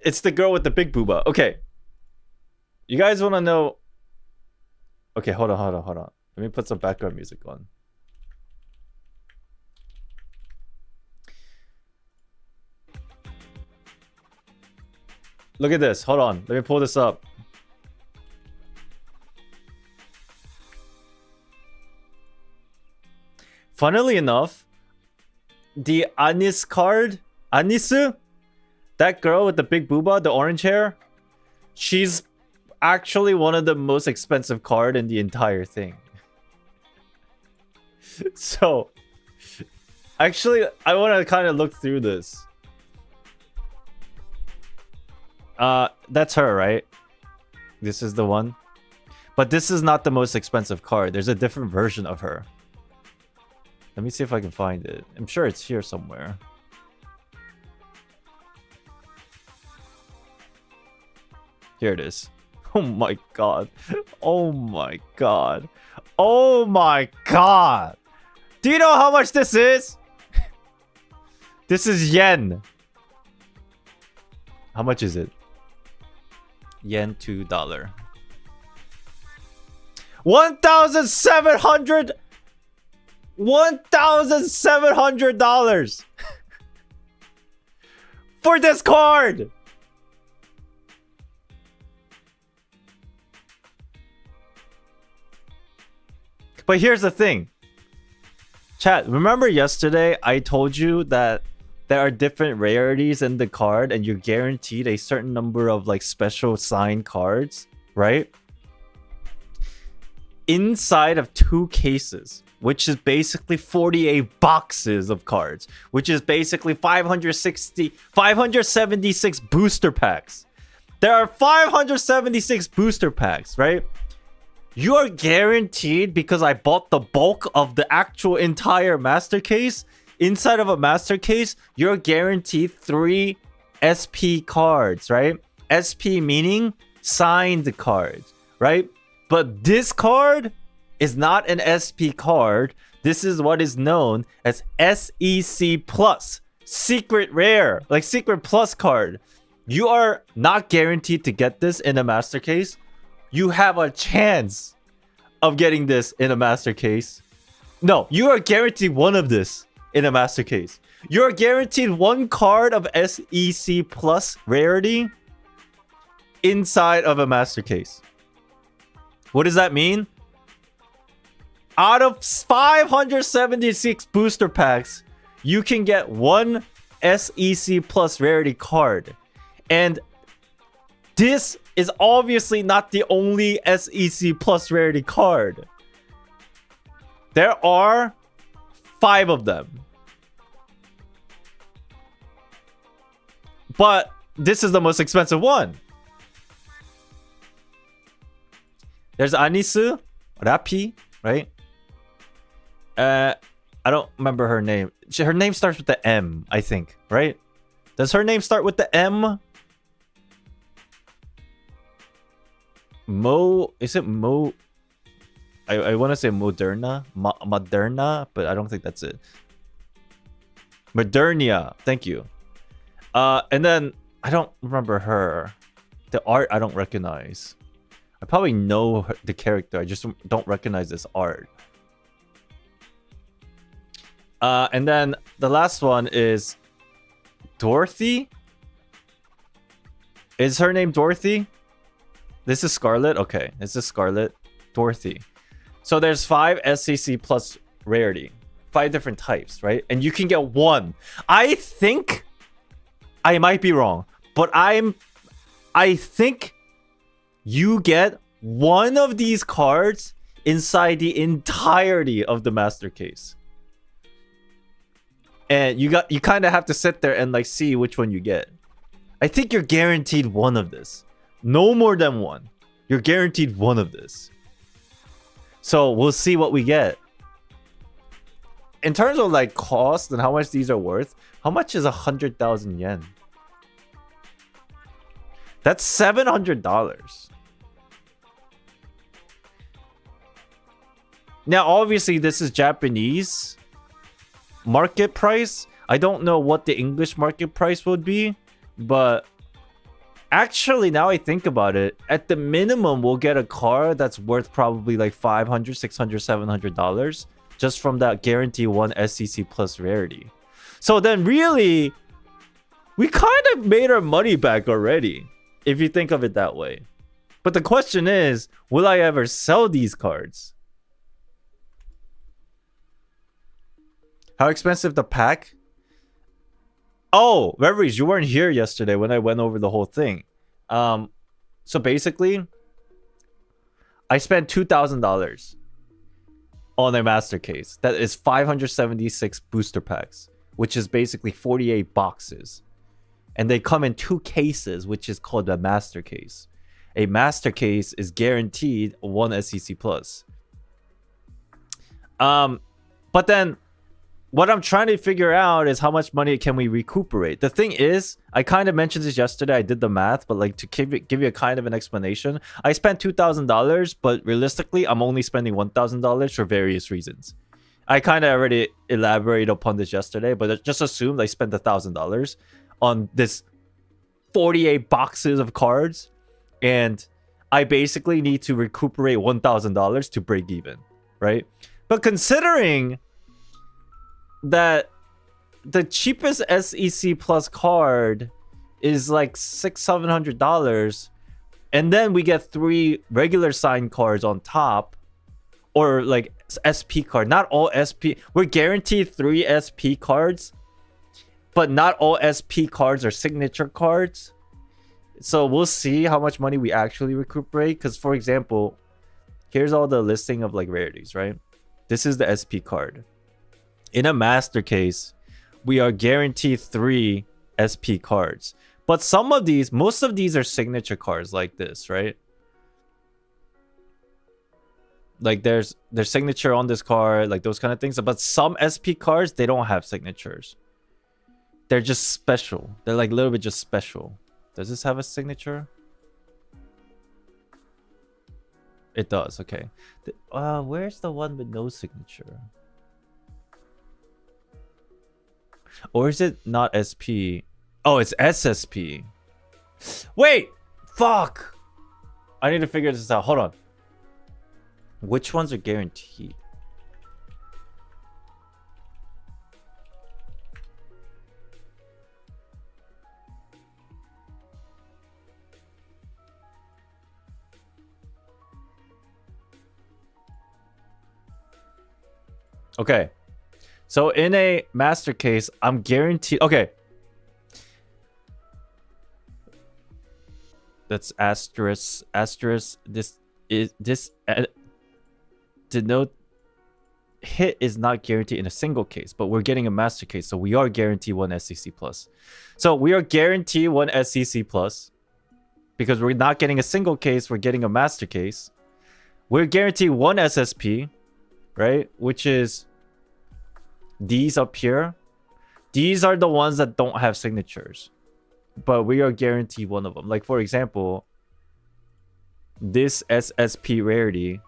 It's the girl with the big booba. Okay. You guys want to know... Okay, hold on. Let me put some background music on. Look at this. Hold on. Let me pull this up. Funnily enough, the Anis card, Anisu, that girl with the big booba, the orange hair, she's actually one of the most expensive card in the entire thing. So, actually, I want to kind of look through this. That's her, right? This is the one. But this is not the most expensive card. There's a different version of her. Let me see if I can find it. I'm sure it's here somewhere. Here it is. Oh my god. Oh my god. Oh my god. Do you know how much this is? This is yen. How much is it? Yen $2. $1,700 for this card. But here's the thing. Chat, remember yesterday I told you that there are different rarities in the card and you're guaranteed a certain number of like special signed cards, right? Inside of 2 cases, which is basically 48 boxes of cards, which is basically 576 booster packs. There are 576 booster packs, right? You are guaranteed, because I bought the bulk of the actual entire master case. Inside of a master case, you're guaranteed 3 SP cards, right? SP meaning signed cards, right? But this card is not an SP card. This is what is known as SEC Plus, secret rare, like secret plus card. You are not guaranteed to get this in a master case. You have a chance of getting this in a master case. No, you are guaranteed one of this in a master case. You're guaranteed 1 card of SEC Plus rarity inside of a master case. What does that mean? Out of 576 booster packs, you can get 1 SEC Plus rarity card. And this is obviously not the only SEC Plus rarity card. There are 5 of them. But this is the most expensive one. There's Anisu, Rapi, right? I don't remember her name. Her name starts with the M, I think, right? Does her name start with the M? Mo, is it Mo? I want to say Moderna, Moderna, but I don't think that's it. Modernia, thank you. And then I don't remember her. The art I don't recognize. I probably know the character. I just don't recognize this art. And then the last one is Dorothy. Is her name Dorothy? This is Scarlet? Okay, this is Scarlet. Dorothy. So there's 5 SCC plus rarity. 5 different types, right? And you can get 1. I think... I might be wrong. But I think you get 1 of these cards inside the entirety of the master case. And you kind of have to sit there and like see which one you get. I think you're guaranteed 1 of this. No more than 1. You're guaranteed 1 of this. So we'll see what we get. In terms of like cost and how much these are worth, how much is 100,000 yen? That's $700. Now, obviously, this is Japanese market price. I don't know what the English market price would be, but actually, now I think about it, at the minimum, we'll get a car that's worth probably like $500, $600, $700 just from that guarantee 1 SEC plus rarity. So then really, we kind of made our money back already, if you think of it that way. But the question is, will I ever sell these cards? How expensive the pack? Oh, Reveries, you weren't here yesterday when I went over the whole thing. So basically, I spent $2,000 on a master case. That is 576 booster packs, which is basically 48 boxes. And they come in 2 cases, which is called a master case. A master case is guaranteed 1 SEC plus. But then what I'm trying to figure out is how much money can we recuperate. The thing is, I kind of mentioned this yesterday. I did the math, but like to give you a kind of an explanation, I spent $2,000, but realistically, I'm only spending $1,000 for various reasons. I kind of already elaborated upon this yesterday, but just assumed I spent $1,000 on this 48 boxes of cards, and I basically need to recuperate $1,000 to break even, right? But considering that the cheapest SEC plus card is like $600-$700, and then we get 3 regular signed cards on top, or like SP card. Not all SP. We're guaranteed 3 SP cards, but not all SP cards are signature cards. So we'll see how much money we actually recuperate. Because for example, here's all the listing of like rarities, right? This is the SP card. In a master case, we are guaranteed 3 SP cards. But some of these, most of these are signature cards like this, right? Like there's signature on this card, like those kind of things. But some SP cards, they don't have signatures. They're just special. They're like a little bit just special. Does this have a signature? It does, okay. Where's the one with no signature? Or is it not SP? Oh, it's SSP. Wait! Fuck! I need to figure this out. Hold on. Which ones are guaranteed? Okay. So in a master case, I'm guaranteed... Okay. That's asterisk. Asterisk. This denote hit is not guaranteed in a single case, but we're getting a master case, so we are guaranteed 1 SEC plus. So we are guaranteed 1 SEC plus because we're not getting a single case, we're getting a master case. We're guaranteed 1 SSP, right? Which is these up here. These are the ones that don't have signatures, but we are guaranteed one of them. Like for example, this SSP rarity,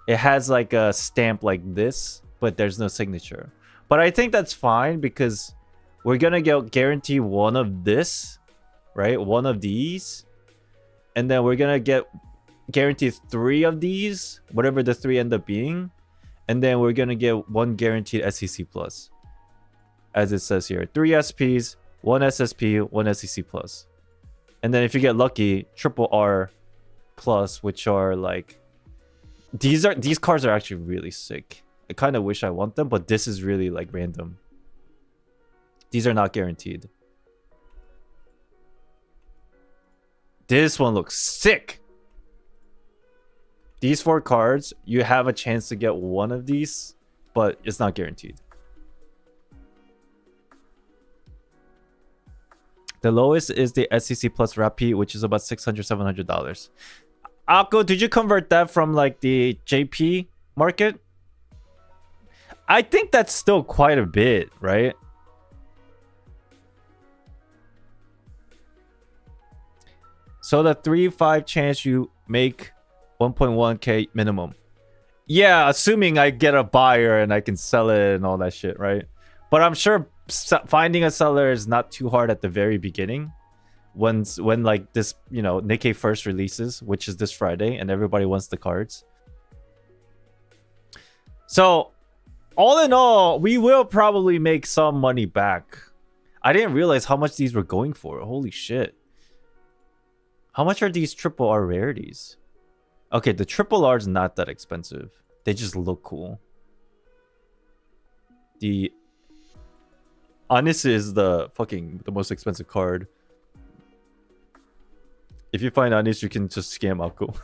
it has like a stamp like this, but there's no signature. But I think that's fine because we're gonna get guarantee one of this, right? One of these, and then we're gonna get guaranteed 3 of these, whatever the 3 end up being, and then we're gonna get 1 guaranteed SEC plus, as it says here. 3 SPs, 1 SSP, 1 SEC plus, and then if you get lucky, triple R plus, which are like these cards are actually really sick. I kind of wish I want them, but this is really like random. These are not guaranteed. This one looks sick. These 4 cards, you have a chance to get one of these, but it's not guaranteed. The lowest is the SEC plus Rappi, which is about $600-$700. Akko, did you convert that from like the JP market. I think that's still quite a bit, right? So the 3-5 chance you make 1.1k minimum. Yeah, assuming I get a buyer and I can sell it and all that shit, right? But I'm sure finding a seller is not too hard at the very beginning. When like this, you know, Nikkei first releases, which is this Friday, and everybody wants the cards. So, all in all, we will probably make some money back. I didn't realize how much these were going for. Holy shit. How much are these triple R rarities? Okay, the triple R is not that expensive. They just look cool. The Anis is the most expensive card. If you find Anis, you can just scam Akko.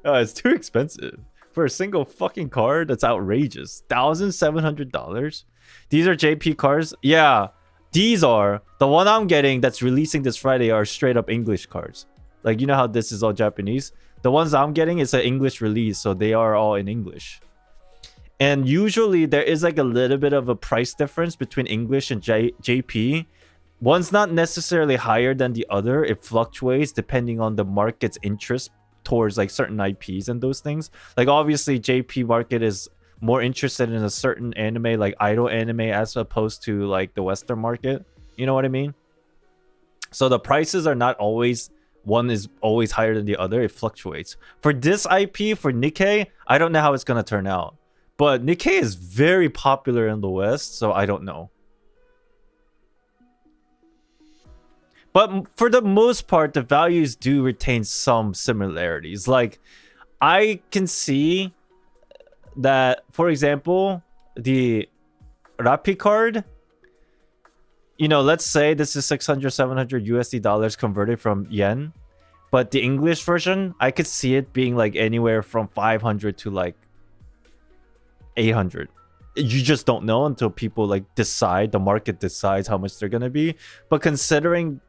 No, it's too expensive. For a single fucking card, that's outrageous. $1,700? These are JP cards? Yeah, these are. The one I'm getting that's releasing this Friday are straight up English cards. Like, you know how this is all Japanese? The ones I'm getting is an English release, so they are all in English. And usually there is like a little bit of a price difference between English and JP. One's not necessarily higher than the other. It fluctuates depending on the market's interest towards like certain IPs and those things. Like obviously JP market is more interested in a certain anime, like idol anime, as opposed to like the Western market. You know what I mean? So the prices are not always, one is always higher than the other. It fluctuates. For this IP, for Nikkei, I don't know how it's going to turn out. But Nikkei is very popular in the West, so I don't know. But for the most part, the values do retain some similarities. Like, I can see that, for example, the Rappi card, you know, let's say this is 600, 700 USD dollars converted from yen. But the English version, I could see it being like anywhere from 500 to like 800. You just don't know until people like decide, the market decides how much they're going to be. But considering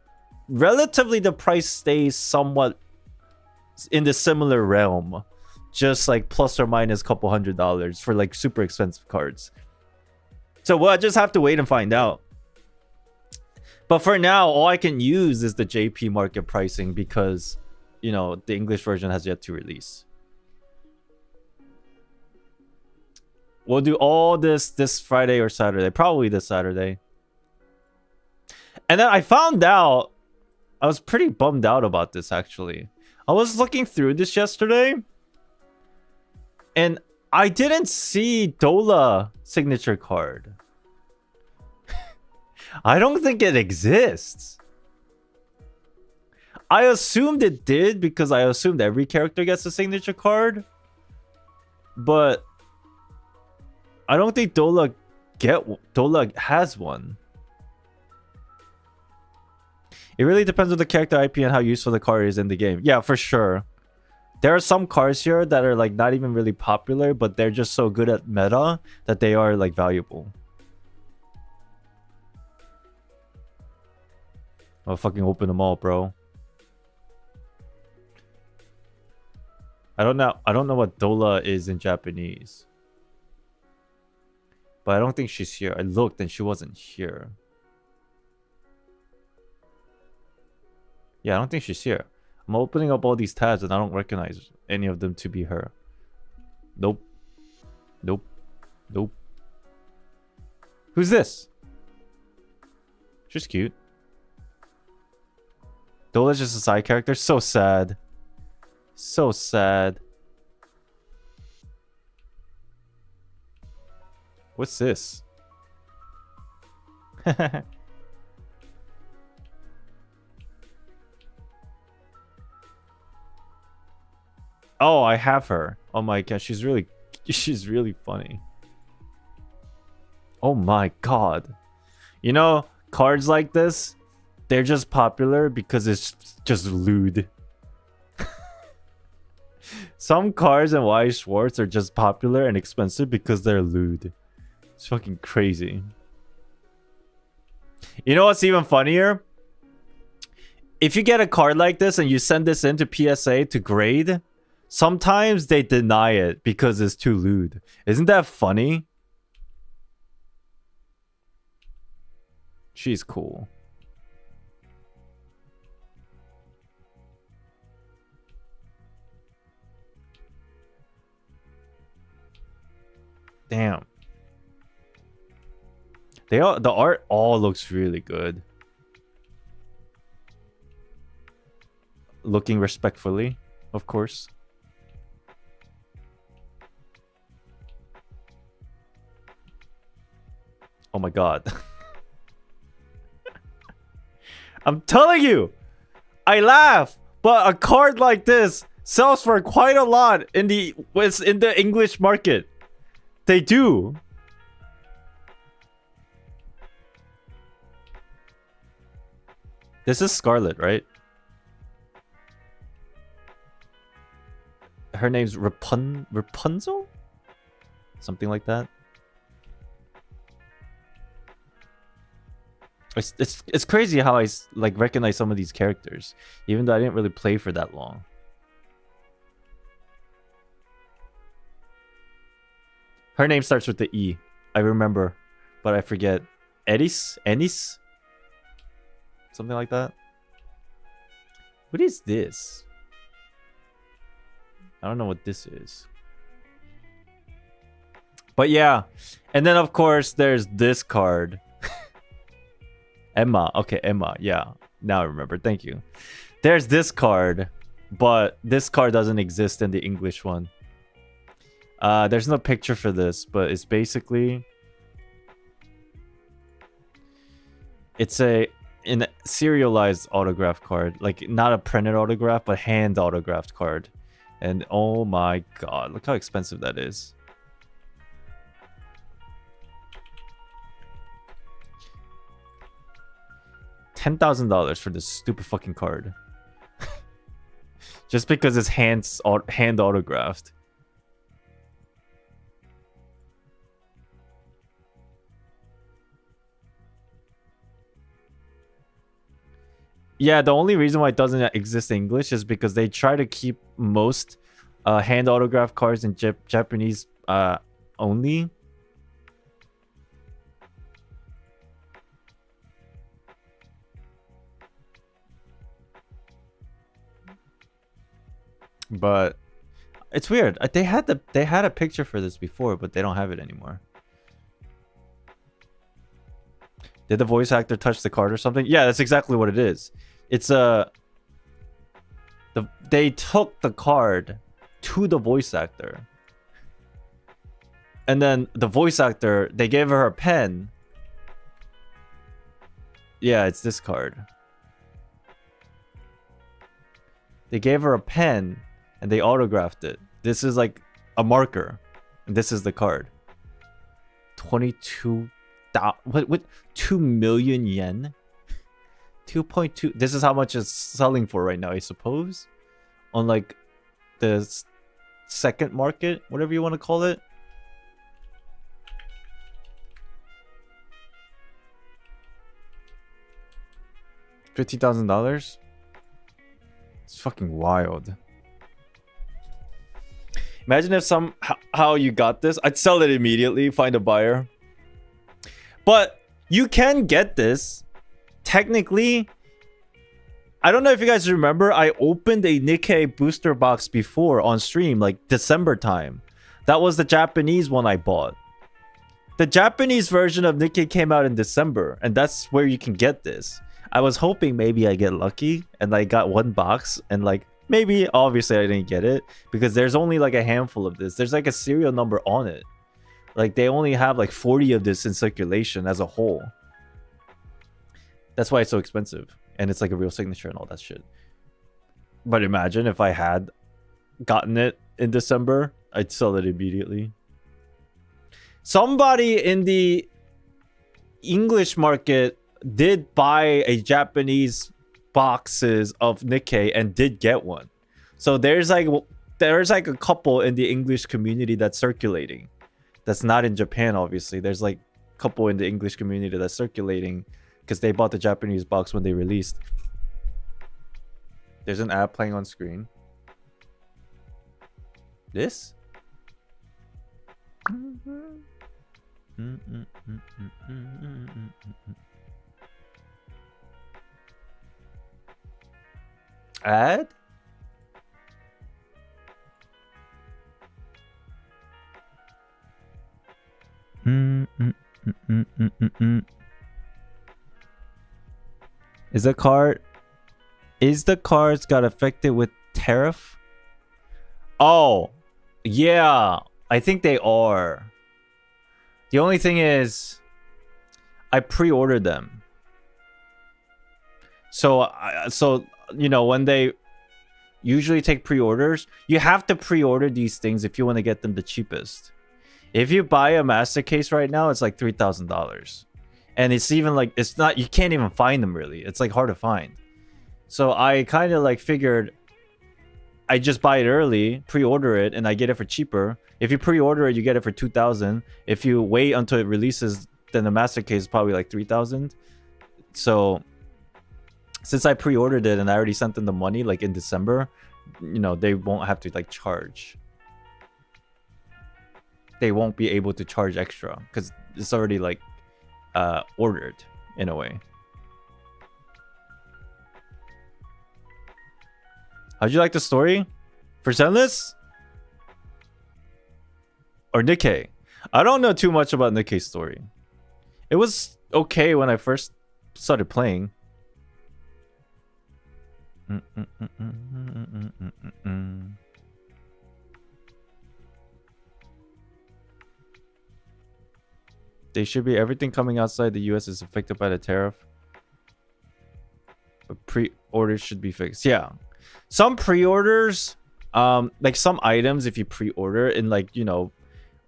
relatively the price stays somewhat in the similar realm, just like plus or minus a couple $100 for like super expensive cards. So we'll just have to wait and find out. But for now, all I can use is the JP market pricing because, you know, the English version has yet to release. We'll do all this Friday or Saturday, probably this Saturday. And then I found out, I was pretty bummed out about this actually. I was looking through this yesterday and I didn't see Dola signature card. I don't think it exists. I assumed it did because I assumed every character gets a signature card. But I don't think Dola has one. It really depends on the character IP and how useful the card is in the game. Yeah, for sure. There are some cards here that are like not even really popular, but they're just so good at meta that they are like valuable. I'll fucking open them all, bro. I don't know what Dola is in Japanese. But I don't think she's here. I looked and she wasn't here. Yeah, I don't think she's here. I'm opening up all these tabs and I don't recognize any of them to be her. Nope. Nope. Nope. Who's this? She's cute. Dola's just a side character. So sad. So sad. What's this? Oh, I have her. Oh my god, she's really funny. Oh my god. You know, cards like this, they're just popular because it's just lewd. Some cards in Y Schwartz are just popular and expensive because they're lewd. It's fucking crazy. You know what's even funnier? If you get a card like this and you send this into PSA to grade, sometimes they deny it because it's too lewd. Isn't that funny? She's cool. Damn. The art all looks really good. Looking respectfully, of course. Oh my god. I'm telling you, I laugh, but a card like this sells for quite a lot in the English market. They do. This is Scarlet, right? Her name's Rapunzel? Something like that. It's crazy how I like recognize some of these characters, even though I didn't really play for that long. Her name starts with the E. I remember, but I forget. Ennis? Something like that. What is this? I don't know what this is. But yeah. And then of course there's this card. Emma. Okay, Emma. Yeah. Now I remember. Thank you. There's this card, but this card doesn't exist in the English one. There's no picture for this, but it's basically... It's a serialized autograph card. Like, not a printed autograph, but hand autographed card. And oh my god, look how expensive that is. $10,000 for this stupid fucking card. Just because it's hand autographed. Yeah, the only reason why it doesn't exist in English is because they try to keep most hand autograph cards in Japanese only. But it's weird. They had a picture for this before, but they don't have it anymore. Did the voice actor touch the card or something? Yeah, that's exactly what it is. It's they took the card to the voice actor. And then the voice actor, they gave her a pen. Yeah, it's this card. They gave her a pen and they autographed it. This is like a marker. And this is the card. 2 million yen? 2.2. This is how much it's selling for right now, I suppose. On like the second market, whatever you want to call it. $50,000? It's fucking wild. Imagine if somehow you got this. I'd sell it immediately, find a buyer. But you can get this. Technically, I don't know if you guys remember, I opened a Nikkei booster box before on stream, like December time. That was the Japanese one I bought. The Japanese version of Nikkei came out in December, and that's where you can get this. I was hoping maybe I get lucky, and I got one box, and like, maybe, obviously I didn't get it, because there's only like a handful of this. There's like a serial number on it. Like, they only have like 40 of this in circulation as a whole. That's why it's so expensive. And it's like a real signature and all that shit. But imagine if I had gotten it in December, I'd sell it immediately. Somebody in the English market did buy a Japanese boxes of Nikkei and did get one. So there's like a couple in the English community that's circulating. That's not in Japan, obviously. There's like a couple in the English community that's circulating because they bought the Japanese box when they released. There's an ad playing on screen. This? Add? Is the cards got affected with tariff? Oh, yeah, I think they are. The only thing is, I pre-ordered them. So you know, when they usually take pre-orders, you have to pre-order these things if you want to get them the cheapest. If you buy a master case right now, it's like $3,000. And it's even like, it's not, you can't even find them really. It's like hard to find. So I kind of like figured I just buy it early, pre-order it, and I get it for cheaper. If you pre-order it, you get it for $2,000. If you wait until it releases, then the master case is probably like $3,000. So since I pre-ordered it and I already sent them the money like in December, you know, they won't have to like charge. They won't be able to charge extra because it's already like ordered in a way. How'd you like the story for Zenless or Nikkei? I don't know too much about Nikkei's story. It was okay when I first started playing. They should be, everything coming outside the US is affected by the tariff. But pre-orders should be fixed. Yeah. Some pre-orders, like some items, if you pre-order and like, you know,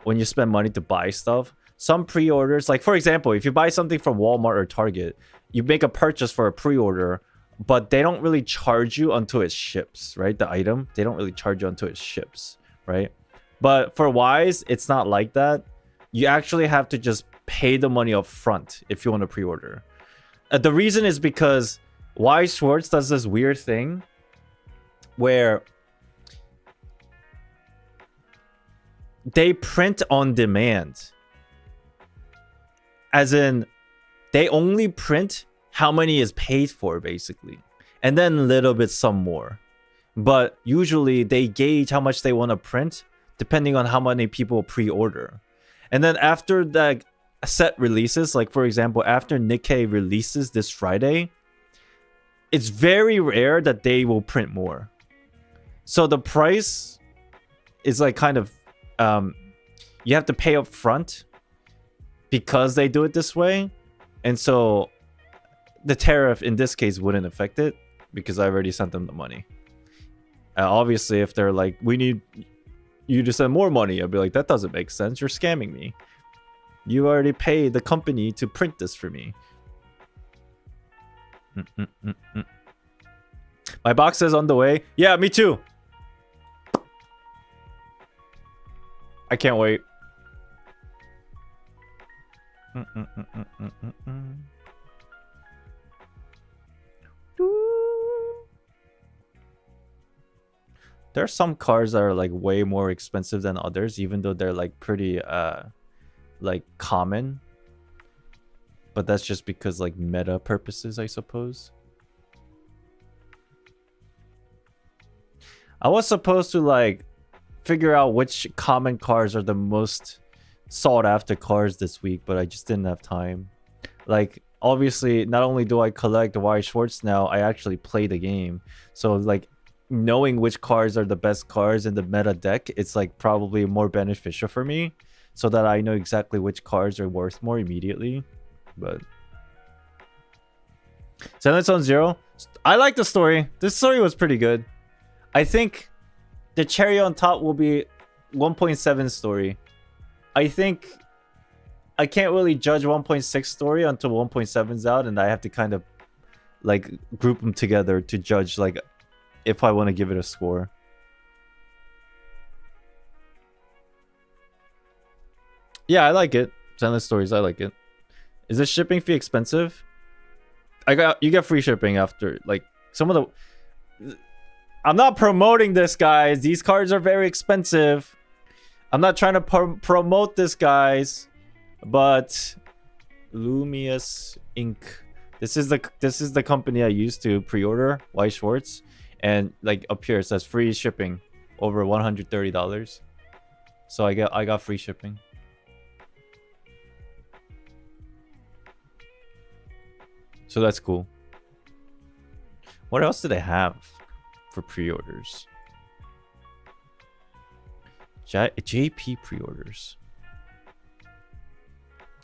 when you spend money to buy stuff, some pre-orders, like for example, if you buy something from Walmart or Target, you make a purchase for a pre-order, but they don't really charge you until it ships, right? The item, they don't really charge you until it ships, right? But for Wise, it's not like that. You actually have to just pay the money up front if you want to pre-order. The reason is because Wise Schwartz does this weird thing where they print on demand. As in, they only print how many is paid for, basically. And then a little bit some more. But usually they gauge how much they want to print depending on how many people pre-order. And then after that set releases, like for example, after Nikkei releases this Friday, it's very rare that they will print more. So the price is like kind of, you have to pay up front because they do it this way. And so the tariff in this case wouldn't affect it because I already sent them the money. Obviously, if they're like, we need you to send more money, I'll be like, that doesn't make sense. You're scamming me. You already paid the company to print this for me. My box says on the way. Yeah, me too. I can't wait. There are some cars that are like way more expensive than others, even though they're like pretty like common. But that's just because like meta purposes, I suppose. I was supposed to like figure out which common cars are the most sought after cars this week, but I just didn't have time. Like obviously, not only do I collect the Y Schwartz now, I actually play the game. So like knowing which cars are the best cars in the meta deck, it's like probably more beneficial for me so that I know exactly which cars are worth more immediately. But Zenless on Zero, I like the story. This story was pretty good. I think the cherry on top will be 1.7 story. I think I can't really judge 1.6 story until 1.7's out, and I have to kind of like group them together to judge like if I want to give it a score. Yeah, I like it. Zenless stories, I like it. Is the shipping fee expensive? You get free shipping after like some of the I'm not promoting this, guys. These cards are very expensive. I'm not trying to promote this, guys. But Lumius Inc. This is the company I used to pre-order White Schwartz, and like up here it says free shipping over $130. So I got free shipping. So that's cool. What else do they have for pre-orders? JP pre-orders.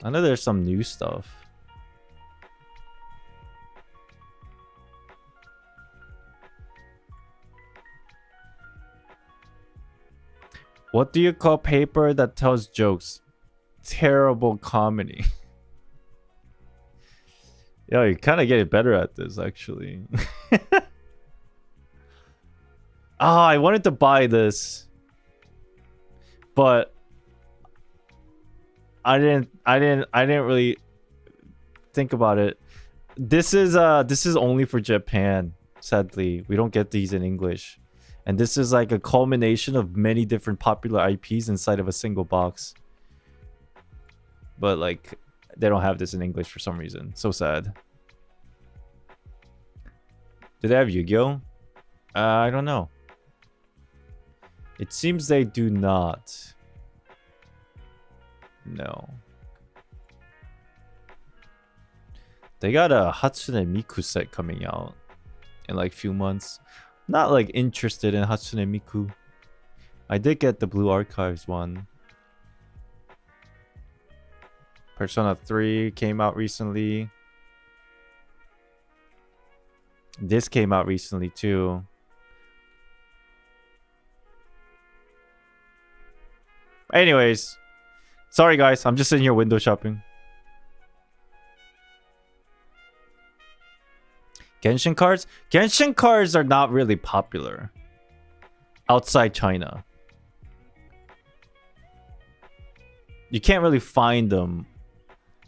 I know there's some new stuff. What do you call paper that tells jokes? Terrible comedy. Yo, you're kind of getting better at this, actually. I wanted to buy this, but I didn't really think about it. This is only for Japan. Sadly, we don't get these in English, and this is like a culmination of many different popular IPs inside of a single box. But like, they don't have this in English for some reason. So sad. Do they have Yu-Gi-Oh? I don't know. It seems they do not. No. They got a Hatsune Miku set coming out in like few months. Not like interested in Hatsune Miku. I did get the Blue Archives one. Persona 3 came out recently. This came out recently too. Anyways, sorry guys, I'm just sitting here window shopping. Genshin cards? Genshin cards are not really popular outside China. You can't really find them.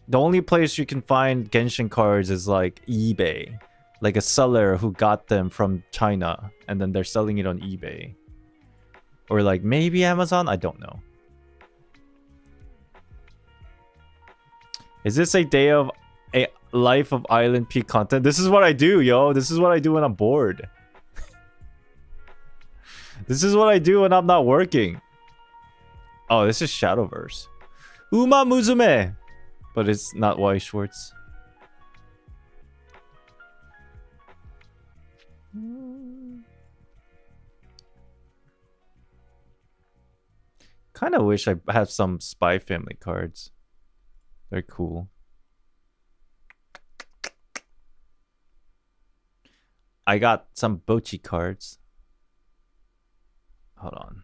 The only place you can find Genshin cards is like eBay. Like a seller who got them from China and then they're selling it on eBay. Or like maybe Amazon? I don't know. Is this a day of a life of Island Peak content? This is what I do, yo. This is what I do when I'm bored. This is what I do when I'm not working. Oh, this is Shadowverse. Uma Musume! But it's not White Schwartz. Kind of wish I had some Spy Family cards. They're cool. I got some Bochi cards. Hold on.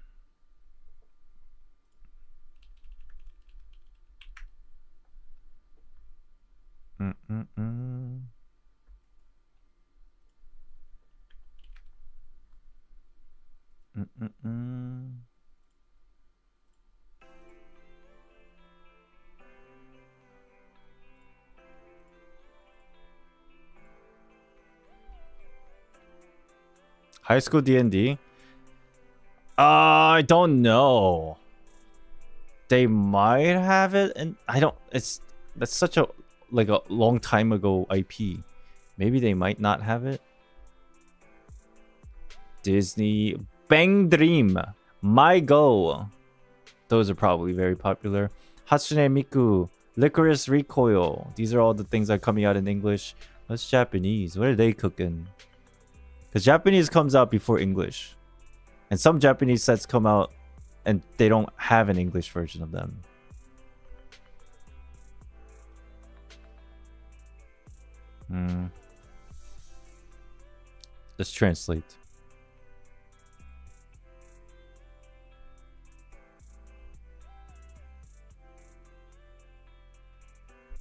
High school D&D? I don't know. They might have it, and I don't. That's such a long time ago IP. Maybe they might not have it. Disney Bang Dream, My Go. Those are probably very popular. Hatsune Miku, Licorice Recoil. These are all the things that are coming out in English. What's Japanese? What are they cooking? Because Japanese comes out before English. And some Japanese sets come out and they don't have an English version of them. Let's translate.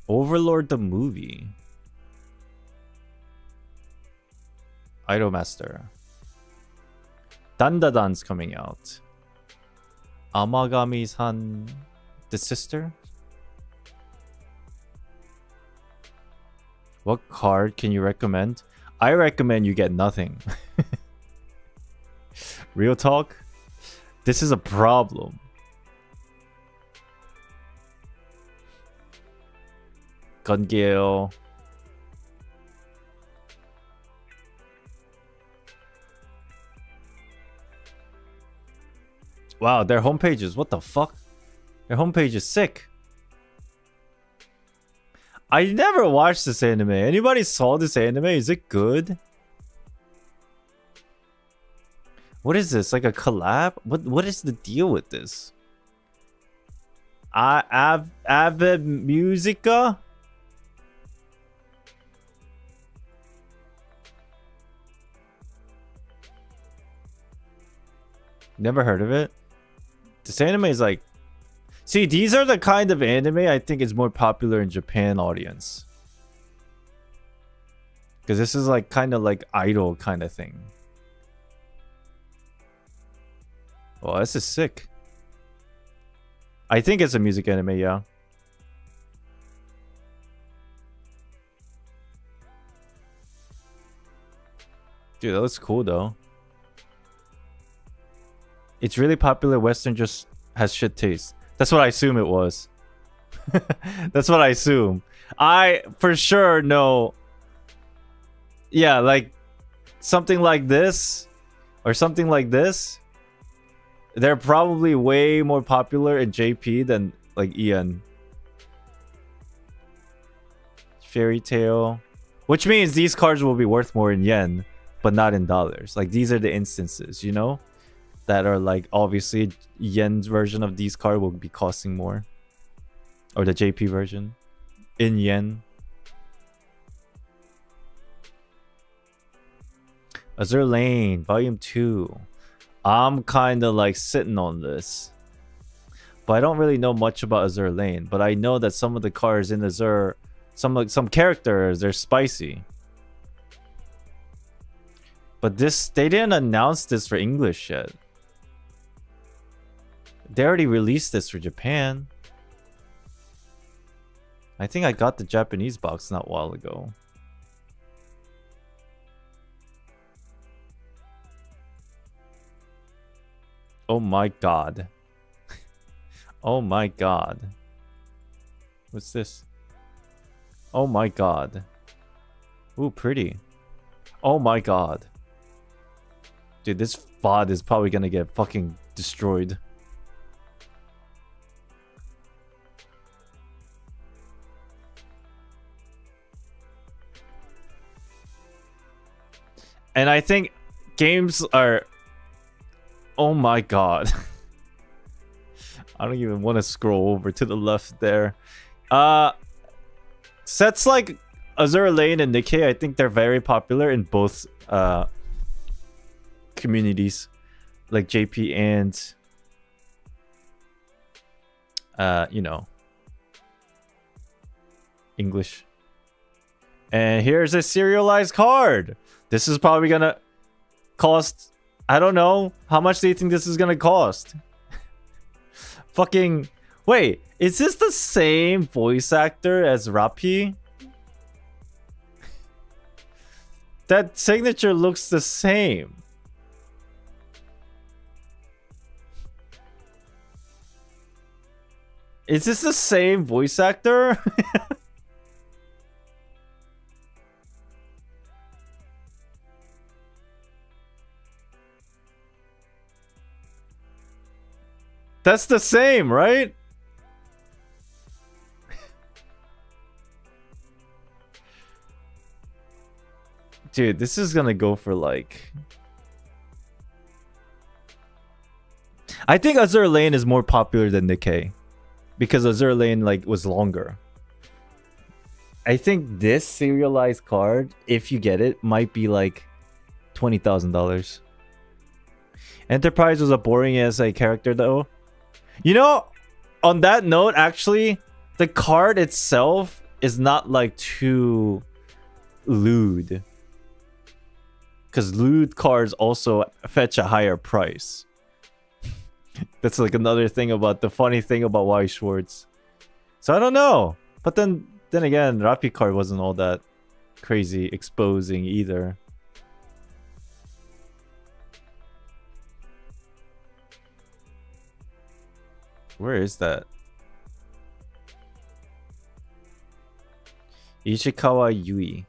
Overlord the movie. Idolmaster. Dandadan's coming out. Amagami-san, the sister? What card can you recommend? I recommend you get nothing. Real talk? This is a problem. Gun Gale. Wow, their homepage is what the fuck? Their homepage is sick. I never watched this anime. Anybody saw this anime? Is it good? What is this? Like a collab? What is the deal with this? Avid Musica? Never heard of it. This anime is like... See, these are the kind of anime I think is more popular in Japan audience. Because this is like kind of like idol kind of thing. Well, this is sick. I think it's a music anime, yeah. Dude, that looks cool though. It's really popular. Western just has shit taste. That's what I assume it was. That's what I assume. I for sure know. Yeah, like something like this or something like this. They're probably way more popular in JP than like EN. Fairy Tale. Which means these cards will be worth more in yen, but not in dollars. Like these are the instances, you know? That are like obviously yen's version of these cards will be costing more. Or the JP version. In yen. Azure Lane, Volume 2. I'm kind of like sitting on this. But I don't really know much about Azure Lane. But I know that some of the cards in Azure, some characters, they're spicy. But this, they didn't announce this for English yet. They already released this for Japan. I think I got the Japanese box not a while ago. Oh my god. Oh my god. What's this? Oh my god. Ooh, pretty. Oh my god. Dude, this VOD is probably gonna get fucking destroyed. And I think games are... Oh my god. I don't even want to scroll over to the left there. Sets like Azure Lane and Nikkei, I think they're very popular in both communities. Like JP and... you know. English. And here's a serialized card. This is probably gonna cost... I don't know. How much do you think this is gonna cost? Fucking... Wait, is this the same voice actor as Rapi? That signature looks the same. Is this the same voice actor? That's the same, right? Dude, this is gonna go for like... I think Azure Lane is more popular than Nikkei. Because Azure Lane like was longer. I think this serialized card, if you get it, might be like $20,000. Enterprise was a boring as a character though. You know, on that note, actually, the card itself is not like too lewd. Because lewd cards also fetch a higher price. That's like another thing about the funny thing about Y Schwartz. So I don't know. But then again, Rapi card wasn't all that crazy exposing either. Where is that? Ishikawa Yui.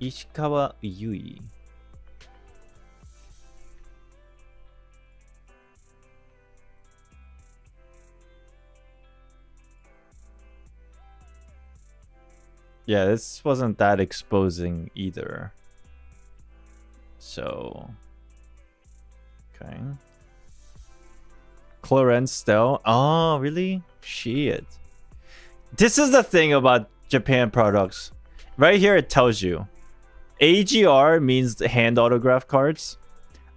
Ishikawa Yui. Yeah, this wasn't that exposing either. So, okay. Chlorine Stell. Oh, really? Shit. This is the thing about Japan products. Right here it tells you. AGR means the hand autograph cards.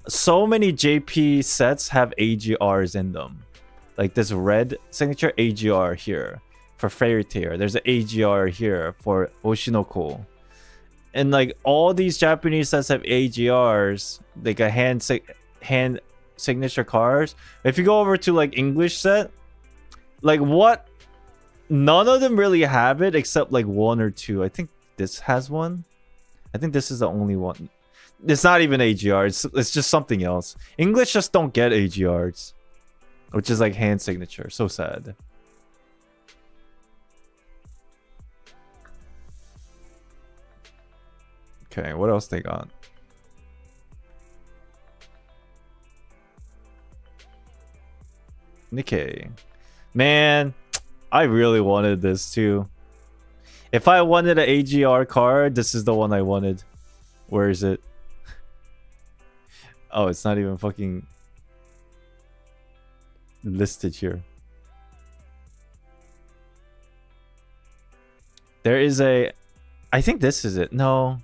So many JP sets have AGRs in them. Like this red signature AGR here for Fairy Tail. There's an AGR here for Oshinoko. And like all these Japanese sets have AGRs, like a hand signature cards. If you go over to like English set, like what? None of them really have it except like one or two. I think this has one. I think this is the only one. It's not even AGR. It's just something else. English just don't get AGRs, which is like hand signature. So sad. Okay, what else they got? Nikkei. Man, I really wanted this too. If I wanted an AGR card, this is the one I wanted. Where is it? Oh, it's not even fucking listed here. There is a... I think this is it. No.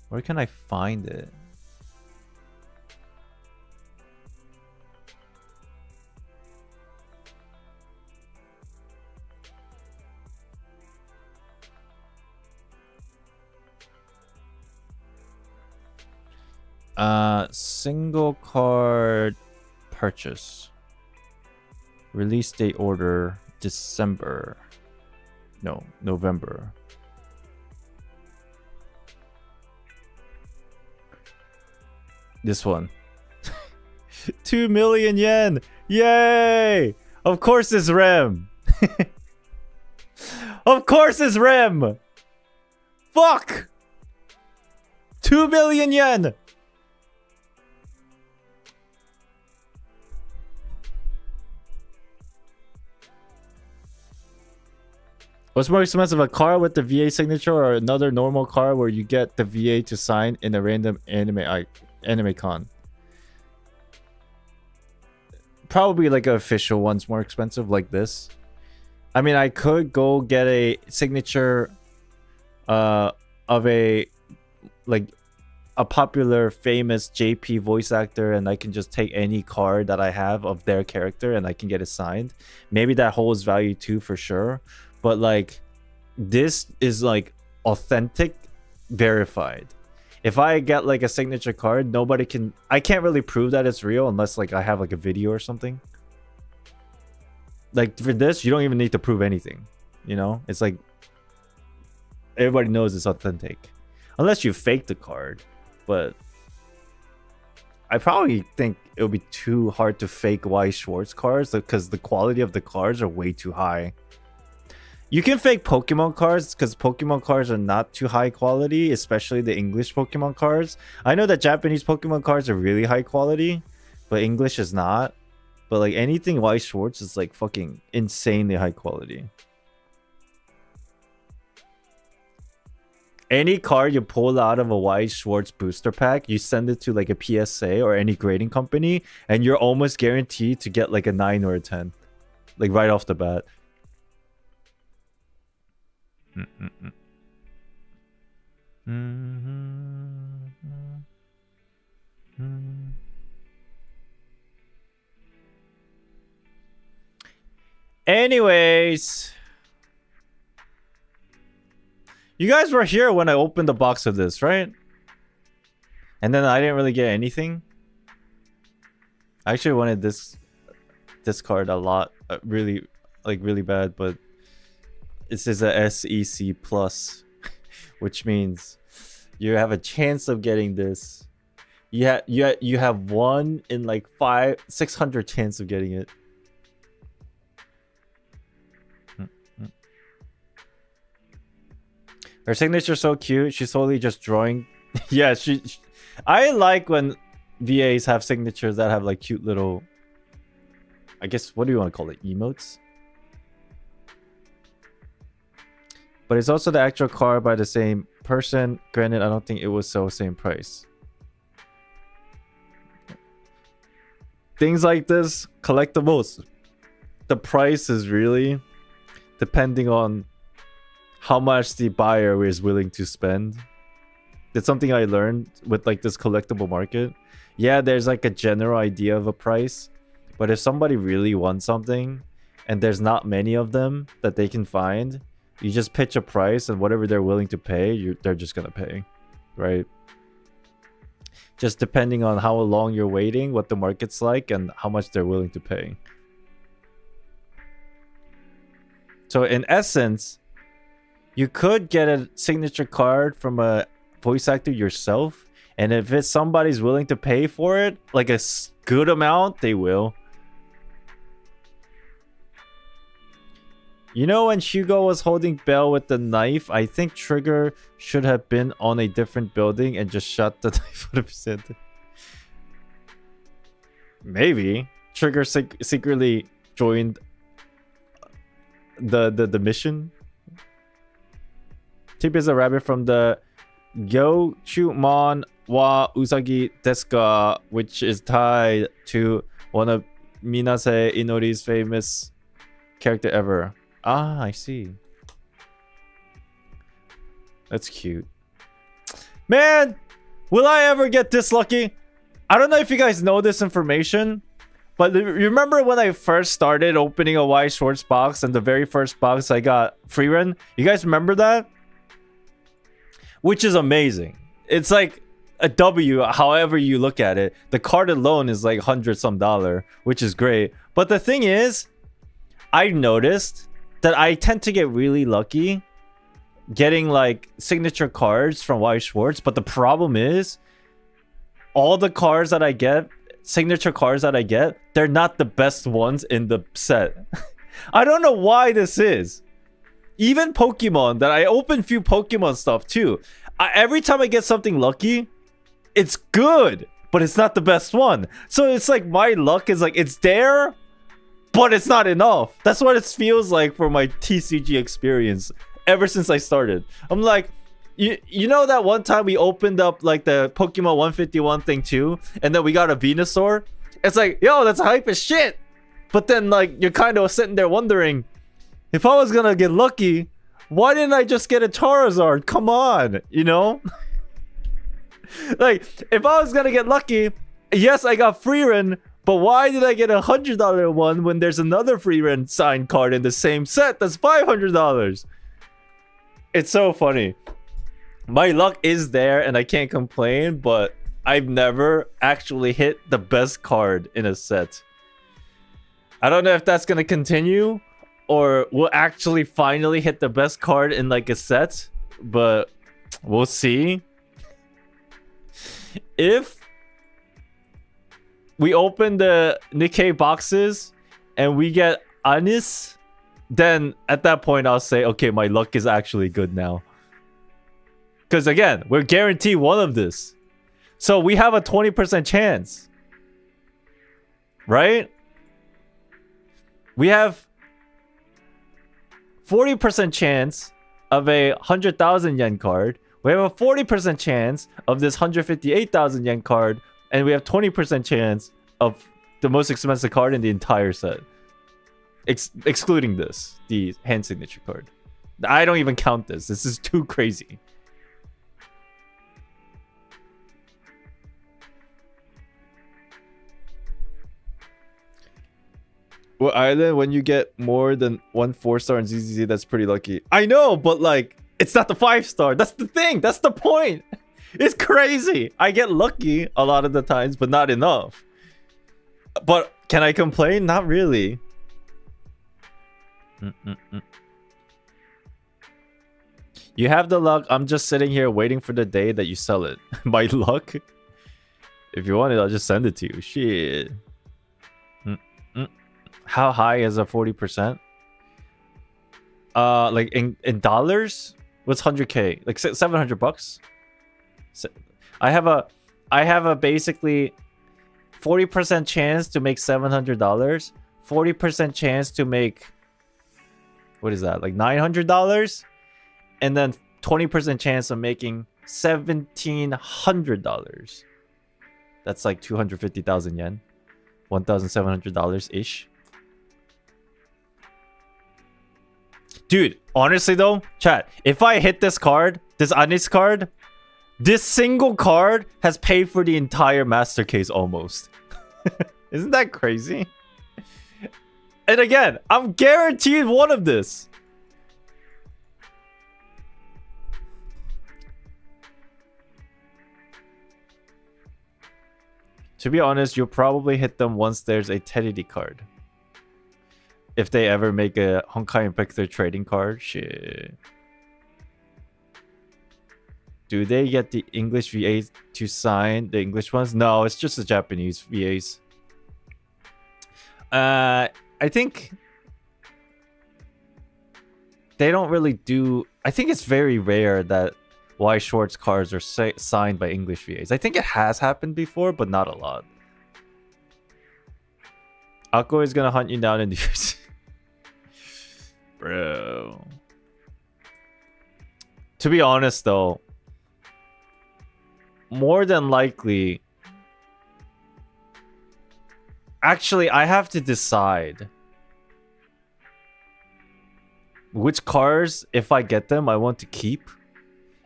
Where can I find it? Single card purchase. Release date order December. No, November. This one. 2 million yen. Yay! Of course it's REM. Of course it's REM. Fuck. 2 million yen. What's more expensive, a card with the VA signature or another normal card where you get the VA to sign in a random anime con? Probably like an official one's more expensive, like this. I mean, I could go get a signature of a like a popular famous JP voice actor, and I can just take any card that I have of their character and I can get it signed. Maybe that holds value too, for sure. But like, this is like authentic, verified. If I get like a signature card, nobody can... I can't really prove that it's real unless like I have like a video or something. Like for this, you don't even need to prove anything. You know? It's like... everybody knows it's authentic. Unless you fake the card. But... I probably think it would be too hard to fake Y Schwartz cards because the quality of the cards are way too high. You can fake Pokemon cards because Pokemon cards are not too high quality, especially the English Pokemon cards. I know that Japanese Pokemon cards are really high quality, but English is not. But like anything Y Schwartz is like fucking insanely high quality. Any card you pull out of a Y Schwartz booster pack, you send it to like a PSA or any grading company, and you're almost guaranteed to get like a 9 or a 10. Like right off the bat. Anyways, you guys were here when I opened the box of this, right? And then I didn't really get anything. I actually wanted this card a lot, really bad, but this is a SEC plus, which means you have a chance of getting this. You have 1 in like 600 chance of getting it. Her signature's so cute. She's totally just drawing. Yeah, I like when VAs have signatures that have like cute little, I guess, what do you want to call it? Emotes? But it's also the actual card by the same person. Granted, I don't think it was so same price. Things like this, collectibles, the price is really depending on how much the buyer is willing to spend. That's something I learned with like this collectible market. Yeah, there's like a general idea of a price, but if somebody really wants something and there's not many of them that they can find, you just pitch a price and whatever they're willing to pay, they're just gonna pay, right? Just depending on how long you're waiting, what the market's like, and how much they're willing to pay. So in essence, you could get a signature card from a voice actor yourself, and if it's somebody's willing to pay for it, like a good amount, they will. You know when Hugo was holding Belle with the knife, I think Trigger should have been on a different building and just shot the knife out of his head. Maybe. Trigger secretly joined the mission. Tip is a rabbit from the Gyouchumon wa Usagi desu ka, which is tied to one of Minase Inori's famous character ever. Ah, I see. That's cute. Man, will I ever get this lucky? I don't know if you guys know this information, but remember when I first started opening a Y Shorts box and the very first box I got free run? You guys remember that? Which is amazing. It's like a W, however you look at it. The card alone is like $100-some, which is great. But the thing is, I noticed that I tend to get really lucky getting like signature cards from Y Schwartz, but the problem is all the cards that I get, signature cards that I get, they're not the best ones in the set. I don't know why this is. Even Pokemon, that I open few Pokemon stuff too. Every time I get something lucky, it's good, but it's not the best one. So it's like my luck is like, it's there, but it's not enough. That's what it feels like for my TCG experience ever since I started. I'm like, you know that one time we opened up like the Pokemon 151 thing too, and then we got a Venusaur? It's like, yo, that's hype as shit. But then like, you're kind of sitting there wondering, if I was gonna get lucky, why didn't I just get a Charizard? Come on, you know? Like, if I was gonna get lucky, yes, I got free run, but why did I get a $100 one when there's another free run signed card in the same set that's $500? It's so funny. My luck is there and I can't complain, but I've never actually hit the best card in a set. I don't know if that's gonna continue or we'll actually finally hit the best card in like a set, but we'll see. If we open the Nikkei boxes and we get Anis, then at that point I'll say, okay, my luck is actually good now. Because again, we're guaranteed one of this. So we have a 20% chance. Right? We have 40% chance of a 100,000 yen card. We have a 40% chance of this 158,000 yen card. And we have 20% chance of the most expensive card in the entire set. Excluding this, the hand signature card. I don't even count this. This is too crazy. Well, Island, when you get more than 1 4-star in ZZZ, that's pretty lucky. I know, but like, it's not the 5-star. That's the thing. That's the point. It's crazy. I get lucky a lot of the times, but not enough. But can I complain? Not really. You have the luck. I'm just sitting here waiting for the day that you sell it. My luck? If you want it, I'll just send it to you. Shit. How high is a 40%? Like in dollars? What's 100K? Like 700 bucks? I have a basically 40% chance to make $700, 40% chance to make, what is that, like $900, and then 20% chance of making $1,700. That's like 250,000 yen, $1,700 ish. Dude, honestly though, chat, if I hit this card, this Anis card, this single card has paid for the entire master case almost. Isn't that crazy? And again, I'm guaranteed one of this. To be honest, you'll probably hit them once there's a Teddy card. If they ever make a Honkai and pick their trading card, shit. Do they get the English VAs to sign the English ones? No, it's just the Japanese VAs. I think they don't really do... I think it's very rare that Y Shorts cards are signed by English VAs. I think it has happened before, but not a lot. Akko is gonna hunt you down in the... Bro. To be honest though, more than likely... Actually, I have to decide which cars, if I get them, I want to keep.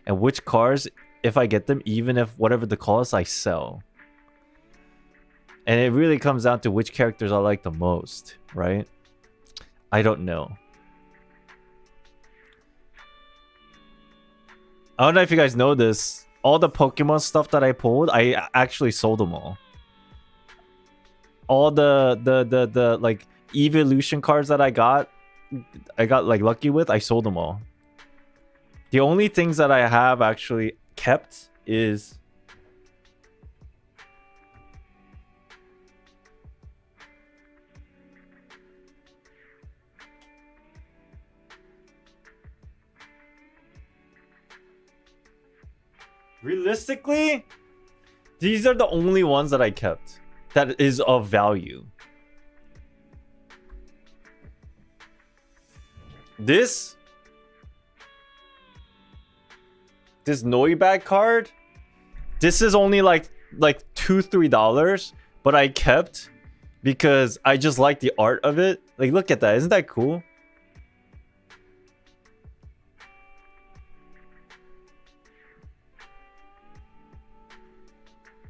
And which cars, if I get them, even if whatever the cost, I sell. And it really comes down to which characters I like the most, right? I don't know. I don't know if you guys know this. All the Pokemon stuff that I pulled, I actually sold them all. All the like evolution cards that I got like lucky with, I sold them all. The only things that I have actually kept is realistically, these are the only ones that I kept that is of value. This Noibag card, this is only like $2-3, but I kept because I just like the art of it. Like, look at that, isn't that cool?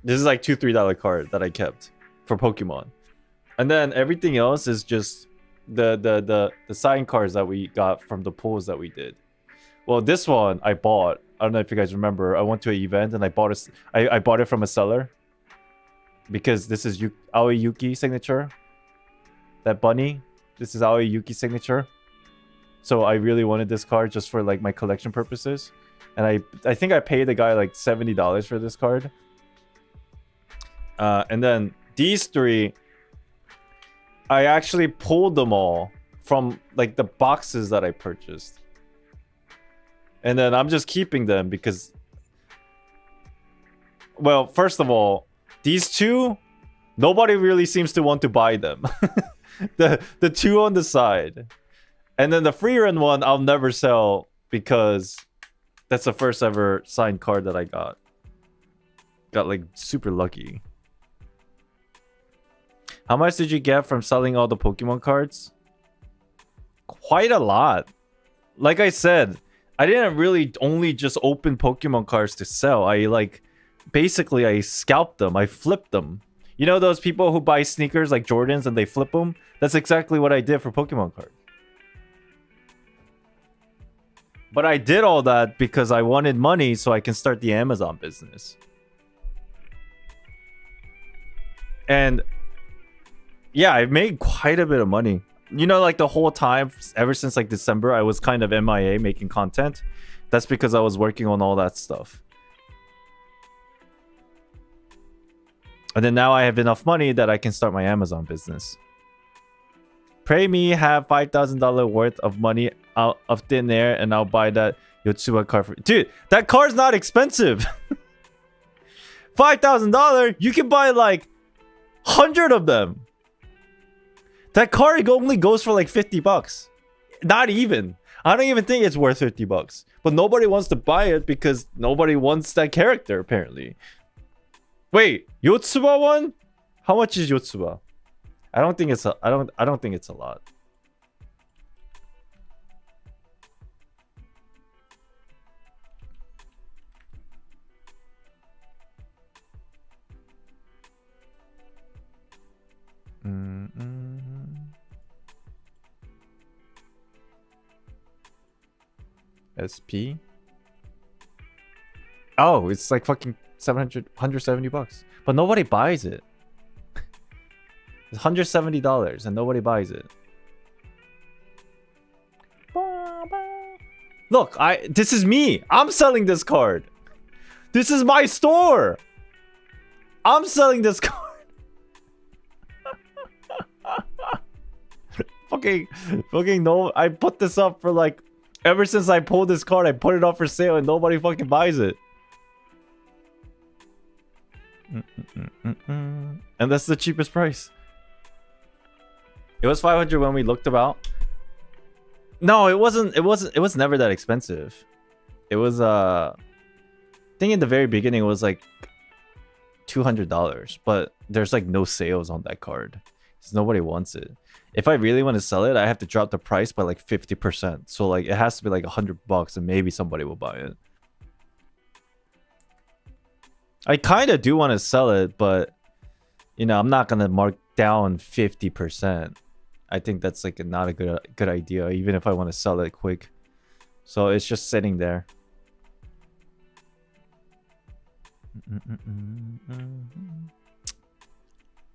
This is like $2-3 card that I kept for Pokemon. And then everything else is just the sign cards that we got from the pulls that we did. Well, this one I bought. I don't know if you guys remember. I went to an event and I bought it. I bought it from a seller because this is Aoi Yuki signature. That bunny. This is Aoi Yuki signature. So I really wanted this card just for like my collection purposes. And I think I paid the guy like $70 for this card. And then these three, I actually pulled them all from like the boxes that I purchased. And then I'm just keeping them because, well, first of all, these two, nobody really seems to want to buy them. the two on the side. And then the free run one, I'll never sell because that's the first ever signed card that I got. Got like super lucky. How much did you get from selling all the Pokemon cards? Quite a lot. Like I said, I didn't really only just open Pokemon cards to sell. Basically I scalped them. I flipped them. You know those people who buy sneakers like Jordans and they flip them? That's exactly what I did for Pokemon cards. But I did all that because I wanted money so I can start the Amazon business. And yeah, I made quite a bit of money. You know, like the whole time, ever since like December, I was kind of MIA making content. That's because I was working on all that stuff. And then now I have enough money that I can start my Amazon business. Pray me have $5,000 worth of money out of thin air and I'll buy that Yotsuba car for... Dude, that car's not expensive. $5,000? You can buy like 100 of them. That car only goes for like $50. Not even. I don't even think it's worth $50. But nobody wants to buy it because nobody wants that character, apparently. Wait, Yotsuba one? How much is Yotsuba? I don't think it's a I don't think it's a lot. SP. Oh, it's like fucking 170 bucks. But nobody buys it. It's $170 and nobody buys it. Look, this is me. I'm selling this card. This is my store. I'm selling this card. fucking no. I put this up for like ever since I pulled this card, I put it up for sale and nobody fucking buys it. And that's the cheapest price. It was 500 when we looked about. No, it wasn't. It was never that expensive. It was I think in the very beginning it was like $200, but there's like no sales on that card because nobody wants it. If I really want to sell it, I have to drop the price by like 50%. So like it has to be like $100 and maybe somebody will buy it. I kind of do want to sell it, but you know, I'm not gonna mark down 50%. I think that's like not a good idea, even if I want to sell it quick. So it's just sitting there.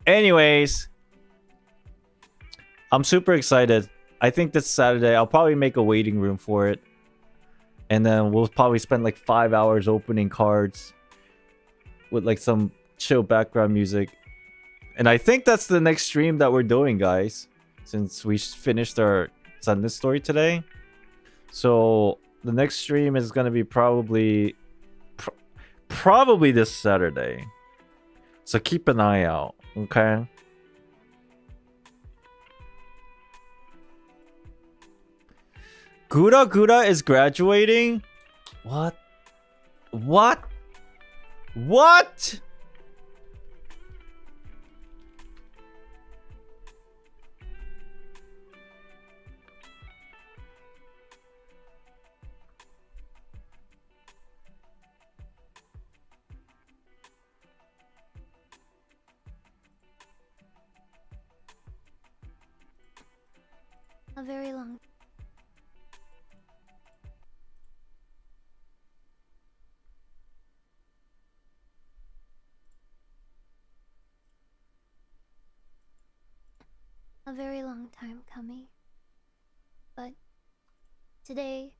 Anyways, I'm super excited. I think this Saturday I'll probably make a waiting room for it, and then we'll probably spend like 5 hours opening cards with like some chill background music. And I think that's the next stream that we're doing, guys, since we finished our Zenless story today. So the next stream is gonna be probably this Saturday. So keep an eye out, okay? Gura Gura is graduating? What? What? What? A very long. A very long time coming. But today,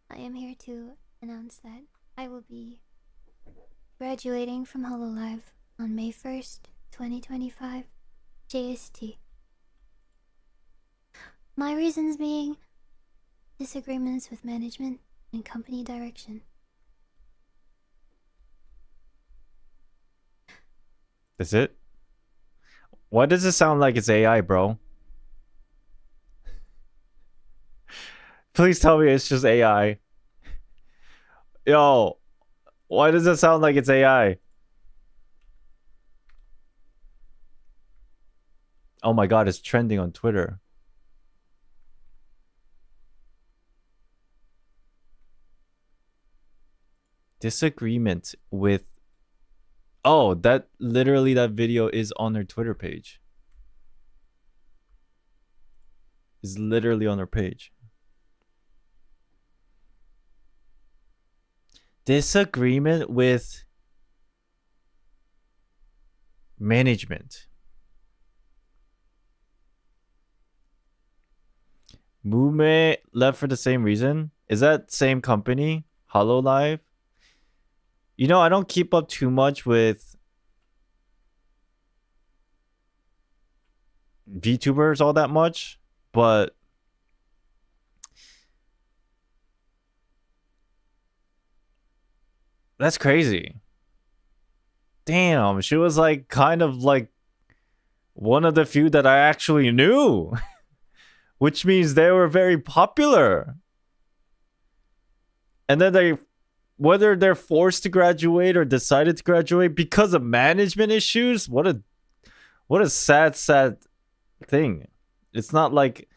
I am here to announce that I will be graduating from HoloLive on May 1st, 2025, JST. My reasons being disagreements with management and company direction. That's it? Why does it sound like it's AI, bro? Please tell me it's just AI. Yo, why does it sound like it's AI? Oh my god, it's trending on Twitter. Disagreement with... Oh, that video is on their Twitter page. Is literally on their page. Disagreement with management. Mume left for the same reason. Is that same company? HoloLive? You know, I don't keep up too much with VTubers all that much, but that's crazy. Damn, she was like kind of like one of the few that I actually knew, which means they were very popular. And then they, whether they're forced to graduate or decided to graduate because of management issues, what a sad thing. It's not like,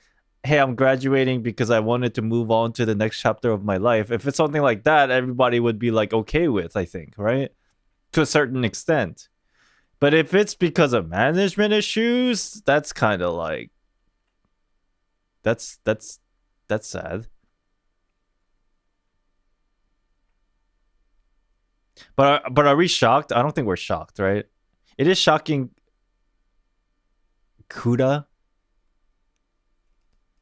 hey, I'm graduating because I wanted to move on to the next chapter of my life. If it's something like that, everybody would be like okay with, I think, right? To a certain extent. But if it's because of management issues, that's kind of like that's sad. But are we shocked? I don't think we're shocked, right? It is shocking. Kuda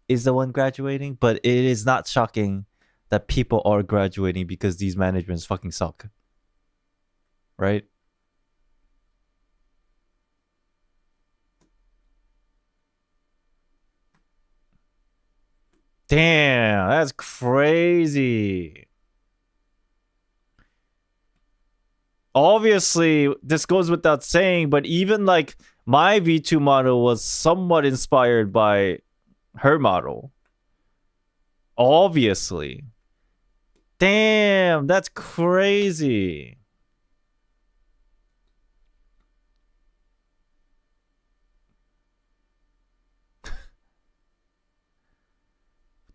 is the one graduating, but it is not shocking that people are graduating because these managements fucking suck. Right? Damn, that's crazy. Obviously, this goes without saying, but even like my V2 model was somewhat inspired by her model. Obviously. Damn, that's crazy.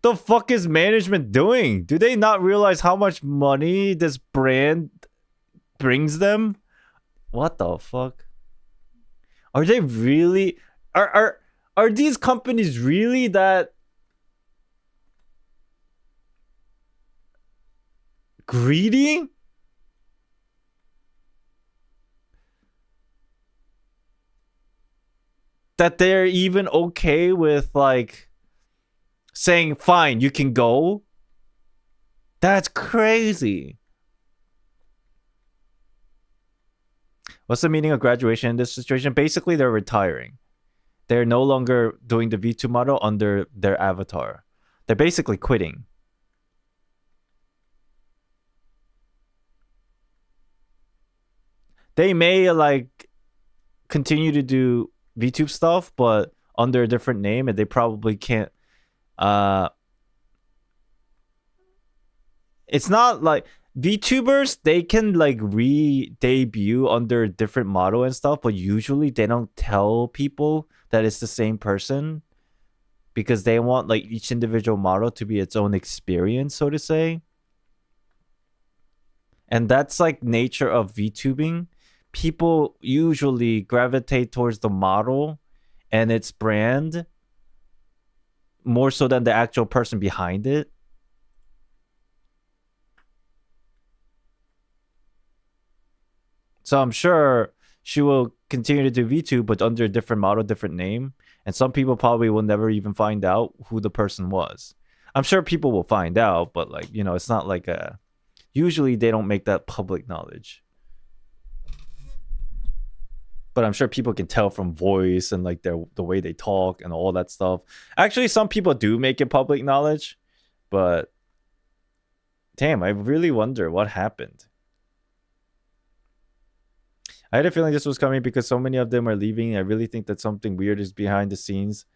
The fuck is management doing? Do they not realize how much money this brand brings them? What the fuck? Are they really are these companies really that greedy? That they're even okay with like saying, fine, you can go? That's crazy. What's the meaning of graduation in this situation? Basically, they're retiring. They're no longer doing the V2 model under their avatar. They're basically quitting. They may like continue to do VTube stuff, but under a different name, and they probably can't. It's not like VTubers, they can like re-debut under a different model and stuff, but usually they don't tell people that it's the same person because they want like each individual model to be its own experience, so to say. And that's like nature of VTubing. People usually gravitate towards the model and its brand more so than the actual person behind it. So I'm sure she will continue to do VTube, but under a different model, different name. And some people probably will never even find out who the person was. I'm sure people will find out, but like, you know, it's not like a... Usually they don't make that public knowledge. But I'm sure people can tell from voice and like the way they talk and all that stuff. Actually, some people do make it public knowledge, but damn, I really wonder what happened. I had a feeling this was coming because so many of them are leaving. I really think that something weird is behind the scenes.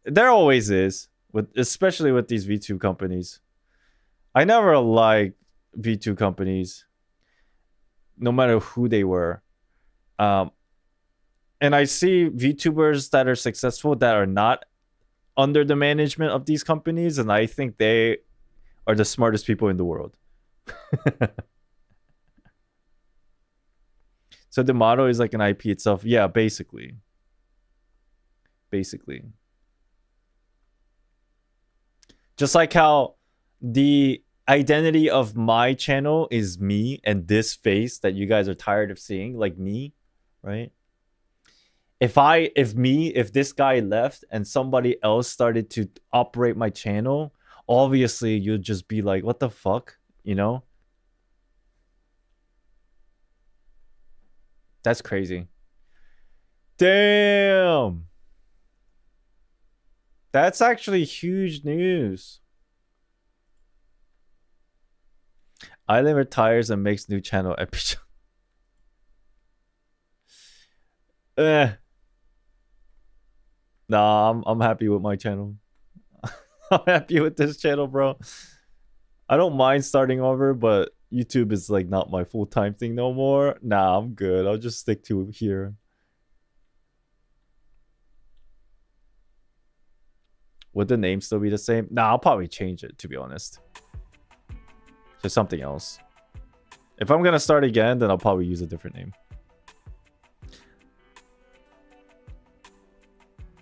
There always is, especially with these V2 companies. I never liked V2 companies, no matter who they were. And I see VTubers that are successful that are not under the management of these companies, and I think they are the smartest people in the world. So the model is like an IP itself. Yeah, basically. Basically. Just like how the identity of my channel is me and this face that you guys are tired of seeing, like me, right? If this guy left and somebody else started to operate my channel, obviously you'd just be like, what the fuck? You know? That's crazy. Damn. That's actually huge news. Island retires and makes new channel Epilogue. Nah, I'm happy with my channel. I'm happy with this channel, bro. I don't mind starting over, but YouTube is like not my full-time thing no more. Nah, I'm good. I'll just stick to here. Would the name still be the same? Nah, I'll probably change it, to be honest. To something else. If I'm gonna start again, then I'll probably use a different name.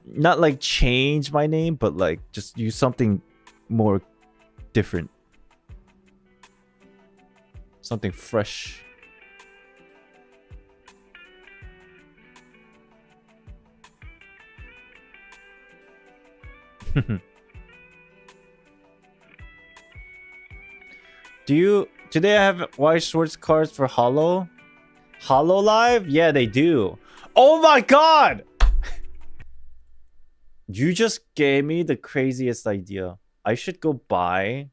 Not like change my name, but like just use something more different. Something fresh. Do they have White Swords cards for Hollow? Hollow Live? Yeah, they do. Oh my god! You just gave me the craziest idea. I should go buy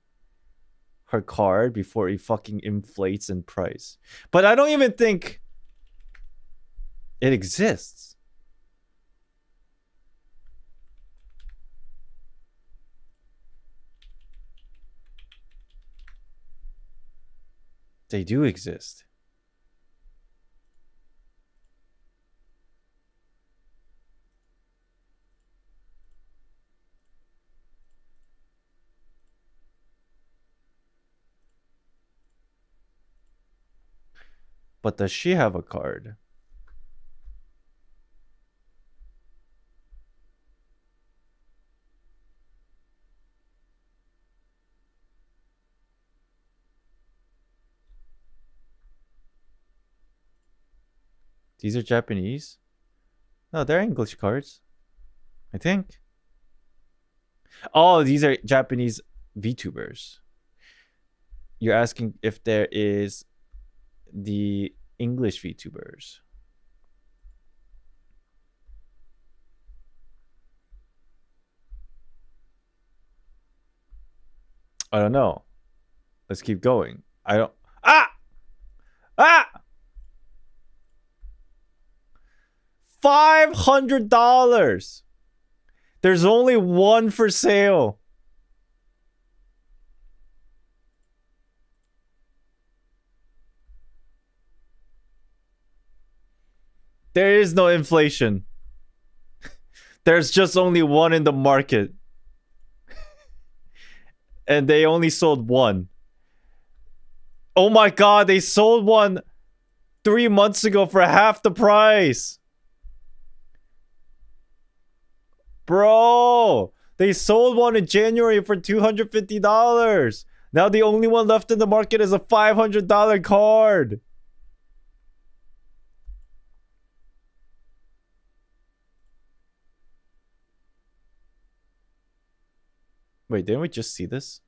her card before it fucking inflates in price. But I don't even think it exists. They do exist. But does she have a card? These are Japanese? No, they're English cards. I think. Oh, these are Japanese VTubers. You're asking if there is the English VTubers. I don't know. Let's keep going. I don't... Ah! Ah! $500. There's only one for sale. There is no inflation. There's just only one in the market. And they only sold one. Oh my god, they sold one 3 months ago for half the price. Bro, they sold one in January for $250. Now the only one left in the market is a $500 card. Wait, didn't we just see this?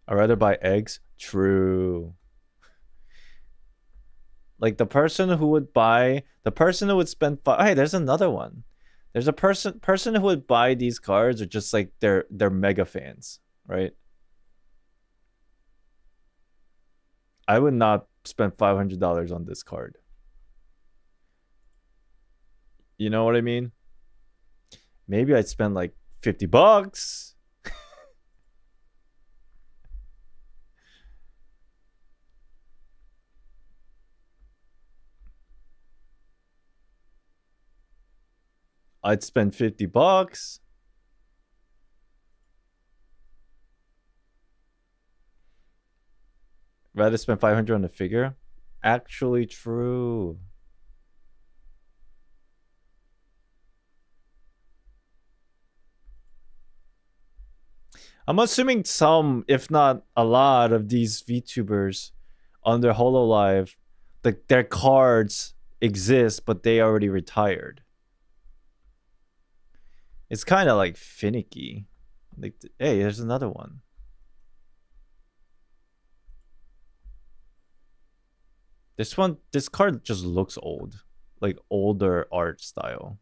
I'd rather buy eggs. True. Like the person who would spend hey, there's another one. There's a person who would buy these cards are just like they're mega fans, right? I would not spend $500 on this card. You know what I mean? Maybe I'd spend like $50. I'd spend $50. Rather spend $500 on a figure. Actually true. I'm assuming some, if not a lot, of these VTubers on their HoloLive, their cards exist, but they already retired. It's kind of like finicky. Like, hey, there's another one. 。This card just looks old. Like older art style.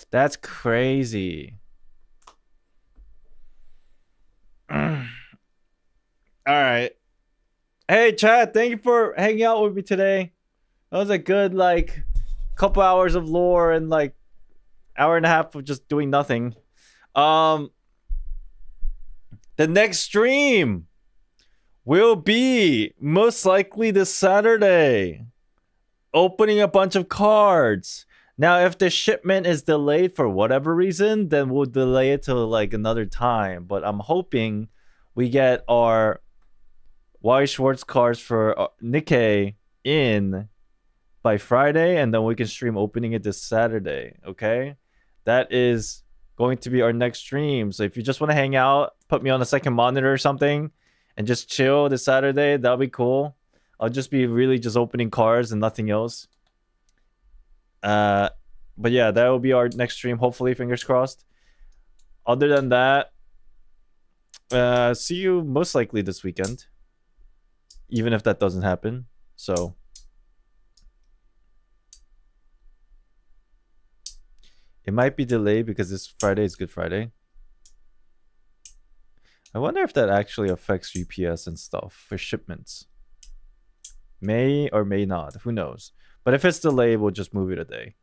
That's crazy. All right. Hey, Chad, thank you for hanging out with me today. That was a good, like, couple hours of lore and, like, hour and a half of just doing nothing. The next stream will be most likely this Saturday. Opening a bunch of cards. Now, if the shipment is delayed for whatever reason, then we'll delay it till like another time. But I'm hoping we get our Y Schwartz cards for Nikkei in by Friday, and then we can stream opening it this Saturday. Okay, that is going to be our next stream. So if you just want to hang out, put me on a second monitor or something, and just chill this Saturday, that'll be cool. I'll just be really just opening cards and nothing else. But yeah, that will be our next stream. Hopefully, fingers crossed. Other than that, see you most likely this weekend. Even if that doesn't happen. So it might be delayed because this Friday is Good Friday. I wonder if that actually affects UPS and stuff for shipments. May or may not. Who knows? But if it's delayed, we'll just move it a day.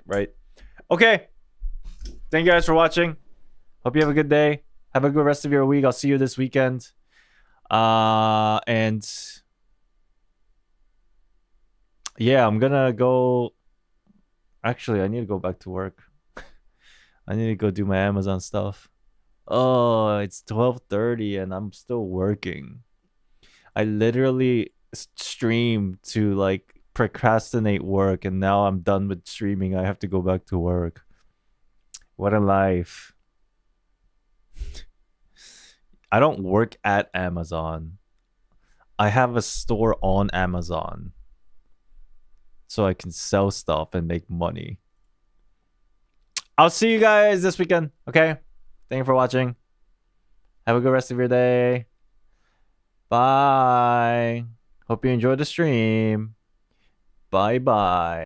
Right? Okay. Thank you guys for watching. Hope you have a good day. Have a good rest of your week. I'll see you this weekend. And yeah, I'm gonna go. Actually, I need to go back to work. I need to go do my Amazon stuff. Oh, it's 12:30 and I'm still working. I literally stream to like procrastinate work, and now I'm done with streaming. I have to go back to work. What a life. I don't work at Amazon. I have a store on Amazon so I can sell stuff and make money. I'll see you guys this weekend. Okay, thank you for watching. Have a good rest of your day. Bye. Hope you enjoyed the stream. Bye bye.